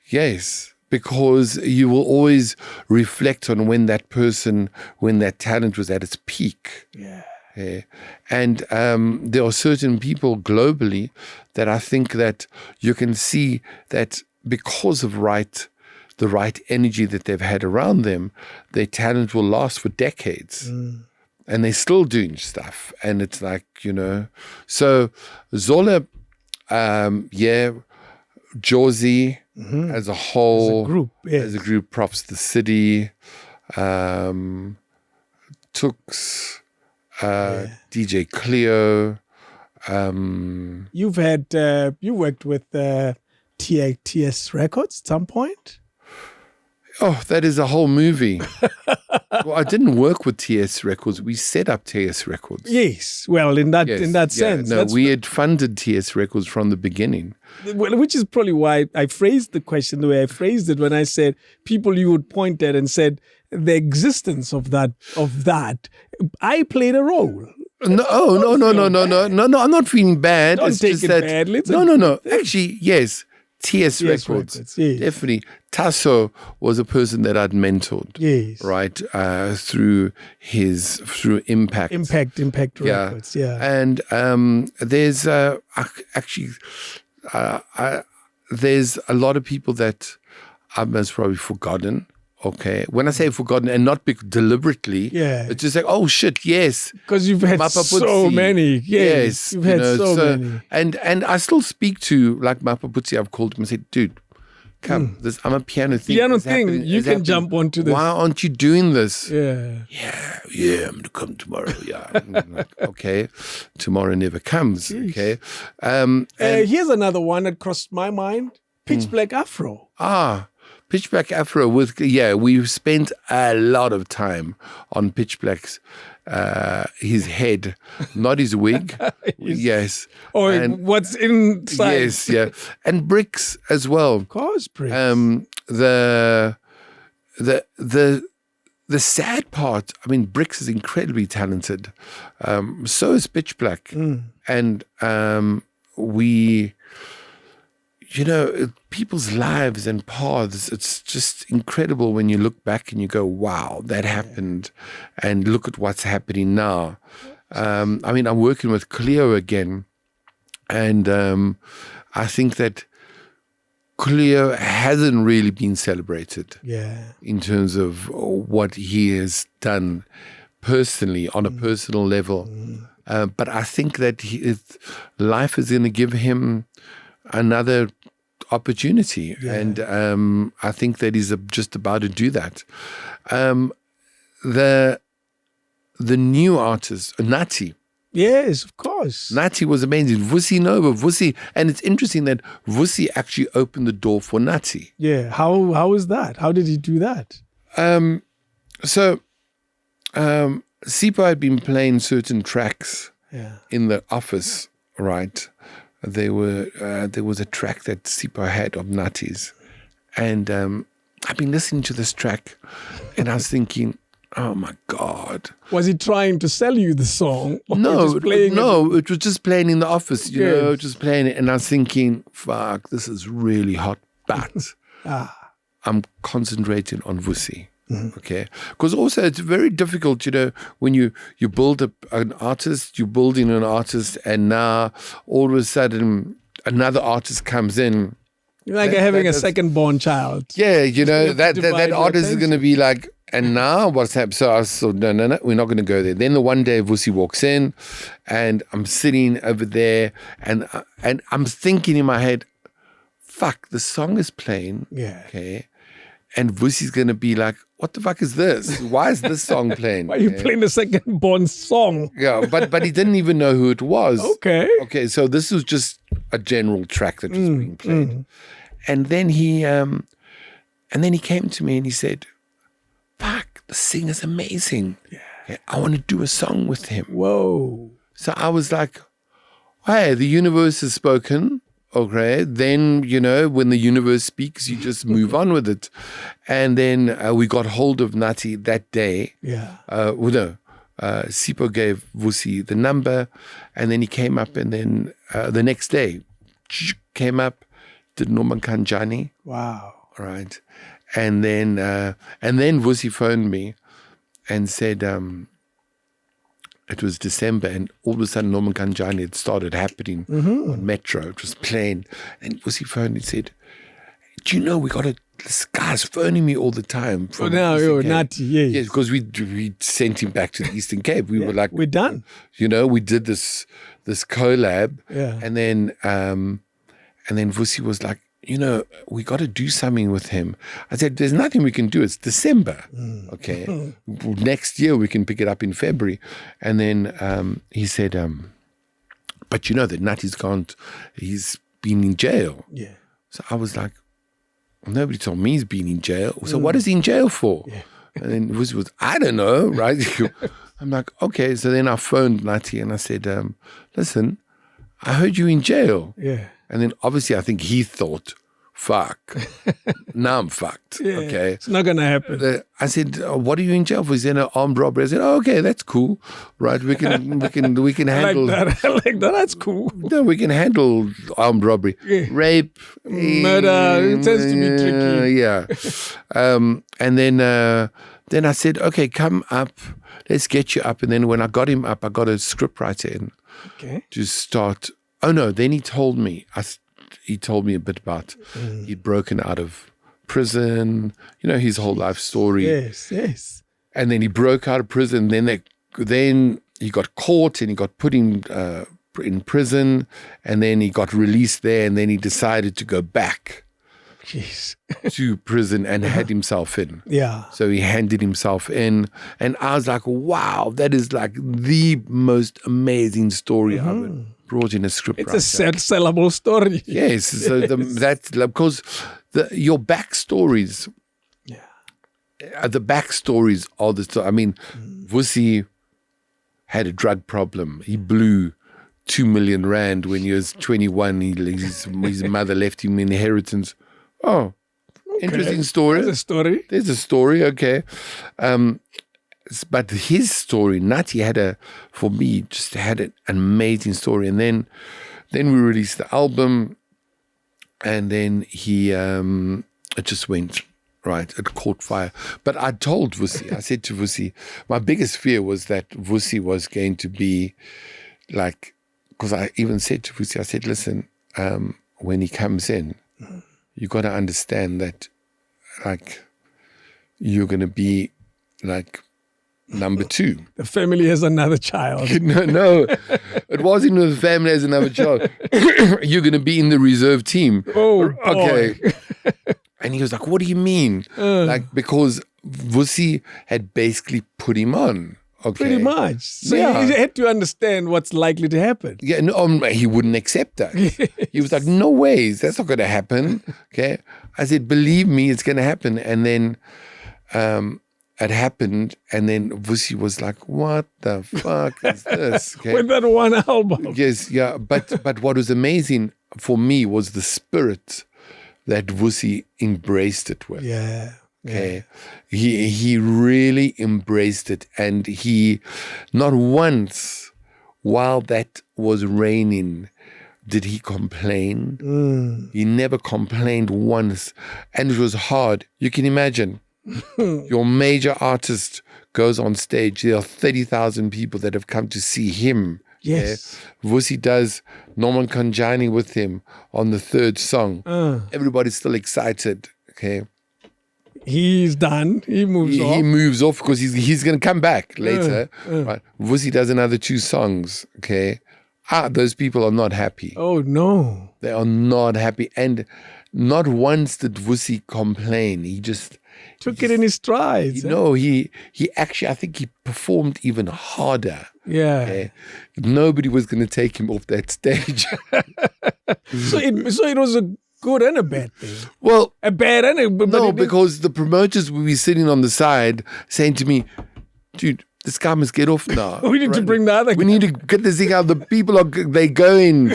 Yes. Because you will always reflect on when that talent was at its peak.
Yeah.
And there are certain people globally that I think that you can see that because of the right energy that they've had around them, their talent will last for decades. And they're still doing stuff. And it's like, you know, so Zola, Josie as a whole, as a group, Props the City, Tooks, DJ Cleo.
You worked with TS Records at some point?
Oh, that is a whole movie. Well, I didn't work with TS Records. We set up TS Records.
Yes. Well, in that sense.
No, we had funded TS Records from the beginning.
Which is probably why I phrased the question the way I phrased it when I said people you would point at and said the existence of that. I played a role.
No, I'm not feeling bad.
Don't
it's
take
just
it
that,
badly.
No. Actually, yes. TS Records.
Yes.
Definitely. Tasso was a person that I'd mentored.
Yes.
Right. Through Impact.
Impact Records. Yeah.
And there's there's a lot of people that I've most probably forgotten. Okay. When I say forgotten and not deliberately, it's just like, oh shit, yes.
Because you've had so many. Yes. You've had so many.
And I still speak to like Mapaputsi. I've called him and said, dude, come, I'm a piano thing.
You can jump onto this.
Why aren't you doing this?
Yeah,
I'm going to come tomorrow. Yeah. I'm like, okay. Tomorrow never comes.
Jeez.
Okay.
Here's another one that crossed my mind. Pitch Black Afro.
Pitch Black Afro we've spent a lot of time on Pitch Black's his head, not his wig. Yes.
And what's inside.
Yes, yeah. And Bricks as well.
Of course, Bricks.
The sad part, I mean, Bricks is incredibly talented. So is Pitch Black. And we, people's lives and paths, it's just incredible when you look back and you go, wow, that happened. And look at what's happening now. I'm working with Cleo again. And I think that Cleo hasn't really been celebrated in terms of what he has done personally, on a personal level. But I think that life is going to give him another opportunity. And I think that he's just about to do that. The new artist, Nati.
Yes, of course.
Nati was amazing. Vusi, and it's interesting that Vusi actually opened the door for Nati.
Yeah, how is that? How did he do that?
Sipho had been playing certain tracks in the office, right? There was a track that Sipho had of Nati's, and I've been listening to this track, and I was thinking, oh my God!
Was he trying to sell you the song?
No, it was just playing in the office, just playing it, and I was thinking, fuck, this is really hot, but I'm concentrating on Vusi. Okay, because also it's very difficult, when you build an artist, you're building an artist, and now all of a sudden another artist comes in.
Like having a second-born child.
Yeah, that artist is going to be like, and now what's happening? So I thought, no, we're not going to go there. Then the one day Vusi walks in, and I'm sitting over there, and I'm thinking in my head, fuck, the song is playing.
Yeah.
Okay. And Vusi's going to be like, what the fuck is this? Why is this song playing?
Why are you playing the second-born song?
Yeah, but he didn't even know who it was.
Okay,
so this was just a general track that was being played. And then he came to me and he said, fuck, the singer's amazing. Yeah. I want to do a song with him.
Whoa.
So I was like, hey, the universe has spoken. Okay, then, when the universe speaks, you just move on with it. And then we got hold of Nati that day.
Yeah.
Sipho gave Vusi the number, and then he came up, and then the next day came up, did Norman Kanjani.
Wow.
Right. And then Vusi phoned me and said, it was December, and all of a sudden Norman Kanjani had started happening on Metro. It was playing. And Vusi phoned and said, do you know this guy's phoning me all the time.
Oh, now you're Nati, yes.
Yes, because we sent him back to the Eastern Cape. We were like,
we're done.
We did this collab.
Yeah.
And then Vusi was like, we got to do something with him. I said, there's nothing we can do. It's December. Okay. Next year we can pick it up in February. And then he said, but that Nati's he's been in jail.
Yeah.
So I was like, nobody told me he's been in jail. So what is he in jail for? Yeah. And then Vusi was, I don't know, right? I'm like, okay. So then I phoned Nati and I said, listen, I heard you in jail.
Yeah.
And then obviously I think he thought, fuck, now I'm fucked.
Yeah,
okay.
It's not going to happen.
I said, what are you in jail for? He said, an armed robbery. I said, oh, okay, that's cool. Right. We can handle.
I like that. That's cool.
No, we can handle armed robbery.
Yeah.
Rape.
Murder. It tends to be tricky.
Yeah. And then I said, okay, come up. Let's get you up. And then when I got him up, I got a scriptwriter in to start. Oh, no. Then he told me, he told me a bit about he'd broken out of prison, his whole life story.
Yes.
And then he broke out of prison. Then he got caught and he got put in prison. And then he got released there. And then he decided to go back to prison and had himself in.
Yeah.
So he handed himself in. And I was like, wow, that is like the most amazing story ever. Brought in a script.
It's a sellable story.
Yes, so that's because your backstories. Yeah, the backstories are the story. I mean, Vusi had a drug problem. He blew 2 million rand when he was 21. His mother left him inheritance. Oh, interesting story. There's a story. Okay. But his story, Nati had an amazing story. And then we released the album, and then it just went, right, it caught fire. But I told Vusi, I said to Vusi, my biggest fear was that Vusi was going to be like, because I even said to Vusi, I said, listen, when he comes in, you got to understand that, like, you're going to be like, number 2.
The family has another child.
No, it wasn't the family has another child. You're going to be in the reserve team.
Oh,
okay. And he was like, what do you mean? Like, because Vusi had basically put him on. Okay.
Pretty much. So you had to understand what's likely to happen.
Yeah, no, he wouldn't accept that. He was like, no ways, that's not going to happen. Okay. I said, believe me, it's going to happen. And then it happened, and then Vusi was like, what the fuck is this? Okay.
With that one album.
Yes, yeah. But what was amazing for me was the spirit that Vusi embraced it with.
Yeah.
Okay. He really embraced it, and he not once while that was raining did he complain. He never complained once, and it was hard. You can imagine. Your major artist goes on stage. There are 30,000 people that have come to see him.
Yes.
Okay? Vusi does Norman Conjani with him on the 3rd song. Everybody's still excited. Okay.
He's done. He moves off.
He moves off because he's going to come back later. Right. Vusi does another 2 songs. Okay. Those people are not happy.
Oh, no.
They are not happy. And not once did Vusi complain. He just
took it in his stride.
He actually, I think he performed even harder.
Yeah.
Okay? Nobody was going to take him off that stage.
So it was a good and a bad thing.
Well,
a bad and a but
no, because the promoters would be sitting on the side saying to me, dude, this guy must get off now.
We need to bring the other guy.
We need to get this thing out. The people they going,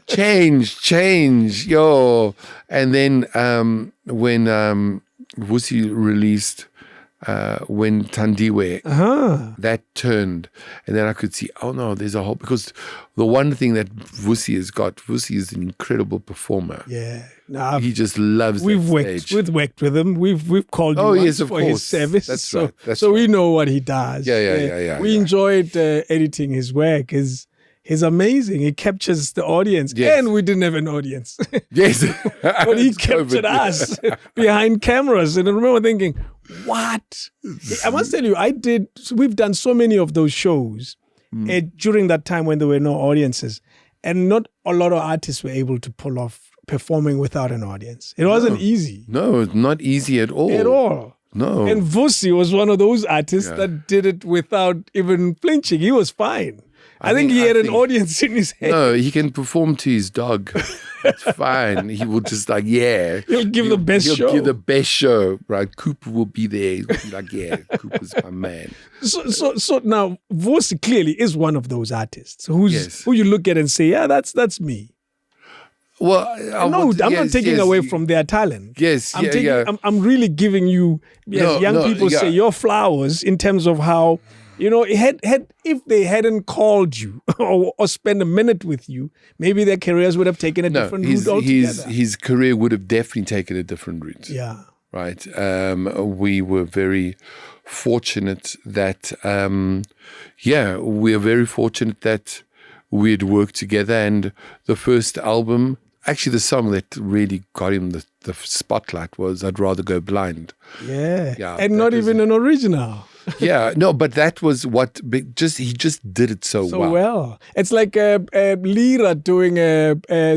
change, yo. And then when Vusi released when Tandiwe, that turned, and then I could see, oh no, there's a whole, because the one thing that Vusi has got, Vusi is an incredible performer.
Yeah.
He just loves
we've
stage.
worked with him. We've called him
yes, of
for
course.
his service.
That's
so,
right. That's
so
right.
we know what he does.
Yeah.
We enjoyed editing his work. He's amazing. He captures the audience.
Yes.
And we didn't have an audience.
Yes.
But he captured us behind cameras. And I remember thinking, what? I must tell you, we've done so many of those shows during that time when there were no audiences. And not a lot of artists were able to pull off performing without an audience. It wasn't easy.
No, it's not easy at all.
At all.
No.
And Vusi was one of those artists that did it without even flinching. He was fine. I think he had an audience in his head.
No, he can perform to his dog. It's fine. He will just like, yeah.
He'll give the best show.
He'll give the best show, right? Cooper will be there. He'll be like, yeah, Cooper's my man.
So now, Vusi clearly is one of those artists who you look at and say, yeah, that's me.
Well,
I'm not taking away from their talent.
Yes,
I'm really giving you, young people say, your flowers in terms of how, if they hadn't called you or spent a minute with you, maybe their careers would have taken a different route altogether.
His career would have definitely taken a different route.
Yeah.
Right. We were very fortunate that, we had worked together, and the first album, actually the song that really got him the spotlight was I'd Rather Go Blind.
Yeah. And not even an original.
Yeah, no, but that was he just did it so well.
It's like Lira doing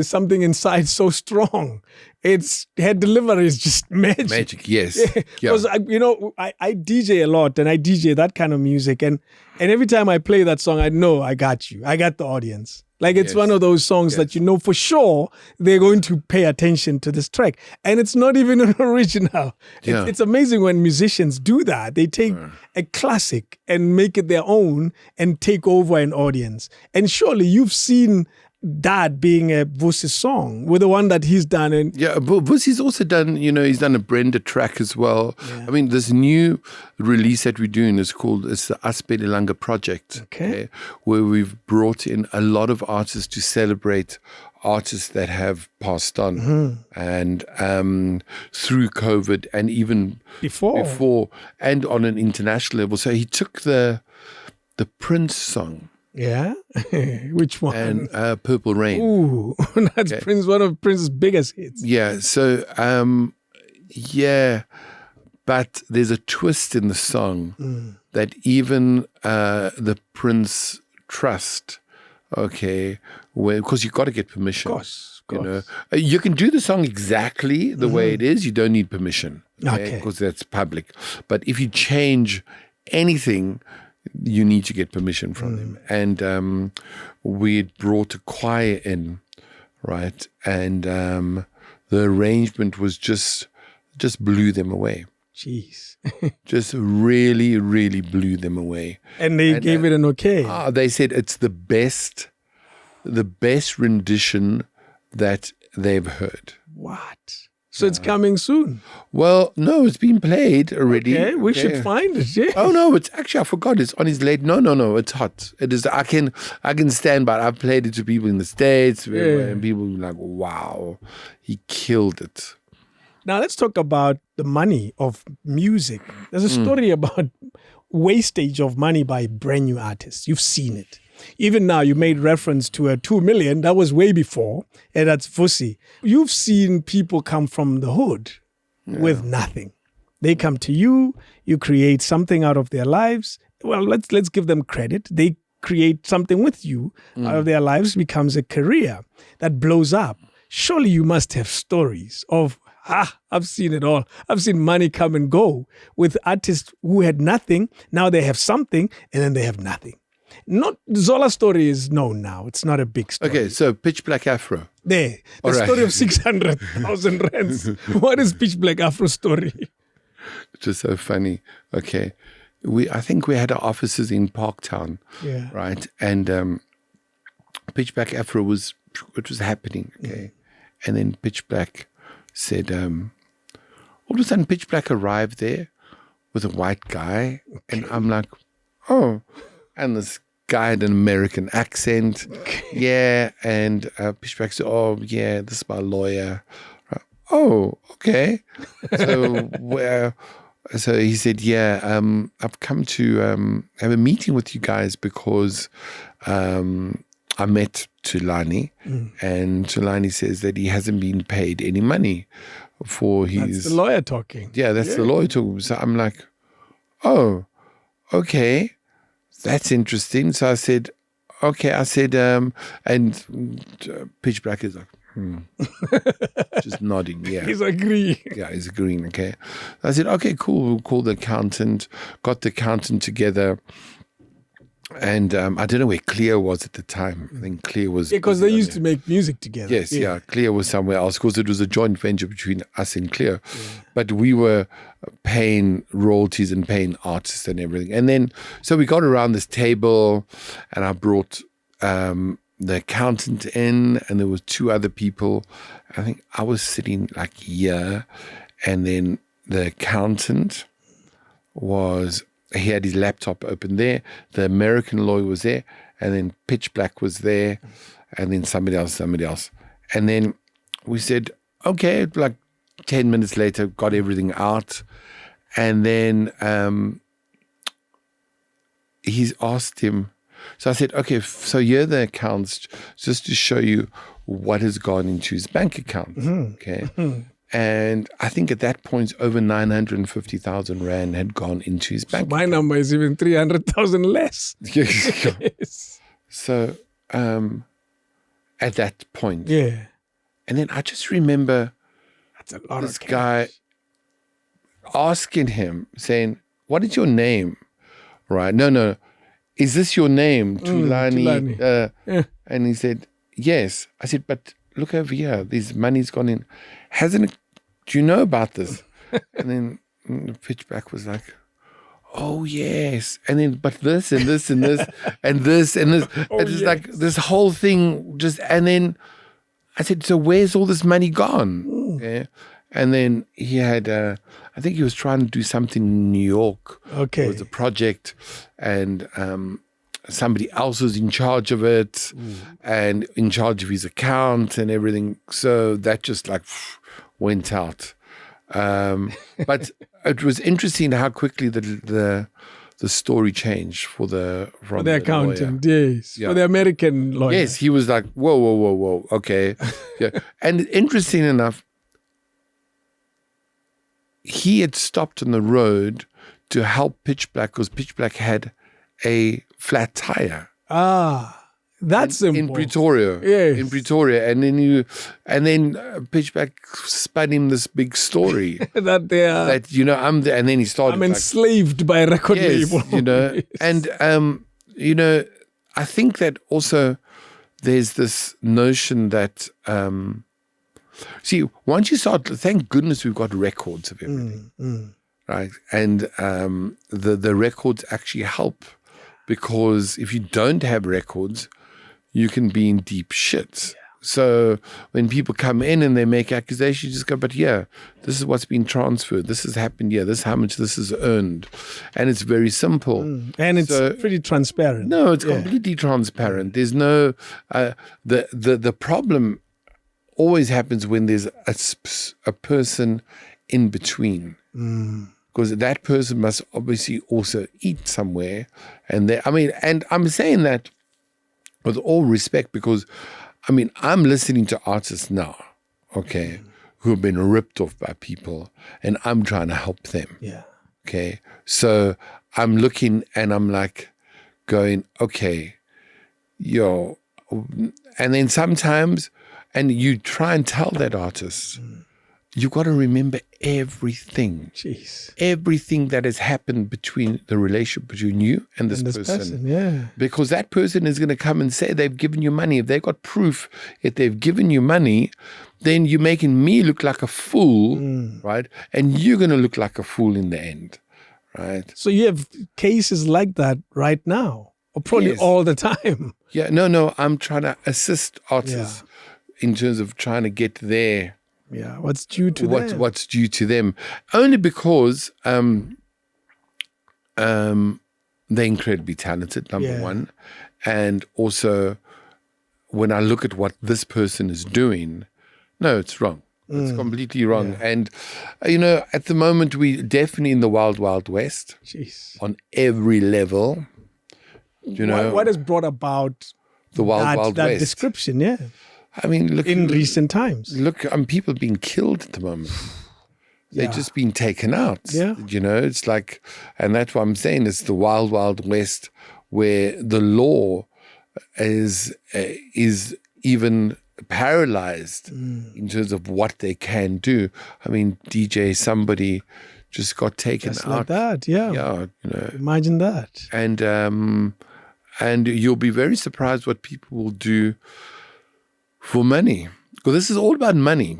something inside so strong. Her delivery is just magic.
Magic, yes.
Because I DJ a lot, and I DJ that kind of music, and every time I play that song, I know I got you. I got the audience. Like it's one of those songs that you know for sure they're going to pay attention to this track. And it's not even an original.
Yeah.
It's amazing when musicians do that. They take a classic and make it their own and take over an audience. And surely you've seen that being a Vusi song with the one that he's done. And
but Vusi's also done, he's done a Brenda track as well. Yeah. I mean, this new release that we're doing it's the Aspelelanga Project, okay, where we've brought in a lot of artists to celebrate artists that have passed on and through COVID and even before and on an international level. So he took the Prince song.
Yeah? Which one?
And Purple Rain.
Ooh, that's Prince, one of Prince's biggest hits.
Yeah, so, but there's a twist in the song that even the Prince Trust, because you've got to get permission.
Of course.
You can do the song exactly the way it is. You don't need permission, because that's public. But if you change anything, you need to get permission from them. And we had brought a choir in, right? And the arrangement was just blew them away.
Jeez.
Just really, really blew them away.
And they gave it an okay.
They said it's the best rendition that they've heard.
What? So it's coming soon.
Well, no, it's been played already.
Okay, we should find it. Yeah.
Oh no, it's actually I forgot. It's on his late. No, it's hot. It is. I can stand by it. I've played it to people in the States, and people were like, "Wow, he killed it."
Now let's talk about the money of music. There's a story about wastage of money by brand new artists. You've seen it. Even now, you made reference to a 2 million. That was way before, and that's Vusi. You've seen people come from the hood with nothing. They come to you. You create something out of their lives. Well, let's give them credit. They create something with you out of their lives. Becomes a career that blows up. Surely you must have stories of I've seen it all. I've seen money come and go with artists who had nothing. Now they have something, and then they have nothing. Not Zola's story is known now. It's not a big story.
Okay, so Pitch Black Afro.
The story of 600,000 rands. What is Pitch Black Afro story?
It's just so funny. Okay, I think we had our offices in Parktown, right? And Pitch Black Afro was happening. Okay, and then Pitch Black said, all of a sudden Pitch Black arrived there with a white guy, and I'm like, oh. And this guy had an American accent. Yeah. And Pitch Black said, oh, yeah, this is my lawyer. Oh, okay. So he said, yeah, I've come to have a meeting with you guys because I met Tulani, and Tulani says that he hasn't been paid any money for his...
That's the lawyer talking.
Yeah, that's the lawyer talking. So I'm like, oh, okay. That's interesting. So I said, okay. I said, and Pitch Black is like, just nodding. Yeah.
He's agreeing.
Yeah, he's agreeing. Okay. I said, okay, cool. We'll call the accountant. Got the accountant together. And I don't know where Cleo was at the time. I think Cleo was...
Because they used to make music together.
Yes, yeah. Cleo was somewhere else because it was a joint venture between us and Cleo. Yeah. But we were paying royalties and paying artists and everything. And then, so we got around this table and I brought the accountant in and there were two other people. I think I was sitting like here and then the accountant was... He had his laptop open there. The American lawyer was there. And then Pitch Black was there. And then somebody else. And then we said, okay, like 10 minutes later, got everything out. And then he's asked him. So I said, okay, so here are the accounts just to show you what has gone into his bank account. Mm-hmm. Okay. Mm-hmm. And I think at that point, over 950,000 Rand had gone into his bank.
So my number is even 300,000 less.
Yes. So at that point.
Yeah.
And then I just remember
that's a lot
this
of
guy asking him, saying, what is your name? Right. No. Is this your name? Tulani.
Yeah.
And he said, yes. I said, but look over here. This money's gone in. Hasn't it? Do you know about this? And then Pitchback was like, oh, yes. And then, but this and this and this and this and this.
Oh,
it's like this whole thing just, and then I said, so where's all this money gone? Okay. And then he had, I think he was trying to do something in New York.
Okay.
It was a project and somebody else was in charge of it and in charge of his account and everything. So that just like went out. But it was interesting how quickly the story changed from
the
the
accountant,
lawyer.
yes. Yeah. For the American lawyer.
Yes, he was like, whoa. Okay. Yeah. And interesting enough, he had stopped on the road to help Pitch Black because Pitch Black had a flat tire.
That's simple.
In Pretoria.
Yes.
In Pretoria. And then Pitch Black spun him this big story. that I'm there. And then he started.
I'm enslaved by a record label.
Yes. And I think that also there's this notion that see, once you start, thank goodness we've got records of everything. Right. And the records actually help. Because if you don't have records, you can be in deep shit. Yeah. So when people come in and they make accusations, you just go, but yeah, this is what's been transferred. This has happened. Yeah, this is how much this is earned. And it's very simple.
And it's pretty transparent.
No, it's completely transparent. There's no, the problem always happens when there's a person in between. Because that person must obviously also eat somewhere. And I'm saying that with all respect because, I'm listening to artists now, okay, who have been ripped off by people, and I'm trying to help them.
Yeah.
Okay. So I'm looking and I'm like going, okay, and then sometimes, and you try and tell that artist, you've got to remember everything.
Jeez.
Everything that has happened between the relationship between you and this person.
Yeah.
Because that person is going to come and say they've given you money. If they've got proof that they've given you money, then you're making me look like a fool, right? And you're going to look like a fool in the end, right?
So you have cases like that right now, or probably all the time.
Yeah, no, I'm trying to assist artists in terms of trying to get there.
Yeah, what's due to them?
What's due to them? Only because they're incredibly talented, number one. And also, when I look at what this person is doing, no, it's wrong. It's completely wrong. Yeah. And, at the moment, we're definitely in the wild, wild west.
Jeez.
On every level.
What has brought about
the wild, wild west?
That description, yeah.
Look.
In recent times.
Look, people being killed at the moment. They're just being taken out.
Yeah.
It's like, and that's what I'm saying, it's the wild, wild west where the law is even paralyzed in terms of what they can do. DJ, somebody just got taken
just
out.
Like that, yeah.
Yeah,
Imagine that.
And And you'll be very surprised what people will do for money. Because this is all about money.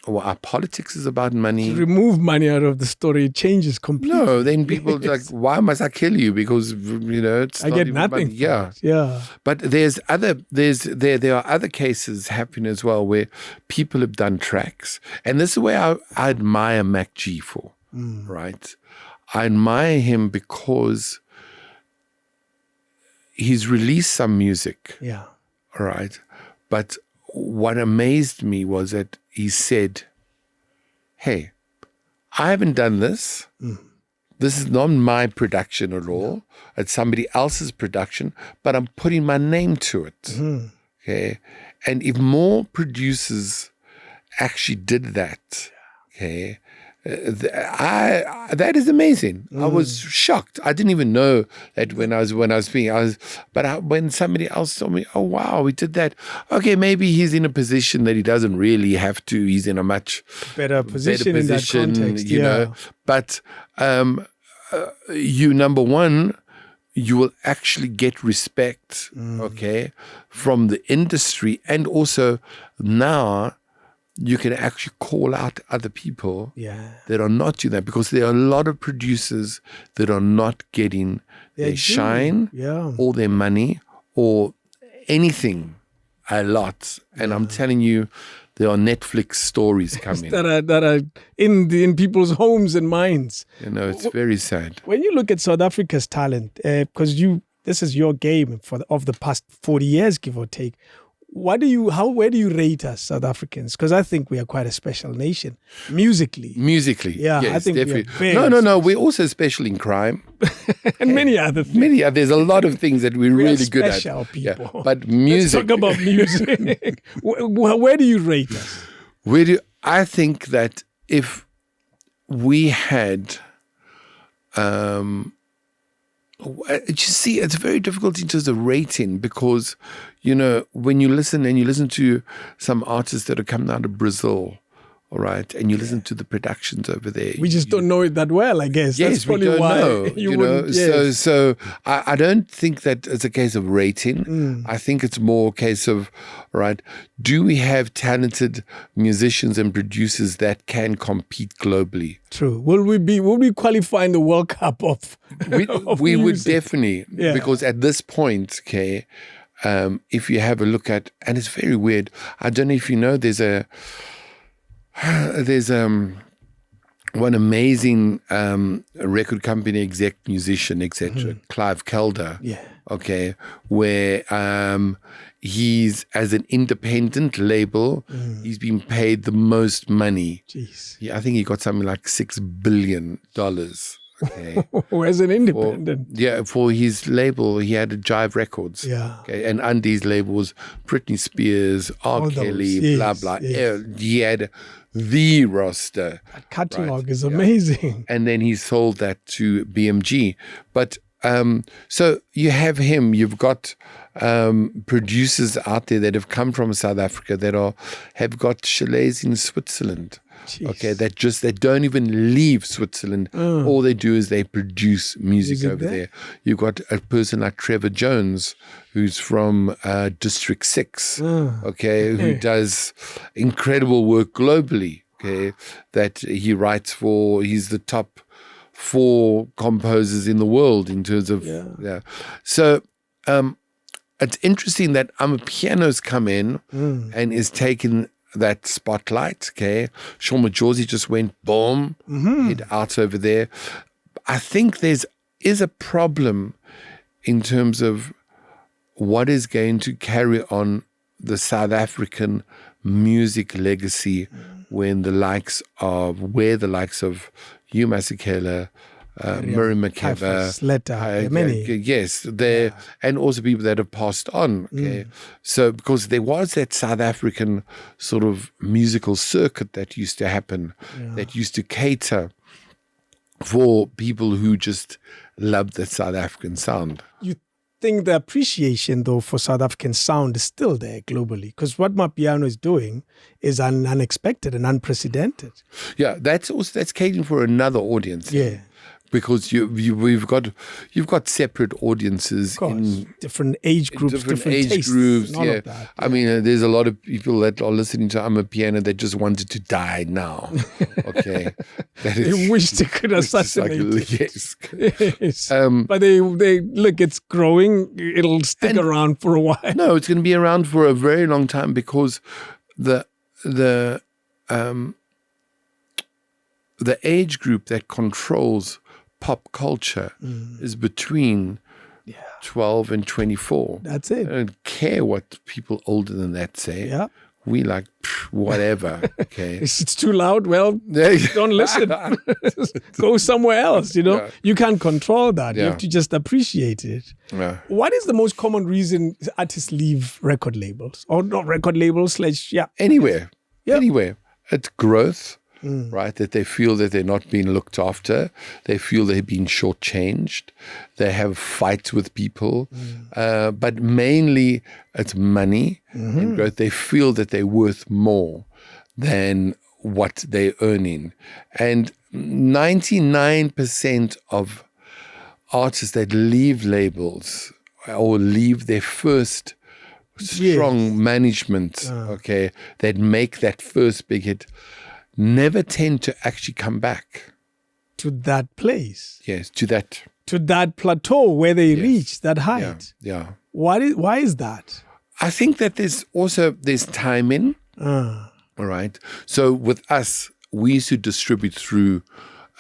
Well, our politics is about money.
To remove money out of the story, it changes completely.
No, then people like, why must I kill you? Because it's
I
not
get
even
nothing.
money. Yeah,
yeah.
But there are other cases happening as well where people have done tracks, and this is where I admire Mac G for. Right, I admire him because he's released some music.
Yeah.
All right, but what amazed me was that he said, hey, I haven't done this. This is not my production at all. It's somebody else's production, but I'm putting my name to it. Okay. And if more producers actually did that, okay, that is amazing. I was shocked. I didn't even know that when I was speaking. When somebody else told me, "Oh wow, we did that." Okay, maybe he's in a position that he doesn't really have to. He's in a much
better position in that context,
you know. But number one, you will actually get respect, okay, from the industry, and also now you can actually call out other people that are not doing that, because there are a lot of producers that are not getting their shine or their money or anything a lot. And I'm telling you, there are Netflix stories coming
that are in people's homes and minds.
It's very sad.
When you look at South Africa's talent, because this is your game of the past 40 years, give or take. Where do you rate us, South Africans? Because I think we are quite a special nation, musically.
Yeah,
yes, I think
definitely. No. We're also special in crime.
And many other things.
There's a lot of things that we're really good at.
Special people.
Yeah, but music.
Let's talk about music. Where do you rate us?
I think that if we had... you see, it's very difficult in terms of rating, because, when you listen to some artists that are coming out of Brazil, all right, and you listen to the productions over there.
We just don't know it that well, I guess.
Yes,
that's probably
we don't
why
know.
you wouldn't. Yes.
So I don't think that it's a case of rating. I think it's more a case of, right, do we have talented musicians and producers that can compete globally?
True. Will we qualify in the World Cup of
we would
music?
definitely, because at this point, okay, if you have a look at, and it's very weird, I don't know if you know, there's one amazing record company musician, etc., Clive Kelder.
Yeah.
Okay, where he's, as an independent label, he's been paid the most money.
Jeez.
Yeah, I think he got something like $6 billion. Okay.
As an independent.
For his label, he had Jive Records.
Yeah.
Okay, and under his label was Britney Spears, R. Kelly, blah, blah.
Yes.
He had the roster.
That catalog is amazing.
And then he sold that to BMG. But so you have him, you've got producers out there that have come from South Africa that have got chalets in Switzerland.
Jeez.
Okay, that don't even leave Switzerland. All they do is they produce music over there. You've got a person like Trevor Jones, who's from District 6, okay, who does incredible work globally, okay, that he writes for. He's the top 4 composers in the world in terms of, So it's interesting that Amapiano's come in and is taking that spotlight, okay. Sean Majosi just went boom, hit out over there. I think there is a problem in terms of what is going to carry on the South African music legacy when the likes of Hugh Masekela, Miriam Makeba,
many.
Yes, and also people that have passed on. Okay, so because there was that South African sort of musical circuit that used to happen, that used to cater for people who just loved the South African sound.
You think the appreciation, though, for South African sound is still there globally? Because what Mapiano is doing is unexpected and unprecedented.
Yeah, that's catering for another audience.
Yeah.
because you've got separate audiences in
different age groups, different age tastes,
groups.
and all of that.
I mean, there's a lot of people that are listening to I'm a Piano that just wanted to die now. Okay,
they wish they could assassinate it.
Yes.
Yes. But they look, it's growing. It'll stick around for a while.
No, it's going to be around for a very long time because the age group that controls pop culture is between 12 and 24.
That's it.
I don't care what people older than that say.
Yeah.
We like whatever. Okay.
If it's too loud, well, don't listen. Go somewhere else,
Yeah.
You can't control that. You
Yeah.
have to just appreciate it.
Yeah.
What is the most common reason artists leave record labels? Or not record labels,
Anywhere.
Yeah.
Anywhere. It's growth. Right, that they feel that they're not being looked after. They feel they're being shortchanged. They have fights with people. But mainly it's money and growth. They feel that they're worth more than what they're earning. And 99% of artists that leave labels or leave their first strong management, that make that first big hit, never tend to actually come back
to that place.
Yes, to that
plateau where they reach that height.
Yeah.
Why is that?
I think that there's timing. All right. So with us, we used to distribute through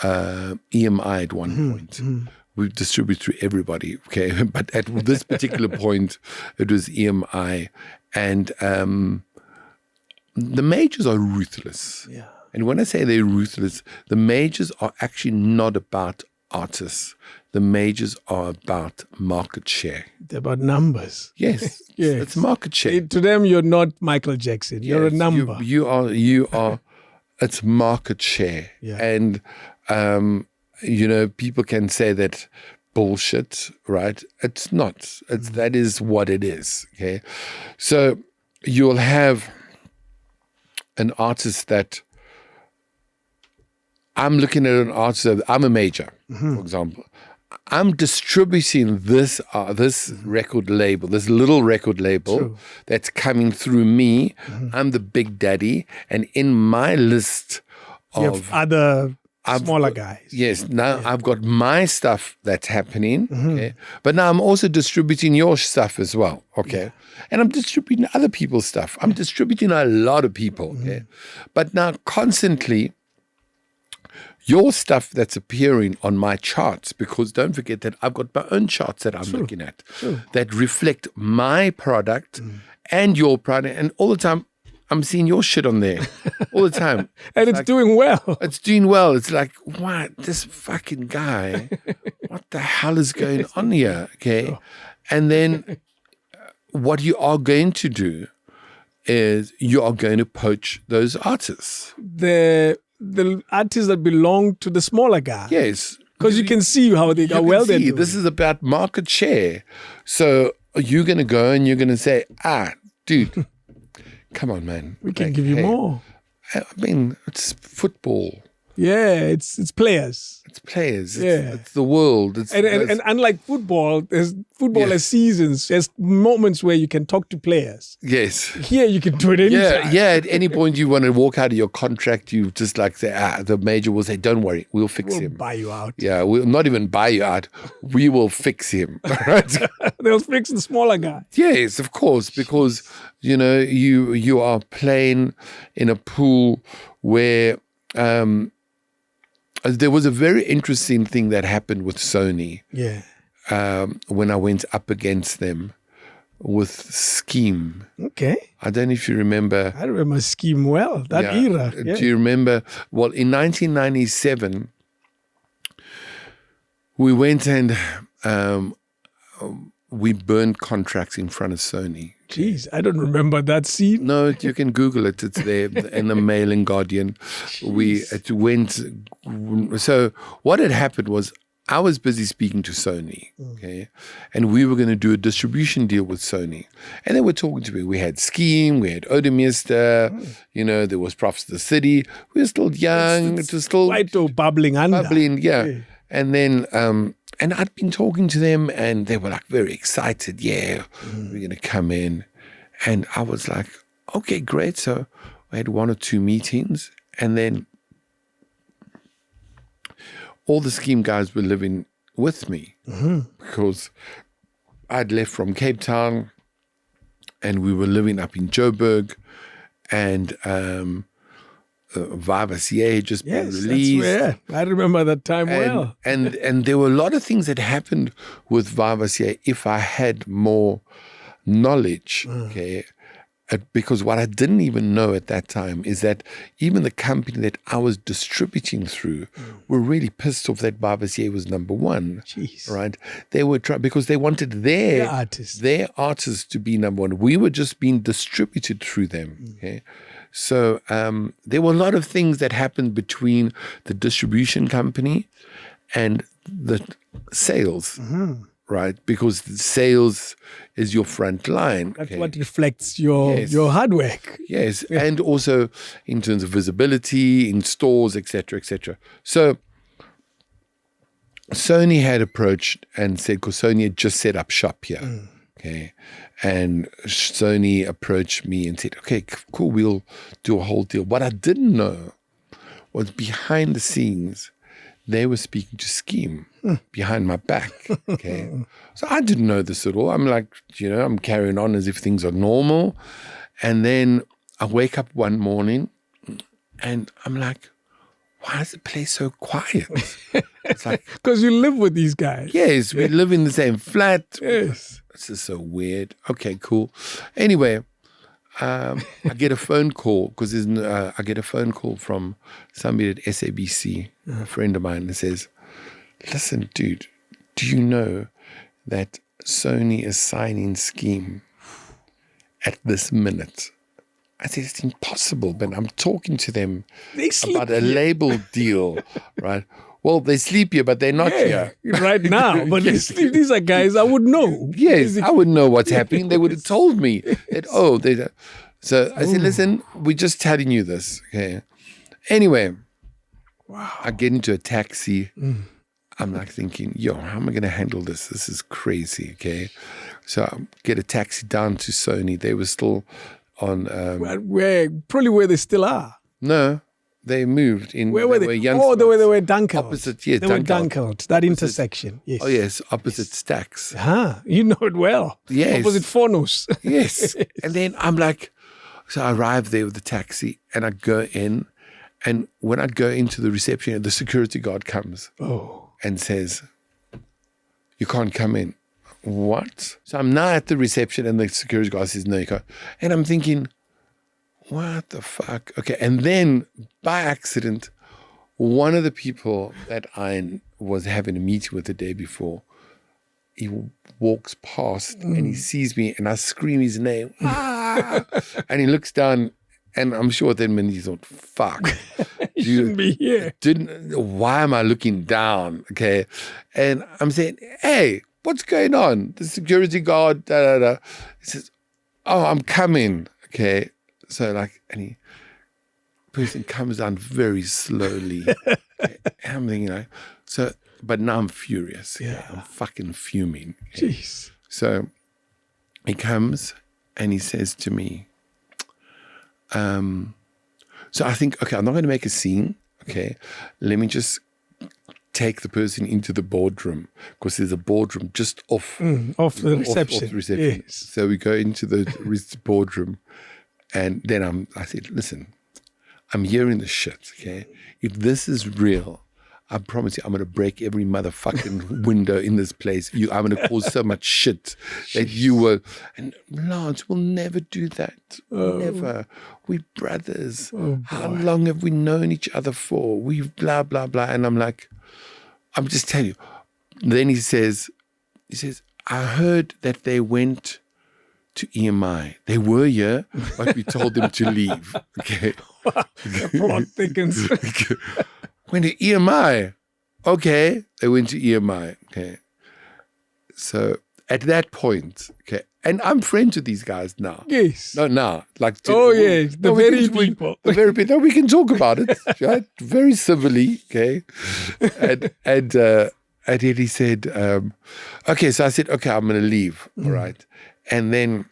EMI at one point. We distribute through everybody. Okay, but at this particular point, it was EMI, and the majors are ruthless.
Yeah.
And when I say they're ruthless, the majors are actually not about artists. The majors are about market share.
They're about numbers.
Yes.
Yes.
It's market share.
To them, you're not Michael Jackson. You're a number.
You are, it's market share.
Yeah.
And, people can say that bullshit, right? It's not. That is what it is. Okay. So you'll have an artist that, I'm looking at an artist, I'm a major, for example. I'm distributing this record label, this little record label that's coming through me. I'm the big daddy. And in my list
you have other smaller guys.
Yes. Now I've got my stuff that's happening. Okay. But now I'm also distributing your stuff as well. Okay. Yeah. And I'm distributing other people's stuff. I'm distributing a lot of people. Okay. But now constantly, your stuff that's appearing on my charts, because don't forget that I've got my own charts that I'm looking at that reflect my product and your product. And all the time, I'm seeing your shit on there all the time.
And it's doing well.
It's doing well. It's like, what? This fucking guy, what the hell is going on here? Okay. And then what you are going to do is you are going to poach those artists.
The artists that belong to the smaller guy.
Yes.
Because you can see how they are well they're doing.
This is about market share. So you're going to go and you're going to say, dude, come on, man.
We can give you more.
I mean, it's football.
Yeah, it's players.
It's players.
Yeah.
It's the world.
And unlike football, football has seasons. There's moments where you can talk to players.
Yes.
Here you can do it anytime.
Yeah. At any point you want to walk out of your contract, you just like say, the major will say, don't worry, we'll fix him.
We'll buy you out.
Yeah, we'll not even buy you out. We will fix him. Right?
They'll fix the smaller guy.
Yes, of course, because, you are playing in a pool where there was a very interesting thing that happened with Sony.
Yeah.
When I went up against them with Scheme.
Okay.
I don't know if you remember.
I remember Scheme well, that era. Yeah.
Do you remember? Well, in 1997, we went and we burned contracts in front of Sony.
Jeez, I don't remember that scene.
No, you can Google it. It's there in the Mail and Guardian. It went. So what had happened was I was busy speaking to Sony, okay, and we were going to do a distribution deal with Sony, and they were talking to me. We had Scheme, we had Odemeister, there was Prophets of the City. We were still young. It was still
quite bubbling under.
Bubbling, yeah. And then, and I'd been talking to them and they were like very excited. Yeah, we're going to come in. And I was like, okay, great. So I had 1 or 2 meetings and then all the scheme guys were living with me because I'd left from Cape Town and we were living up in Joburg and Vavassier had just been released.
That's where I remember that time well.
And there were a lot of things that happened with Vavassier if I had more knowledge, okay? Because what I didn't even know at that time is that even the company that I was distributing through were really pissed off that Vavassier was number 1.
Jeez.
Right? They were because they wanted their artists to be number 1. We were just being distributed through them. Okay. So there were a lot of things that happened between the distribution company and the sales, right? Because the sales is your front line.
That's what reflects your hard work.
Yes, and also in terms of visibility in stores, etc., etc. So Sony had approached and said, because Sony had just set up shop here, okay, and Sony approached me and said, okay, cool, we'll do a whole deal. What I didn't know was behind the scenes, they were speaking to Scheme behind my back, okay? So I didn't know this at all. I'm like, I'm carrying on as if things are normal. And then I wake up one morning and I'm like, why is the place so quiet? It's like,
because you live with these guys.
Yes, we live in the same flat.
Yes.
This is so weird. Okay, cool. Anyway, I get a phone call because I get a phone call from somebody at SABC, a friend of mine, that says, listen, dude, do you know that Sony is signing Scheme at this minute? I said, it's impossible, but I'm talking to them about a label deal, right? Well, they sleep here, but they're not here.
Right now. But these are guys I would know.
Yes, I would know what's happening. They would have told me that, So I said, listen, we're just telling you this, okay? Anyway, I get into a taxi. I'm like thinking, how am I going to handle this? This is crazy, okay? So I get a taxi down to Sony. They were still on...
probably where they still are.
No, they moved in...
Where were they? They were Dunkeld.
Opposite, yes,
They were Dunkeld, that intersection. Yes.
Oh, yes, opposite Stacks.
You know it well.
Yes.
Opposite Fornos.
Yes. And then I'm like... So I arrive there with the taxi and I go in. And when I go into the reception, the security guard comes and says, you can't come in. What? So I'm now at the reception and the security guard says, no, you can't. And I'm thinking, what the fuck? Okay. And then by accident, one of the people that I was having a meeting with the day before, he walks past and he sees me and I scream his name. And he looks down and I'm sure then when he thought, fuck.
You shouldn't be here.
Why am I looking down? Okay. And I'm saying, hey, what's going on? The security guard, He says, oh, I'm coming. Okay. So person comes down very slowly. Okay. And I'm thinking but now I'm furious.
Yeah.
I'm fucking fuming. Okay.
Jeez.
So he comes and he says to me, so I think, okay, I'm not going to make a scene. Okay. Let me just take the person into the boardroom because there's a boardroom just off
the reception.
Off the reception.
Yes.
So we go into the boardroom and then I said, listen, I'm hearing the shit. Okay. If this is real, I promise you, I'm going to break every motherfucking window in this place. I'm going to cause so much shit that you will. And Lance will never do that. Never. We're brothers. How long have we known each other for? We've blah, blah, blah. And I'm like, I'm just telling you. Then he says, I heard that they went to EMI. They were here, but we told them to leave. Okay.
The plot thickens.
Went to EMI. Okay. They went to EMI. Okay. So at that point, okay, And I'm friends with these guys now.
Yes.
No, now. Like
Yes. The very people.
The very people. No, we can talk about it, right? Very civilly, okay? And then he said, okay, so I said, okay, I'm going to leave, all right? And then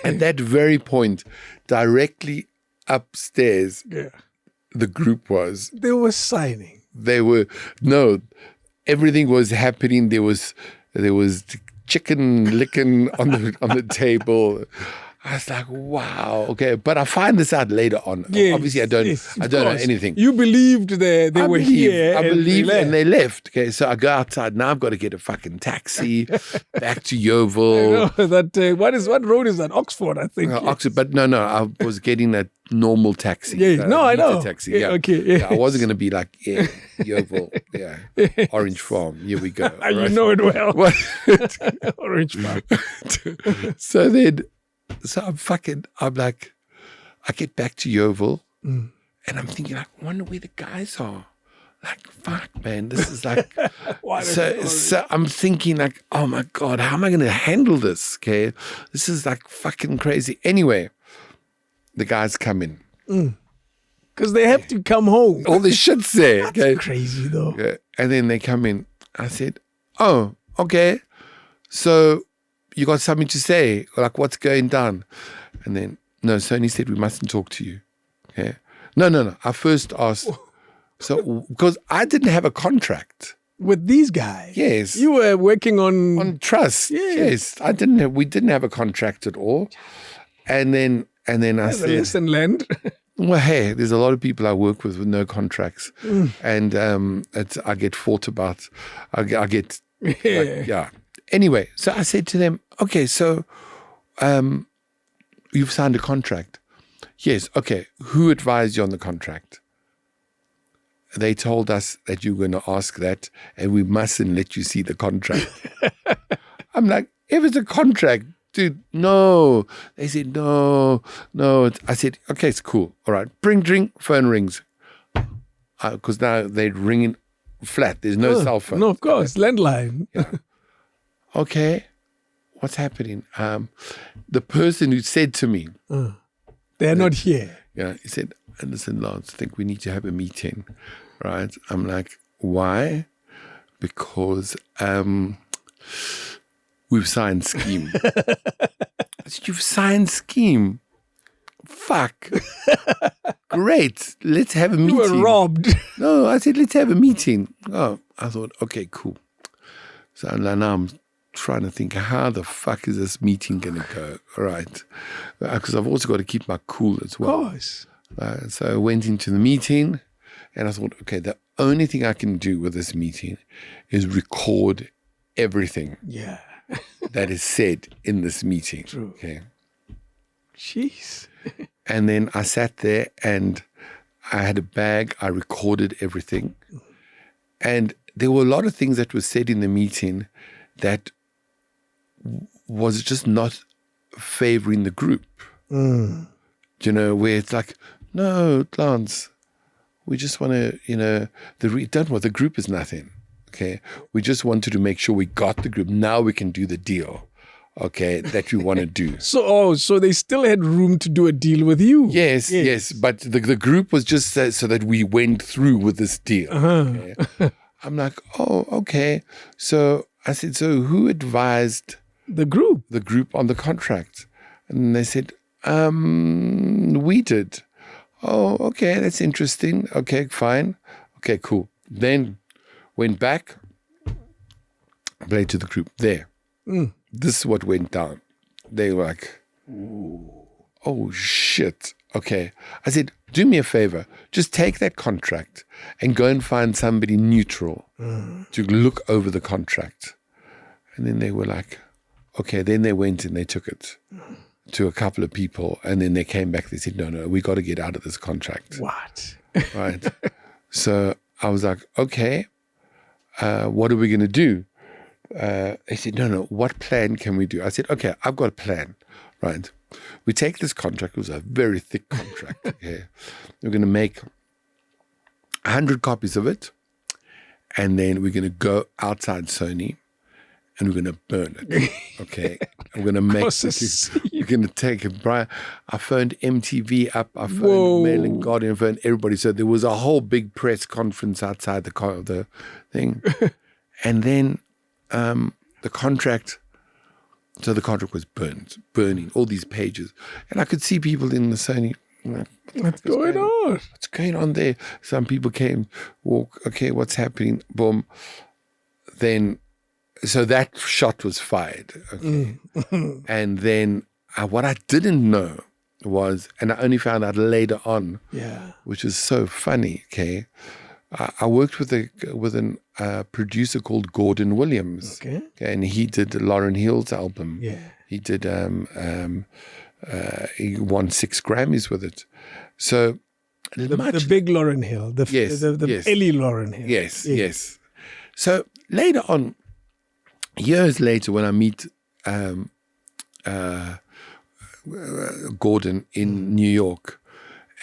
at that very point, directly upstairs, the group was.
They were signing.
Everything was happening. There was chicken licking on the table. I was like, wow, okay. But I find this out later on.
Yes,
obviously, I don't know anything.
You believed they were here.
I believed, and they left. Okay, so I go outside. Now I've got to get a fucking taxi back to Yeovil.
I know, what road is that? Oxford, I think.
Oxford, but no, I was getting a normal taxi.
Yeah, no, I know.
Taxi, yeah.
Okay, yeah.
Yeah, I wasn't going to be like, Yeovil, Orange Farm. Here we go.
You
right?
know it well. Orange Farm.
So I'm like, I get back to Yeovil and I'm thinking, like, I wonder where the guys are. Like, fuck, man, this is like, so I'm thinking like, oh my God, how am I going to handle this? Okay. This is like fucking crazy. Anyway, the guys come in.
Because they have to come home.
All this shit's there.
That's
okay?
crazy though.
Okay. And then they come in. I said, oh, okay. So you got something to say? Like, what's going down? And then, no, Sony said we mustn't talk to you. Okay. No. I first asked, so, because I didn't have a contract.
With these guys?
Yes.
You were working on
trust. Yes. We didn't have a contract at all. And then I said,
listen, Land.
Well, hey, there's a lot of people I work with no contracts. And I get fought about. I get, yeah. Anyway, so I said to them, okay, so you've signed a contract. Yes, okay. Who advised you on the contract? They told us that you were going to ask that and we mustn't let you see the contract. I'm like, if it's a contract, dude, no. They said, no. I said, okay, it's cool. All right, bring drink, phone rings. Because now they're ringing flat. There's no cell phone.
No, of course, landline.
Yeah. Okay, what's happening? The person who said to me,
they're not here.
Yeah, he said, listen, Lance, I think we need to have a meeting, right? I'm like, why? Because we've signed scheme. I said, you've signed scheme? Fuck. Great. Let's have a meeting.
You were robbed.
No, I said, let's have a meeting. Oh, I thought, okay, cool. So now I'm trying to think, how the fuck is this meeting going to go? All right. Because I've also got to keep my cool as well.
Of course.
So I went into the meeting and I thought, okay, the only thing I can do with this meeting is record everything that is said in this meeting.
True.
Okay.
Jeez.
And then I sat there and I had a bag. I recorded everything. And there were a lot of things that were said in the meeting that was just not favoring the group. You know, where it's like, no, Lance, we just want to, the group is nothing. Okay. We just wanted to make sure we got the group. Now we can do the deal. Okay, that we want to do.
So they still had room to do a deal with you.
Yes. But the group was just so that we went through with this deal. Okay? I'm like, oh, okay. So I said, so who advised
the group
on the contract? And they said, we did. Oh, okay, that's interesting. Okay, fine. Okay, cool. Then went back, played to the group there. This is what went down. They were like, oh, shit. Okay. I said, do me a favor. Just take that contract and go and find somebody neutral to look over the contract. And then they were like, okay. Then they went and they took it to a couple of people. And then they came back. They said, no, we got to get out of this contract.
What?
Right. So I was like, okay, what are we going to do? They said, no, what plan can we do? I said, okay, I've got a plan, right? We take this contract. It was a very thick contract. Okay. We're going to make 100 copies of it. And then we're going to go outside Sony and we're going to burn it. Okay. I'm going to make
Process.
We're going to take it. Brian, I phoned MTV up. I phoned Mail and Guardian. I phoned everybody. So there was a whole big press conference outside the thing. And then the contract was burning, all these pages. And I could see people in the Sony.
What's going on?
What's going on there? Some people came, walk, okay, what's happening? Boom. Then, so that shot was fired. Okay. And then what I didn't know was, and I only found out later on, which is so funny, okay, I worked with a producer called Gordon Williams. Okay, and he did Lauryn Hill's album. Yeah. He did, he won 6 Grammys with it. So,
the big Lauryn Hill, the Ellie Lauryn Hill.
Yes. So later on, years later, when I meet Gordon in New York,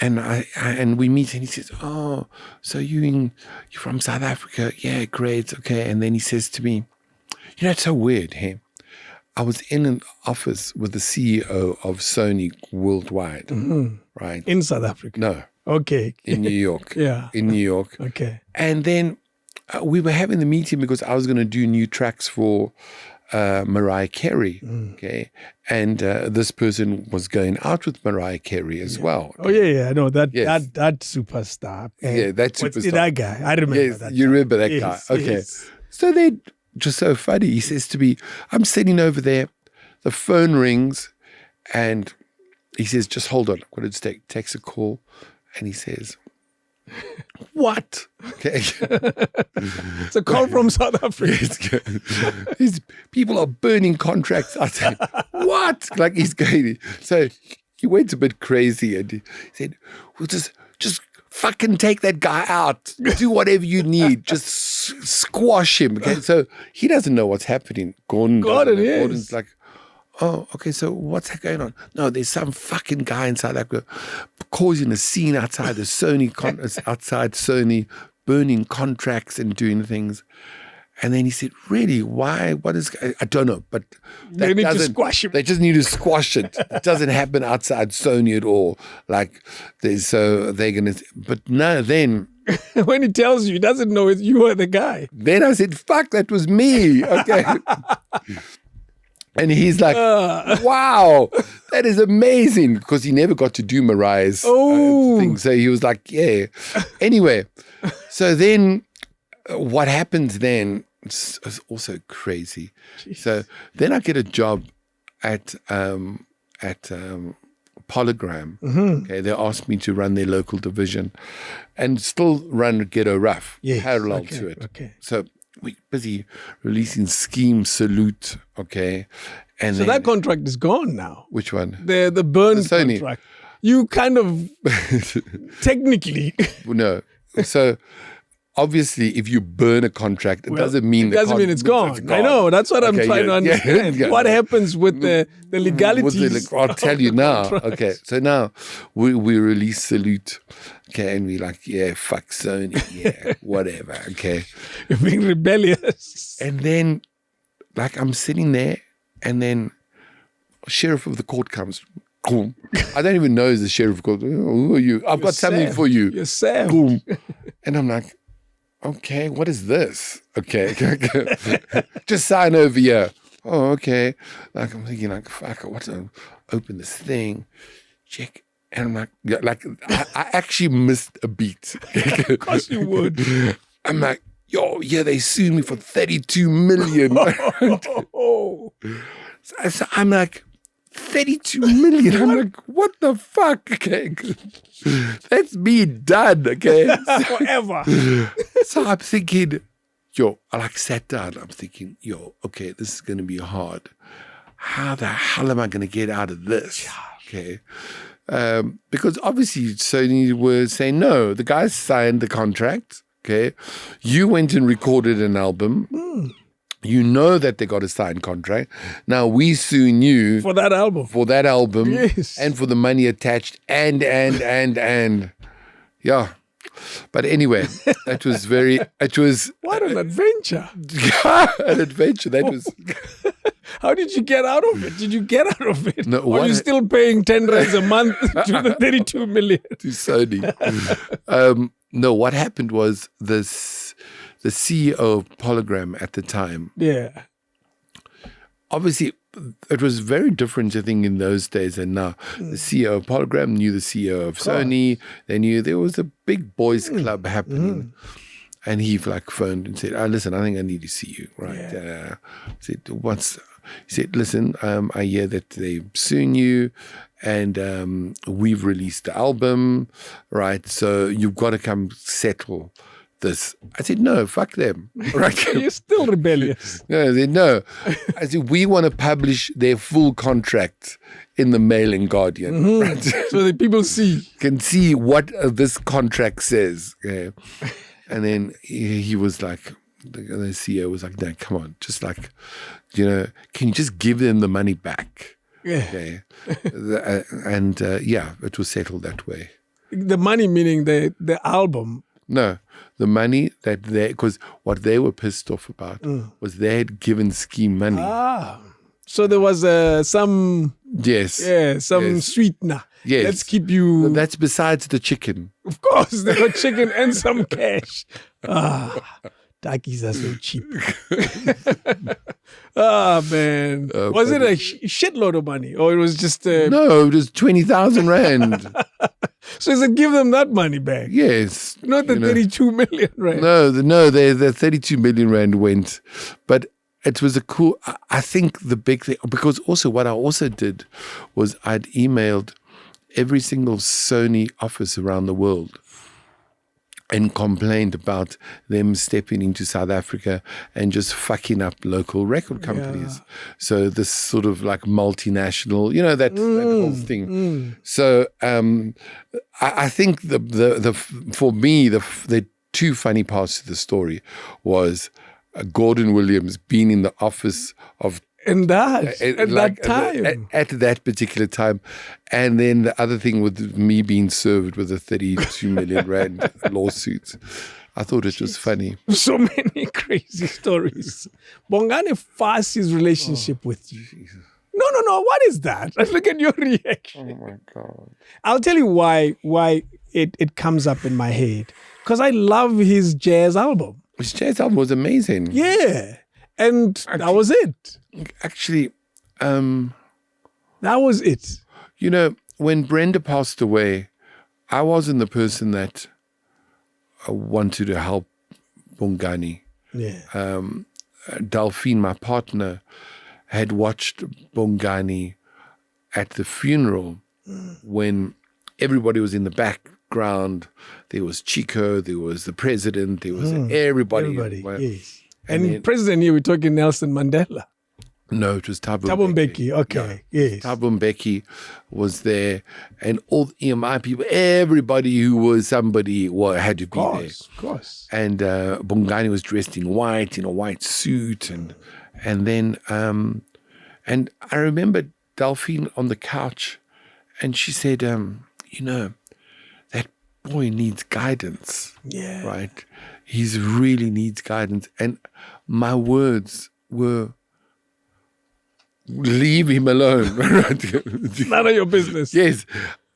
and we meet, and he says, "Oh, so you're from South Africa? Yeah, great, okay." And then he says to me, "You know, it's so weird, hey? I was in an office with the CEO of Sony worldwide, right?
In South Africa?
No.
Okay.
In New York. In New York.
Okay.
And then we were having the meeting because I was going to do new tracks for Mariah Carey, okay? And this person was going out with Mariah Carey as well.
Oh, yeah, I know that superstar.
That superstar.
What's that guy? I remember that.
You remember that guy. Okay. Yes. So they just so funny. He says to me, I'm sitting over there, the phone rings, and he says, just hold on. I'm going to takes a call, and he says, what? Okay.
It's a call from South Africa.
These people are burning contracts. I said, what? Like he's going. So he went a bit crazy and he said, well, just fucking take that guy out. Do whatever you need. Just squash him. Okay. So he doesn't know what's happening. Gordon's like, oh, okay, so what's going on? No, there's some fucking guy in South Africa causing a scene outside the outside Sony, burning contracts and doing things. And then he said, really, why? What is, I don't know, but
they need to squash him.
They just need to squash it. It doesn't happen outside Sony at all. Like, so they're going to, but no, then.
When he tells you, he doesn't know you are the guy.
Then I said, fuck, that was me. Okay. And he's like, wow, that is amazing. Because he never got to do Mariah's thing. So he was like, yeah. Anyway, so then what happens then is also crazy. Jeez. So then I get a job at Polygram. Okay, they asked me to run their local division and still run Ghetto Rough parallel to it. Okay. So we're busy releasing Scheme Salute, okay? And
so that contract is gone now.
Which one?
The Burn contract. You kind of technically.
No. So obviously, if you burn a contract, it doesn't mean
it's gone. I know. That's what I'm trying to understand. What happens with the legalities?
I'll tell you now. Okay. So now we release Salute. Okay, and we're like, yeah, fuck Sony, yeah, whatever, okay.
You're being rebellious.
And then, like, I'm sitting there, and then sheriff of the court comes. Boom. I don't even know who's the sheriff of the court. Who are you? I've got something for you.
You're Sam.
Boom. And I'm like, okay, what is this? Okay. Just sign over here. Oh, okay. Like, I'm thinking, like, fuck, what's open this thing, check. And I'm like, I actually missed a beat.
Of course you would.
I'm like, yo, yeah, they sued me for 32 million. So I'm like, 32 million? I'm like, what the fuck? Okay. That's me done, okay?
Forever.
So I'm thinking, yo, I like sat down. I'm thinking, yo, okay, this is going to be hard. How the hell am I going to get out of this? Okay. Because obviously Sony were saying, no, the guys signed the contract, okay? You went and recorded an album. You know that they got a signed contract. Now we suing you.
For that album.
Yes. And for the money attached and. Yeah. But anyway, it was.
What an adventure.
An adventure. That was.
How did you get out of it? Did you get out of it?
No,
or are
what
you still paying 10 rands a month to the 32 million?
To Sony. No, what happened was the CEO of Polygram at the time.
Yeah.
Obviously, it was very different, I think, in those days than now. The CEO of Polygram knew the CEO of Sony. They knew there was a big boys club happening. And he phoned and said, listen, I think I need to see you. Right.
Yeah.
He said, listen, I hear that they're suing you and we've released the album, right? So you've got to come settle this. I said, no, fuck them. Right?
You're still rebellious.
No, they said, no. I said, we want to publish their full contract in the Mail and Guardian. Right?
So that people
can see what this contract says. Okay? And then he was like, the CEO was like, no, come on, just like, can you just give them the money back?
Yeah.
Okay. It was settled that way.
The money meaning the album.
No, the money that because what they were pissed off about was they had given Scheme money.
So there was some...
Yes.
Yeah, some sweetener.
Yes.
Let's keep you...
That's besides the chicken.
Of course, they got chicken and some cash. Takis are so cheap. Man. Was it a shitload of money? Or it was just...
No, it was 20,000 rand.
So he said, give them that money back.
Yes.
Not the 32 million rand.
No, the 32 million rand went. But it was I think the big thing, because also what I also did was I'd emailed every single Sony office around the world and complained about them stepping into South Africa and just fucking up local record companies. Yeah. So this sort of like multinational, that whole thing. So I think for me, the two funny parts of the story was Gordon Williams being in the office of
at
that particular time. And then the other thing with me being served with a 32 million rand lawsuit. I thought it was funny.
So many crazy stories. Bongani Fasi's relationship with you. No. What is that? Look at your reaction.
Oh my God.
I'll tell you why it comes up in my head. Because I love his jazz album.
His jazz album was amazing.
Yeah. And that was it.
Actually,
that was it.
When Brenda passed away, I wasn't the person that wanted to help Bongani.
Yeah.
Delphine, my partner, had watched Bongani at the funeral when everybody was in the background. There was Chico, there was the president, there was everybody.
Yes. And president here, we're talking Nelson Mandela.
No, it was Thabo
Mbeki. Okay,
yeah.
Yes.
Thabo Mbeki was there, and all the EMI people, everybody who was somebody had to be there.
Of course.
And Bongani was dressed in white, in a white suit, and then and I remember Delphine on the couch, and she said, that boy needs guidance.
Yeah.
Right? He really needs guidance. And my words were, leave him alone.
None of your business.
Yes.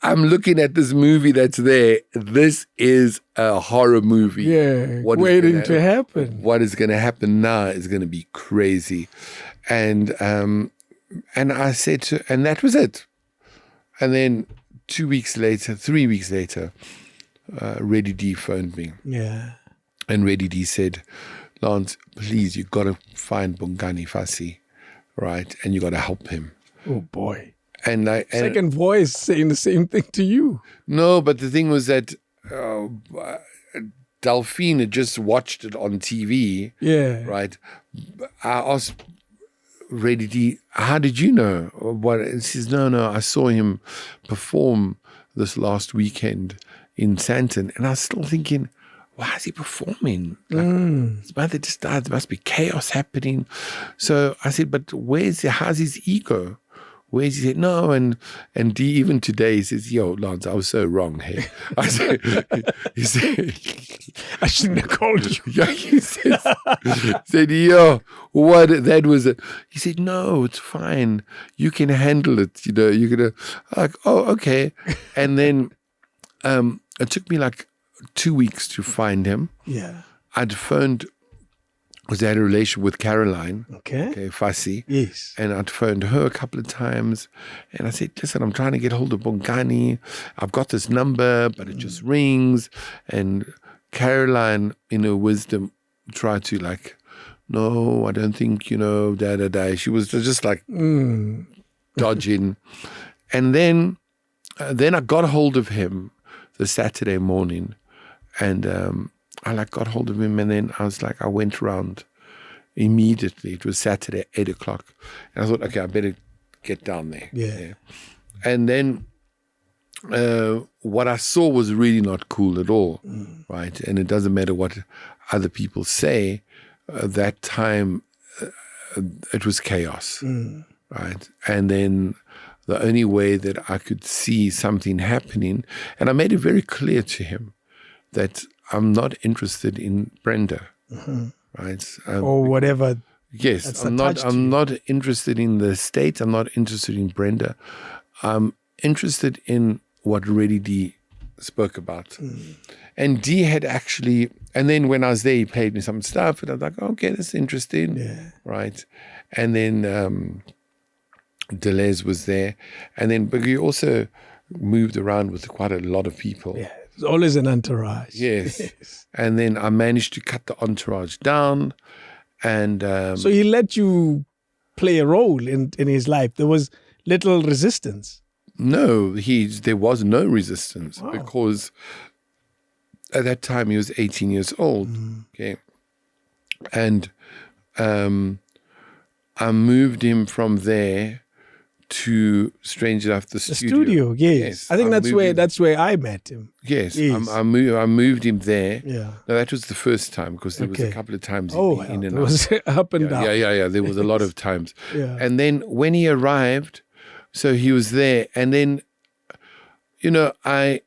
I'm looking at this movie that's there. This is a horror movie.
Yeah. Waiting to happen.
What is going to happen now is going to be crazy. And I said and that was it. And then 3 weeks later, Reddy D phoned me.
Yeah.
And Reddy D said, Lance, please, you've got to find Bongani Fasi, right? And you got to help him.
Oh, boy.
And
second voice saying the same thing to you.
No, but the thing was that Delphine had just watched it on TV.
Yeah.
Right? I asked Reddy D, how did you know? What? And she says, no, I saw him perform this last weekend in Sandton. And I was still thinking, why is he performing? His mother just died. There must be chaos happening. So I said, but how's his ego? He said, no, and D, even today, he says, yo, Lance, I was so wrong here. He said,
I shouldn't have called you.
Yeah, he said, yo, what that was. He said, no, it's fine. You can handle it. You're going to, like, oh, okay. And then it took me like 2 weeks to find him.
Yeah.
I'd phoned, because I had a relation with Caroline.
Okay.
Fassi.
Yes.
And I'd phoned her a couple of times. And I said, listen, I'm trying to get hold of Bongani. I've got this number, but it just rings. And Caroline, in her wisdom, tried to like, no, I don't think, She was just like dodging. And then I got hold of him the Saturday morning. And I like got hold of him, and then I went around immediately. It was Saturday, 8:00. And I thought, okay, I better get down there.
Yeah.
And then what I saw was really not cool at all, right? And it doesn't matter what other people say. That time, it was chaos, right? And then the only way that I could see something happening, and I made it very clear to him that I'm not interested in Brenda, right?
Or whatever.
Yes, I'm not interested in the state. I'm not interested in Brenda. I'm interested in what Reddy D spoke about. And D had actually, and then when I was there, he played me some stuff, and I was like, okay, that's interesting, right? And then Deleuze was there, and then but he also moved around with quite a lot of people.
Yeah, it's always an entourage.
Yes. And then I managed to cut the entourage down, and
so he let you play a role in his life. There was little resistance.
No, there was no resistance because at that time he was 18 years old. Okay. And I moved him from there to, strange enough, the studio.
Yes. I think that's where I met him.
Yes. I moved him there.
Yeah.
No, that was the first time, because there was a couple of times in and out.
It was up and down.
Yeah. There was a lot of times.
Yeah.
And then when he arrived, so he was there, and then, I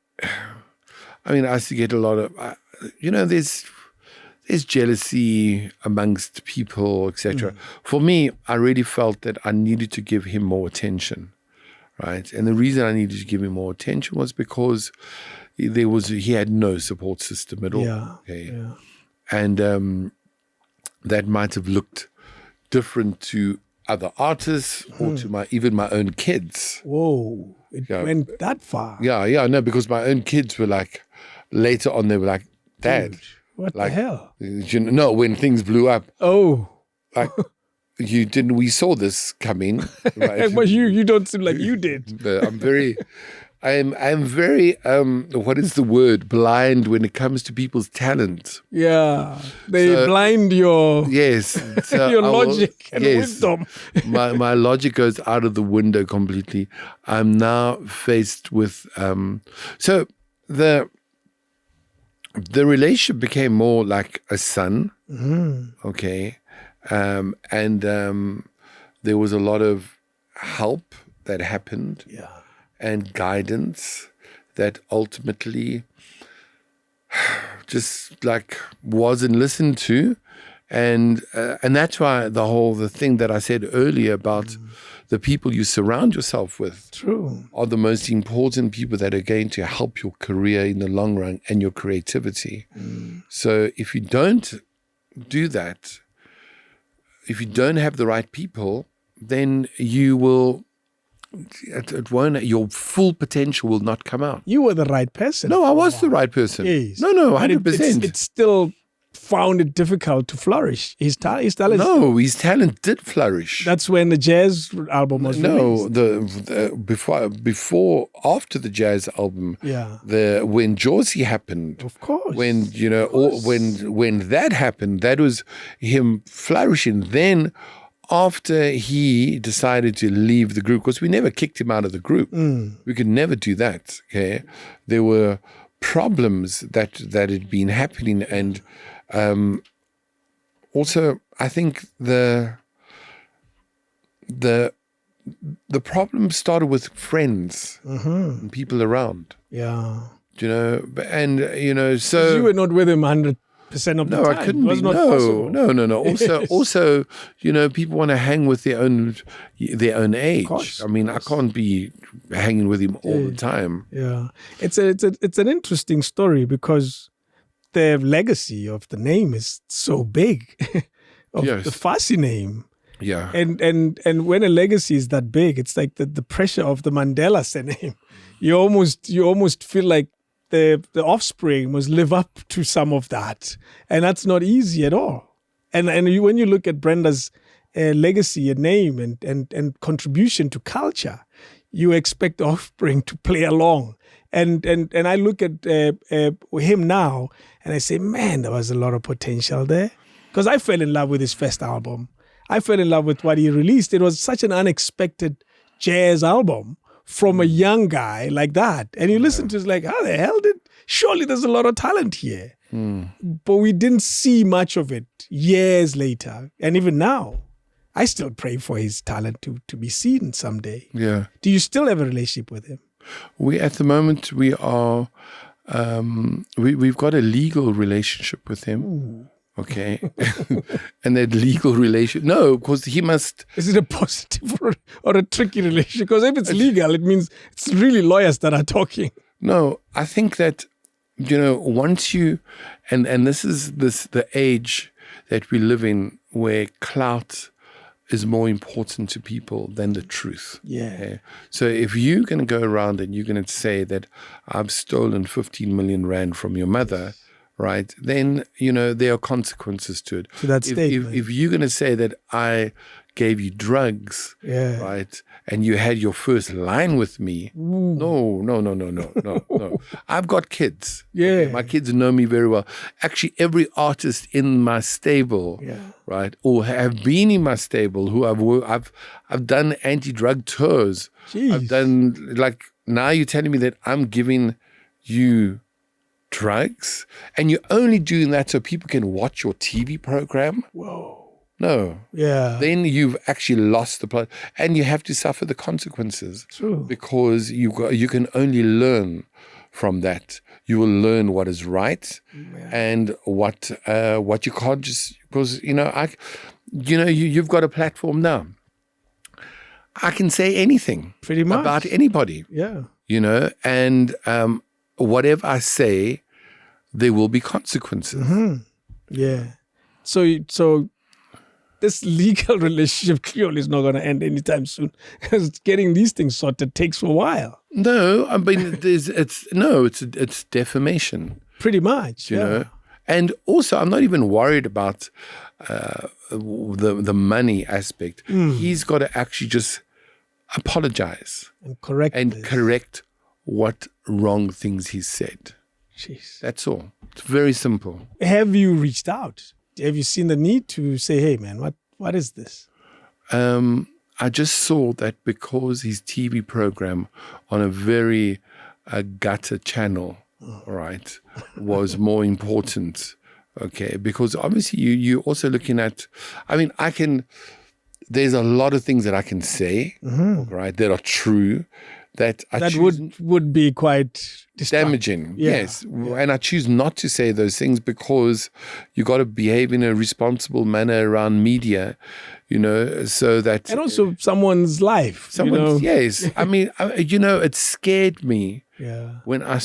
used to get a lot of, there's jealousy amongst people, etc. For me, I really felt that I needed to give him more attention, right? And the reason I needed to give him more attention was because he had no support system at all.
Yeah.
Okay?
Yeah.
And that might have looked different to other artists or to even my own kids.
Whoa, it went that far.
Yeah, no, because my own kids were like, later on, they were like, Dad.
Dude, what the hell?
No, when things blew up.
Oh.
Like, we saw this coming. Right?
But you don't seem like you did.
I'm very, what is the word? Blind when it comes to people's talent.
Yeah. They blind your
yes. So
your logic and wisdom.
my logic goes out of the window completely. I'm now faced with so the relationship became more like a son. Okay. And there was a lot of help that happened.
Yeah.
And guidance that ultimately just like wasn't listened to. And that's why the thing that I said earlier about the people you surround yourself with are the most important people that are going to help your career in the long run and your creativity. So if you don't do that, if you don't have the right people, then you will, it won't, your full potential will not come out.
You were the right person.
No, I was the right person.
Yes.
No, 100%.
It still found it difficult to flourish. His talent.
No, his talent did flourish.
That's when the jazz album was released.
After the jazz album.
Yeah.
When Josie happened.
Of course.
When when that happened, that was him flourishing. Then, after he decided to leave the group, because we never kicked him out of the group. We could never do that. Okay, there were problems that had been happening, and also I think the problem started with friends and people around.
Yeah.
And so
you were not with him 100 of the
No,
time.
I couldn't
It was
be.
not
No,
possible.
no. Also, people want to hang with their own age.
course,
I mean, I can't be hanging with him all the time.
Yeah, it's an interesting story because the legacy of the name is so big, of
Yes.
the Farsi name.
Yeah.
And when a legacy is that big, it's like the pressure of the Mandela surname. You almost feel like the offspring must live up to some of that, and that's not easy at all. And when you look at Brenda's legacy and name and contribution to culture, you expect the offspring to play along. And I look at him now and I say, man, there was a lot of potential there. Because I fell in love with his first album. I fell in love with what he released. It was such an unexpected jazz album from a young guy like that. And you listen to it, it's like, how the hell surely there's a lot of talent here. But we didn't see much of it years later. And even now, I still pray for his talent to be seen someday.
Yeah.
Do you still have a relationship with him?
At the moment, we are, we've got a legal relationship with him.
Ooh.
Okay. And that legal no, because he must.
Is it a positive or a tricky relationship? Because if it's legal, it means it's really lawyers that are talking.
No, I think that, once you, and this is the age that we live in where clout is more important to people than the truth.
Yeah.
Okay? So if you're going to go around and you're going to say that I've stolen 15 million rand from your mother, right, then, there are consequences to it.
To that statement.
If you're going to say that I gave you drugs, right, and you had your first line with me, no. I've got kids.
Yeah.
Okay? My kids know me very well. Actually, every artist in my stable, right, or have been in my stable who I've done anti-drug tours.
Jeez.
I've done, now you're telling me that I'm giving you drugs, and you're only doing that so people can watch your TV program?
Whoa.
No.
Yeah.
Then you've actually lost the plot, and you have to suffer the consequences.
True.
Because you can only learn from that. You will learn what is right and what you can't just, because you've got a platform now. I can say anything
Pretty much
about anybody.
Yeah.
And whatever I say, there will be consequences.
Mm-hmm. Yeah. So this legal relationship clearly is not going to end anytime soon, because getting these things sorted takes a while.
No, I mean, it's defamation.
Pretty much,
you know. And also, I'm not even worried about the money aspect. He's got to actually just apologize
and correct
what wrong things he said.
Jeez.
That's all. It's very simple.
Have you reached out? Have you seen the need to say, hey, man, what is this?
I just saw that because his TV program on a very gutter channel, right, was more important, okay? Because obviously you're also looking at, there's a lot of things that I can say, right, that are true, that
would be quite
damaging. Yes. And I choose not to say those things because you got to behave in a responsible manner around media, so that...
And also someone's life.
Yes. I mean, it scared me when I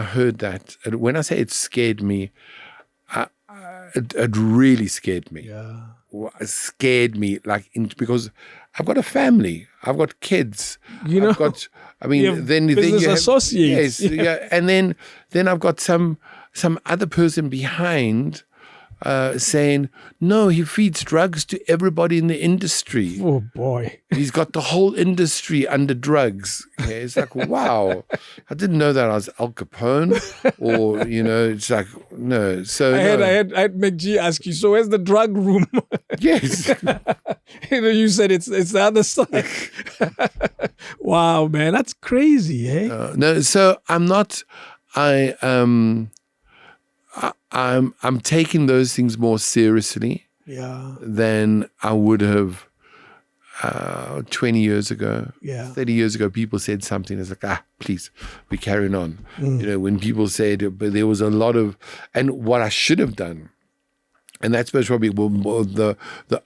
heard that. When I say it scared me, it really scared me.
Yeah.
It scared me, because I've got a family, I've got kids, I've got. Then you have
associates.
Yes, and then I've got some other person behind saying, no, he feeds drugs to everybody in the industry.
Oh boy,
he's got the whole industry under drugs. Okay? It's like, wow, I didn't know that I was Al Capone, or it's like, no. So
I had McG ask you, so where's the drug room?
Yes.
You said it's the other side. Wow, man, that's crazy, eh?
No, so I'm not. I'm taking those things more seriously than I would have 20 years ago,
Yeah.
30 years ago, people said something. It's like, please, we're carrying on. You know, when people said, but there was a lot of, and what I should have done, and that's probably the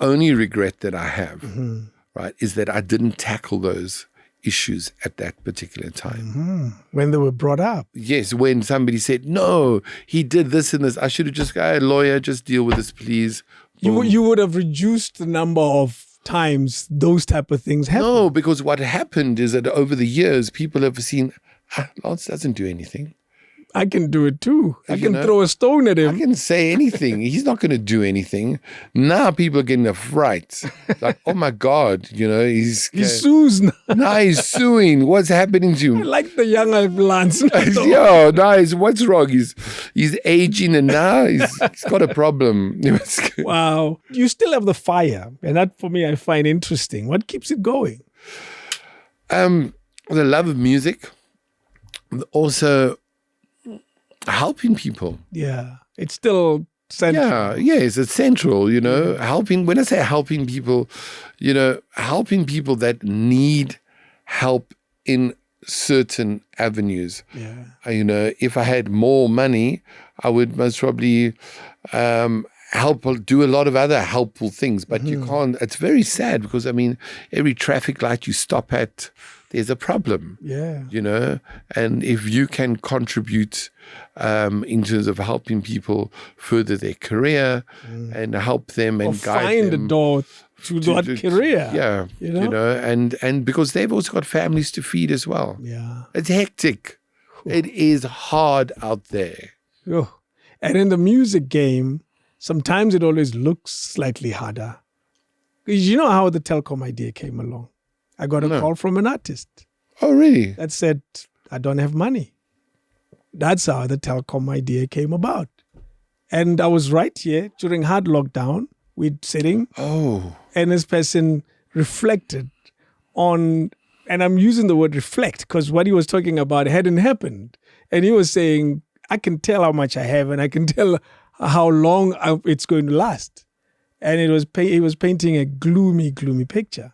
only regret that I have, right, is that I didn't tackle those issues at that particular time.
When they were brought up.
Yes, when somebody said, no, he did this and this, I should have just got a lawyer, just deal with this, please.
You would have reduced the number of times those type of things happen.
No, because what happened is that over the years, people have seen, Lance doesn't do anything.
I can do it too. I
You
can
know,
throw a stone at
I
him.
can say anything. He's not going to do anything. Now people are getting a fright. Like, oh my God, you know,
He sues now.
now he's suing. What's happening to
I
him?
like the younger Lance.
Yo, nice. What's wrong? He's aging and now he's got a problem.
Wow. You still have the fire. And that, for me, I find interesting. What keeps it going?
The love of music. Also, helping people.
Yeah. It's still central.
Yeah, yes, it's central, you know, helping, when I say helping people, you know, helping people that need help in certain avenues.
Yeah.
You know, if I had more money, I would most probably help do a lot of other helpful things, but you can't. It's very sad because, I mean, every traffic light you stop at, there's a problem.
Yeah.
You know, and if you can contribute in terms of helping people further their career and help them and
Or
guide
find
them
a door to that career.
Yeah,
You
you
know?
know, and because they've also got families to feed as well.
Yeah.
It's hectic. It is hard out there.
Oh. And in the music game, sometimes it always looks slightly harder. Because you know how the telecom idea came along. I got a call from an artist
Oh, really?
that said, I don't have money. That's how the telecom idea came about. And I was right here during hard lockdown. We're sitting,
Oh,
and this person reflected on, and I'm using the word reflect because what he was talking about hadn't happened. And he was saying, I can tell how much I have and I can tell how long it's going to last. And he was painting a gloomy, gloomy picture.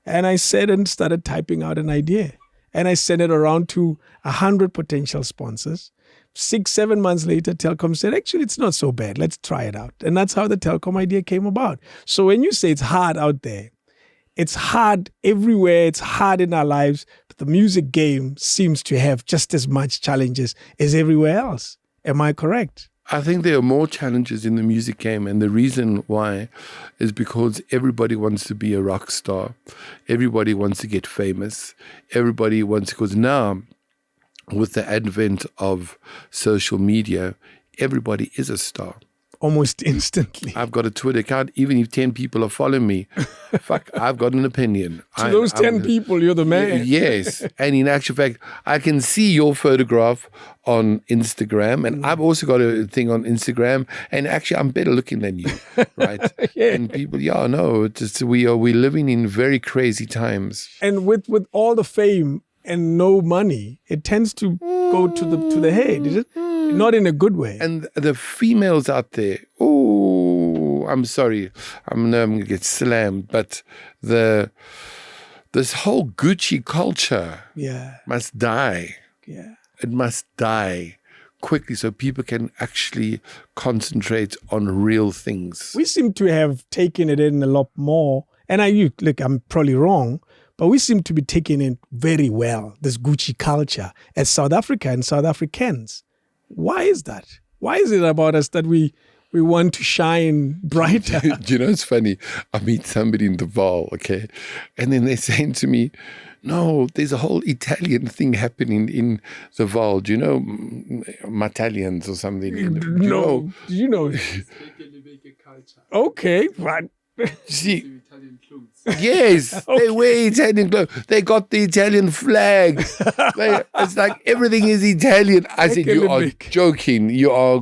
And I said and started typing out an idea. And I sent it around to 100 potential sponsors. 6-7 months later, Telkom said, actually, it's not so bad. Let's try it out. And that's how the Telkom idea came about. So when you say it's hard out there, it's hard everywhere. It's hard in our lives. But the music game seems to have just as much challenges as everywhere else. Am I correct?
I think there are more challenges in the music game, and the reason why is because everybody wants to be a rock star. Everybody wants to get famous. Everybody wants, because now, with the advent of social media, everybody is a star.
Almost instantly.
I've got a Twitter account. Even if 10 people are following me, fuck, I've got an opinion.
To those 10 people, you're the man.
Yes. And in actual fact, I can see your photograph on Instagram. And I've also got a thing on Instagram. And actually, I'm better looking than you, right?
Yeah.
And people, it's just, we're living in very crazy times.
And with all the fame and no money, it tends to go to the head, is it? Not in a good way.
And the females out there, oh, I'm sorry, I'm going to get slammed, but this whole Gucci culture must die.
Yeah.
It must die quickly so people can actually concentrate on real things.
We seem to have taken it in a lot more. And I'm probably wrong, but we seem to be taking it very well, this Gucci culture, as South Africa and South Africans. Why is that? Why is it about us that we want to shine brighter?
You know, it's funny. I meet somebody in the Val, okay? And then they're saying to me, no, there's a whole Italian thing happening in the Val. Do you know Matalians or something?
No. Do you know? Okay. But
see, yes, they wear Italian clothes. They got the Italian flag. It's like everything is Italian. I said, you are joking. You are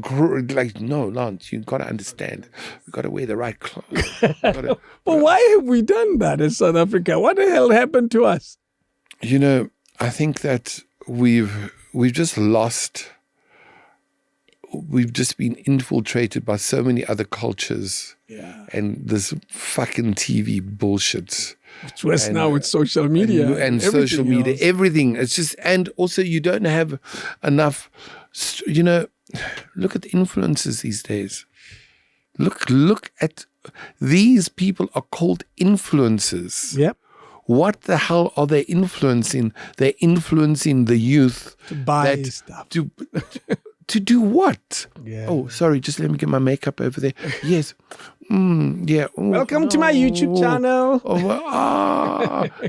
like, no, Lance, you got to understand. We got to wear the right clothes.
But why have we done that in South Africa? What the hell happened to us?
You know, I think that we've just lost we've just been infiltrated by so many other cultures.
Yeah.
And this fucking TV bullshit.
It's worse now with social media.
And social media,
else.
everything. It's just, and also you don't have enough, look at the influencers these days. Look at, these people are called influencers.
Yep.
What the hell are they influencing? They're influencing the youth.
To buy stuff.
To do what?
Yeah.
Oh, sorry, just let me get my makeup over there. Yes. Yeah. Oh,
Welcome to my YouTube channel.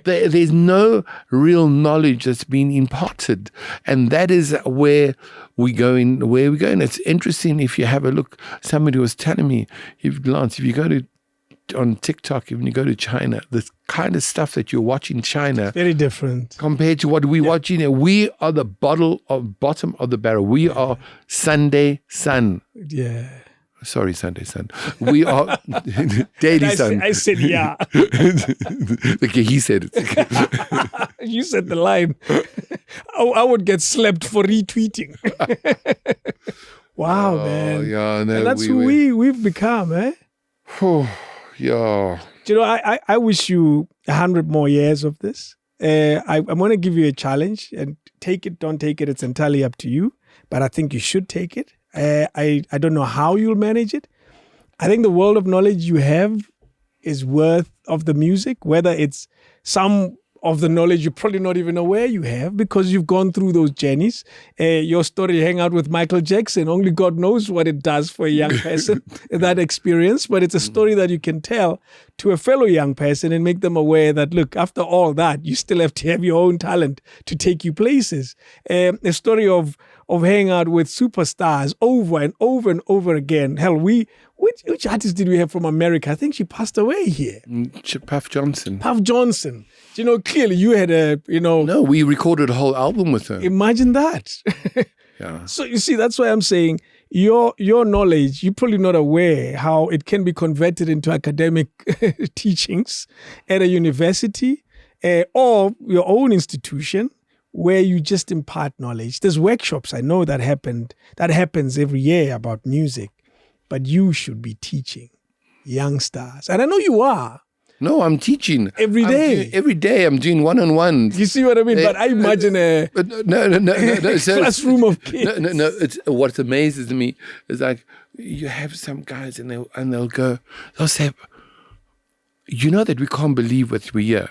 There's no real knowledge that's been imparted. And that is where we're going. It's interesting if you have a look. Somebody was telling me, Lance, if you go on TikTok, when you go to China, the kind of stuff that you watch in China,
very different
compared to what we watch in here. We are the bottom of the barrel. We are Sunday Sun.
Yeah.
Sorry, Sunday Sun. We are Daily Sun.
I said yeah.
Okay, he said it.
You said the line. I would get slapped for retweeting. Wow, man.
Yeah, no,
and that's who we've become, eh?
Yeah.
You know, I wish you 100 more years of this. I'm going to give you a challenge, and take it, don't take it. It's entirely up to you. But I think you should take it. I don't know how you'll manage it. I think the world of knowledge you have is worth of the music, whether it's some of the knowledge you're probably not even aware you have because you've gone through those journeys. Your story, hang out with Michael Jackson, only God knows what it does for a young person, that experience. But it's a story that you can tell to a fellow young person and make them aware that, look, after all that, you still have to have your own talent to take you places. A story of hanging out with superstars over and over and over again. Hell, which artist did we have from America? I think she passed away here.
Puff Johnson.
Puff Johnson. You know, clearly you had
No, we recorded a whole album with her.
Imagine that.
Yeah.
So you see, that's why I'm saying your knowledge, you're probably not aware how it can be converted into academic teachings at a university or your own institution where you just impart knowledge. There's workshops, I know that happens every year about music, but you should be teaching young stars. And I know you are.
No, I'm teaching.
Every day.
Every day I'm doing one-on-ones.
You see what I mean? But I imagine a classroom of kids.
No. It's, what amazes me is like you have some guys and they'll say, you know that we can't believe what we hear.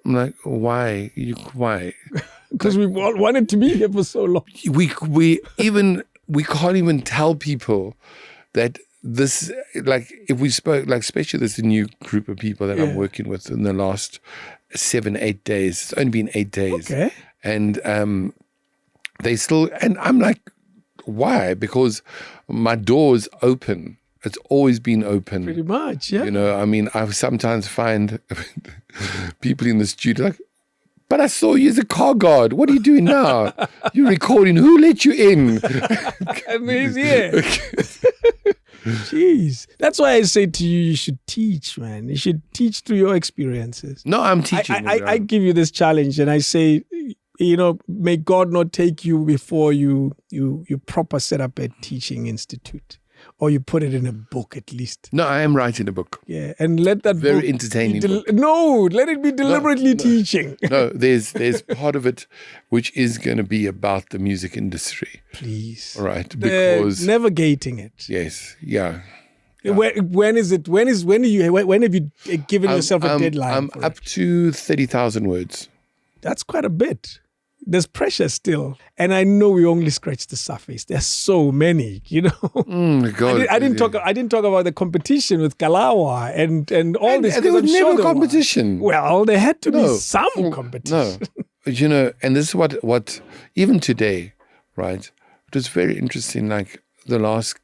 I'm like, why? Why?
Because we wanted to be here for so long.
We can't even tell people that this, like, if we spoke, like, especially this new group of people that I'm working with in the last 7-8 days. It's only been 8 days.
Okay.
And they still, and I'm like, why? Because my door's open. It's always been open.
Pretty much, yeah.
You know, I mean, I sometimes find people in the studio like, but I saw you as a car guard. What are you doing now? You're recording. Who let you in?
And he's here. Jeez. That's why I say to you, you should teach, man. You should teach through your experiences.
No, I'm teaching.
I give you this challenge and I say, you know, may God not take you before you proper set up a teaching institute. Or you put it in a book at least.
No, I am writing a book.
Yeah, and let that
very
book
entertaining.
No, let it be deliberately teaching.
No, there's part of it which is going to be about the music industry.
Please,
all right? Because
navigating it.
Yes, yeah.
When is it? When have you given yourself a deadline?
I'm up to 30,000 words.
That's quite a bit. There's pressure still. And I know we only scratched the surface. There's so many, you know.
God,
I didn't talk about the competition with Kalawa and all this.
There was never competition.
Well, there had to be some competition.
No. You know, and this is what even today, right? It was very interesting. Like the last,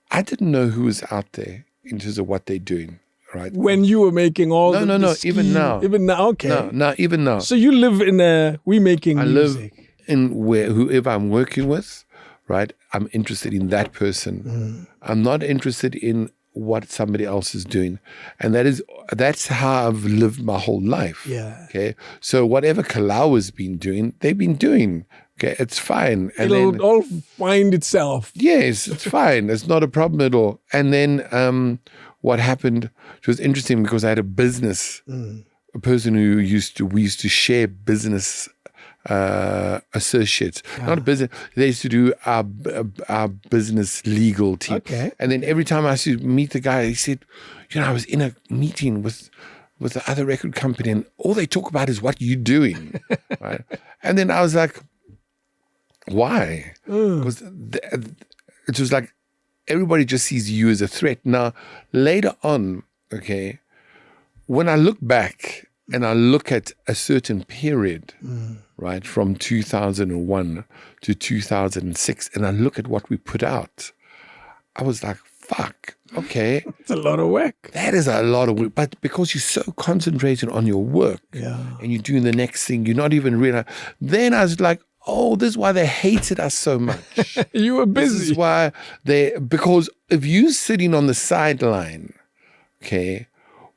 I didn't know who was out there in terms of what they're doing. Right.
When you were making all
No, even now.
Even now, okay.
No, even now.
So you live in we making music.
I live in where whoever I'm working with, right? I'm interested in that person. I'm not interested in what somebody else is doing. And that's how I've lived my whole life.
Yeah.
Okay. So whatever Kalau has been doing, they've been doing. Okay, it's fine. And
It'll all find itself.
yes, it's fine. It's not a problem at all. And then what happened, it was interesting because I had a business, a person who we used to share business associates, not a business. They used to do our business legal team.
Okay.
And then every time I used to meet the guy, he said, I was in a meeting with the other record company and all they talk about is what you're doing. Right? And then I was like, why? Because it was like everybody just sees you as a threat. Now, later on, okay, when I look back and I look at a certain period, right, from 2001 to 2006, and I look at what we put out, I was like, fuck, okay.
It's a lot of work.
That is a lot of work. But because you're so concentrated on your work and you're doing the next thing, you're not even realizing. Then I was like, oh, this is why they hated us so much.
You were busy.
This is why because if you're sitting on the sideline, okay,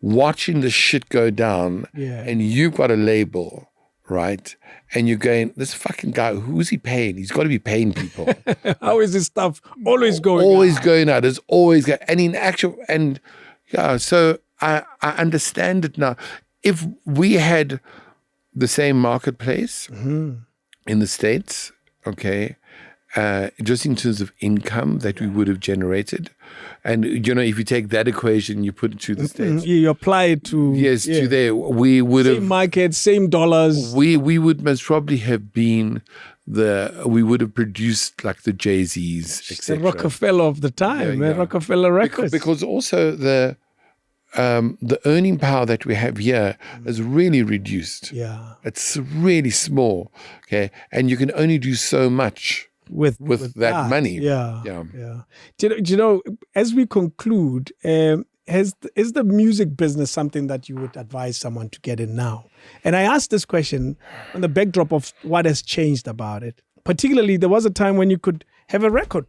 watching the shit go down and you've got a label, right? And you're going, this fucking guy, who's he paying? He's got to be paying people.
How is this stuff always going
Always
out?
going out. It's always going. And in actual, and yeah, so I understand it now. If we had the same marketplace in the States, okay, just in terms of income that we would have generated, and if you take that equation, you put it to the States.
You apply it to
To there. We would
same
have
market, same dollars.
we would most probably have been we would have produced like the Jay-Z's,
The
etc.
Rockefeller of the time, Rockefeller Records.
Because also the earning power that we have here is really reduced.
Yeah.
It's really small, okay, and you can only do so much with that money.
Yeah. Do you know, as we conclude, is the music business something that you would advise someone to get in now? And I asked this question on the backdrop of what has changed about it. Particularly, there was a time when you could have a record,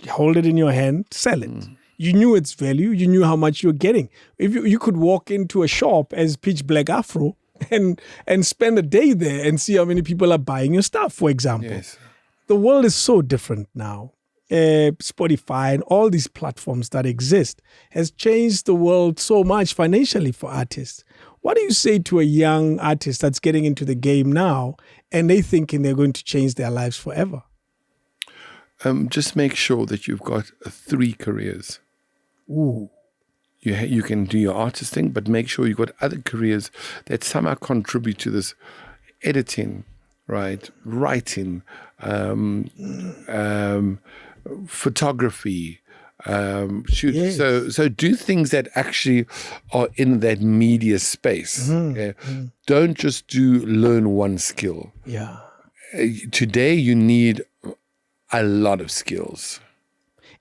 hold it in your hand, sell it. You knew its value. You knew how much you were getting. If you could walk into a shop as Pitch Black Afro and spend a day there and see how many people are buying your stuff, for example.
Yes.
The world is so different now. Spotify and all these platforms that exist has changed the world so much financially for artists. What do you say to a young artist that's getting into the game now and they thinking they're going to change their lives forever?
Just make sure that you've got 3 careers.
Ooh.
You can do your artist thing, but make sure you've got other careers that somehow contribute to this. Editing, right? Writing, photography, shoot.
Yes.
So do things that actually are in that media space. Okay? Don't just learn one skill.
Yeah.
Today you need a lot of skills.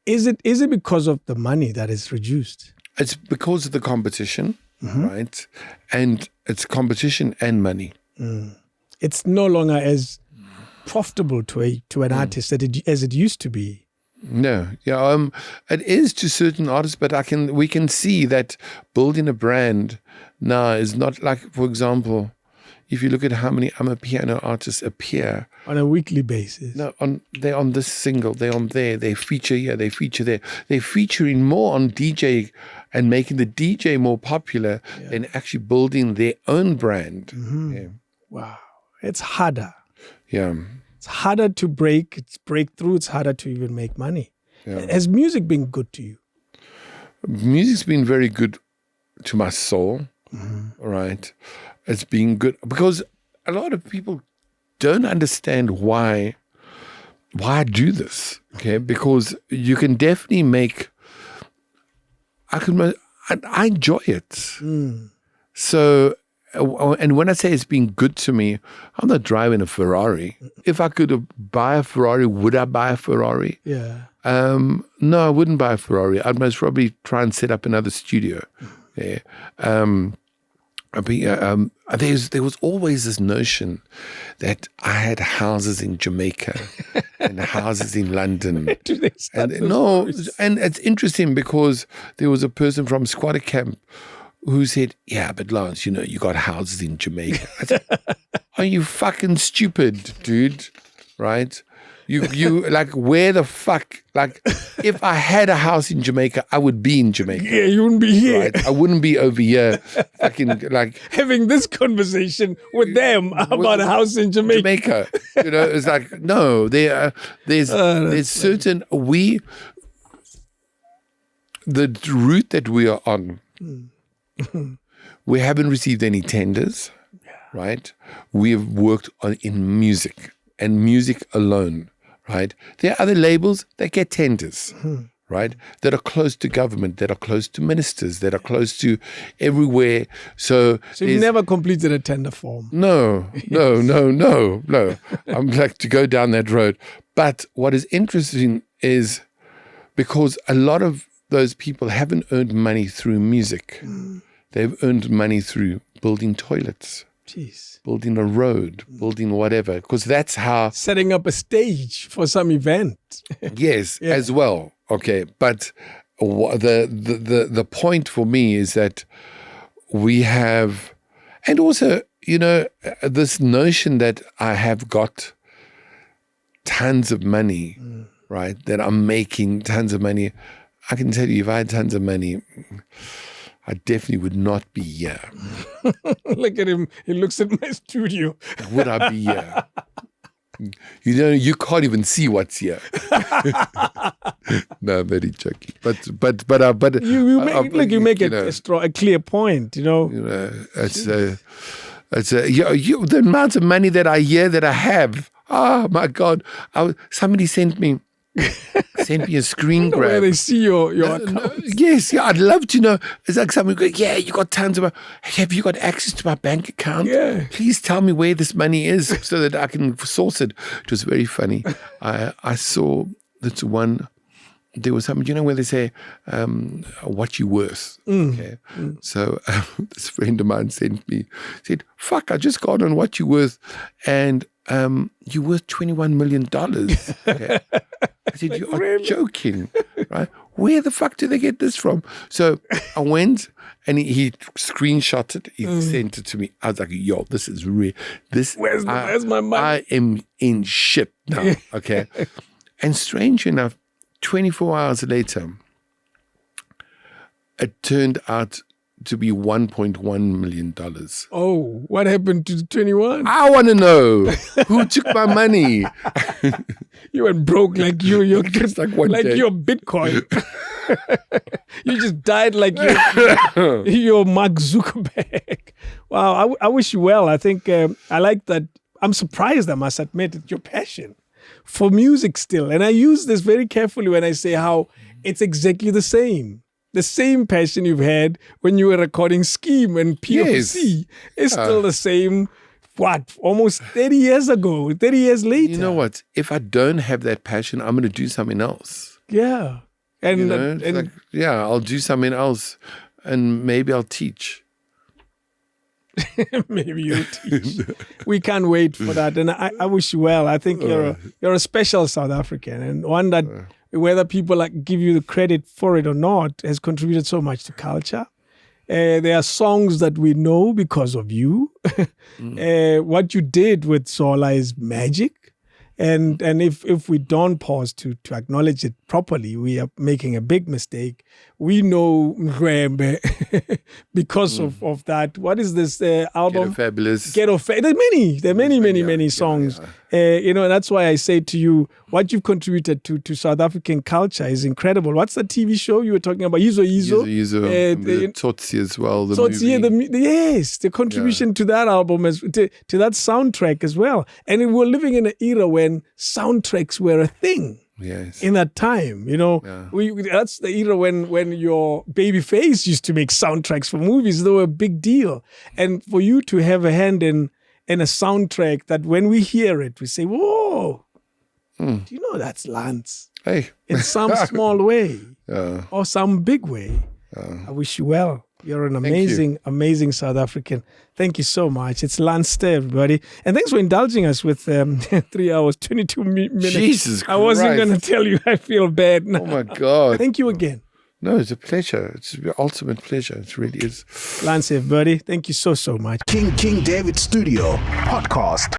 Is it because of the money that is reduced?
It's because of the competition, right? And it's competition and money.
It's no longer as profitable to an artist as it used to be.
No, it is to certain artists, but we can see that building a brand now is not like, for example, if you look at how many Amapiano artists appear
on a weekly basis.
No, they're on this single, they're on there, they feature here, they feature there. They're featuring more on DJ and making the DJ more popular than actually building their own brand. Yeah.
Wow. It's harder.
Yeah.
It's harder to break through. It's harder to even make money.
Yeah.
Has music been good to you?
Music's been very good to my soul, right? It's been good because a lot of people don't understand why I do this, okay? Because you can definitely I enjoy it. So, and when I say it's been good to me, I'm not driving a Ferrari. If I could buy a Ferrari, would I buy a Ferrari?
Yeah.
No, I wouldn't buy a Ferrari. I'd most probably try and set up another studio. Yeah. There was always this notion that I had houses in Jamaica and houses in London. And it's interesting because there was a person from Squatter Camp who said, "Yeah, but Lance, you got houses in Jamaica." I said, "Are you fucking stupid, dude? right? You like, where the fuck? Like, if I had a house in Jamaica, I would be in Jamaica.
Yeah, you wouldn't be here.
Right? I wouldn't be over here fucking like
having this conversation with them about a house in Jamaica.
You know, it's like, no, there's certain the route that we are on, we haven't received any tenders, right? We have worked in music and music alone, right? There are other labels that get tenders, right? That are close to government, that are close to ministers, that are close to everywhere. So
you've never completed a tender form?
No. I'm like to go down that road. But what is interesting is because a lot of those people haven't earned money through music. They've earned money through building toilets.
Jeez.
Building a road, building whatever, because that's how...
Setting up a stage for some event.
Yes, as well. Okay, but the point for me is that we have... And also, you know, this notion that I have got tons of money, right, that I'm making tons of money. I can tell you, if I had tons of money... I definitely would not be here.
Look at him. He looks at my studio.
Would I be here? You know, you can't even see what's here. No, I'm very joking. But
you make a clear point. You know,
the amount of money that I hear that I have. Oh my God! Somebody sent me a screen grab.
Where they see your account.
Yes, I'd love to know. It's like someone going, yeah, you got tons of money. Have you got access to my bank account?
Yeah.
Please tell me where this money is so that I can source it. It was very funny. I saw this one. There was something, you know, where they say, what you worth. Okay. So this friend of mine said, fuck, I just got on what you worth, and you're worth $21 million. Okay. I said, you are joking, right? Where the fuck did they get this from? So I went and he screenshot it. He sent it to me. I was like, yo, this is real. Where's
my money?
I am in shit now, okay? And strange enough, 24 hours later, it turned out to be $1.1 million.
Oh, what happened to the 21?
I want to know who took my money.
You went broke like you're
just like your
Bitcoin. You just died like you're Mark Zuckerberg. Wow, I wish you well. I think I like that. I'm surprised, I must admit, at your passion for music still. And I use this very carefully when I say how it's exactly the same. The same passion you've had when you were recording Scheme and POC is still the same, almost 30 years ago, 30 years later.
You know what? If I don't have that passion, I'm going to do something else.
Yeah. And,
I'll do something else and maybe I'll teach.
Maybe you'll teach. We can't wait for that. And I wish you well. I think you're a special South African and one that... whether people give you the credit for it or not, has contributed so much to culture. There are songs that we know because of you. What you did with Zola is magic. And if we don't pause to acknowledge it properly, we are making a big mistake. We know Mrembe because of that. What is this album?
Ghetto Fabulous.
There are many songs. And that's why I say to you, what you've contributed to South African culture is incredible. What's the TV show you were talking about? Yizo.
The Tsotsi as well.
The contribution to that album, to that soundtrack as well. And we're living in an era when soundtracks were a thing.
Yes.
In that time, that's the era when your Babyface used to make soundtracks for movies. They were a big deal. And for you to have a hand in a soundtrack that when we hear it, we say, whoa, do you know that's Lance?
Hey.
In some small way or some big way. I wish you well. You're an amazing South African. Thank you so much. It's LANCE STEHR, everybody. And thanks for indulging us with 3 hours, 22 minutes.
Jesus Christ.
I wasn't going to tell you. I feel bad now.
Oh, my God.
Thank you again.
No, it's a pleasure. It's the ultimate pleasure. It really is.
LANCE, everybody. Thank you so much.
King David Studio Podcast.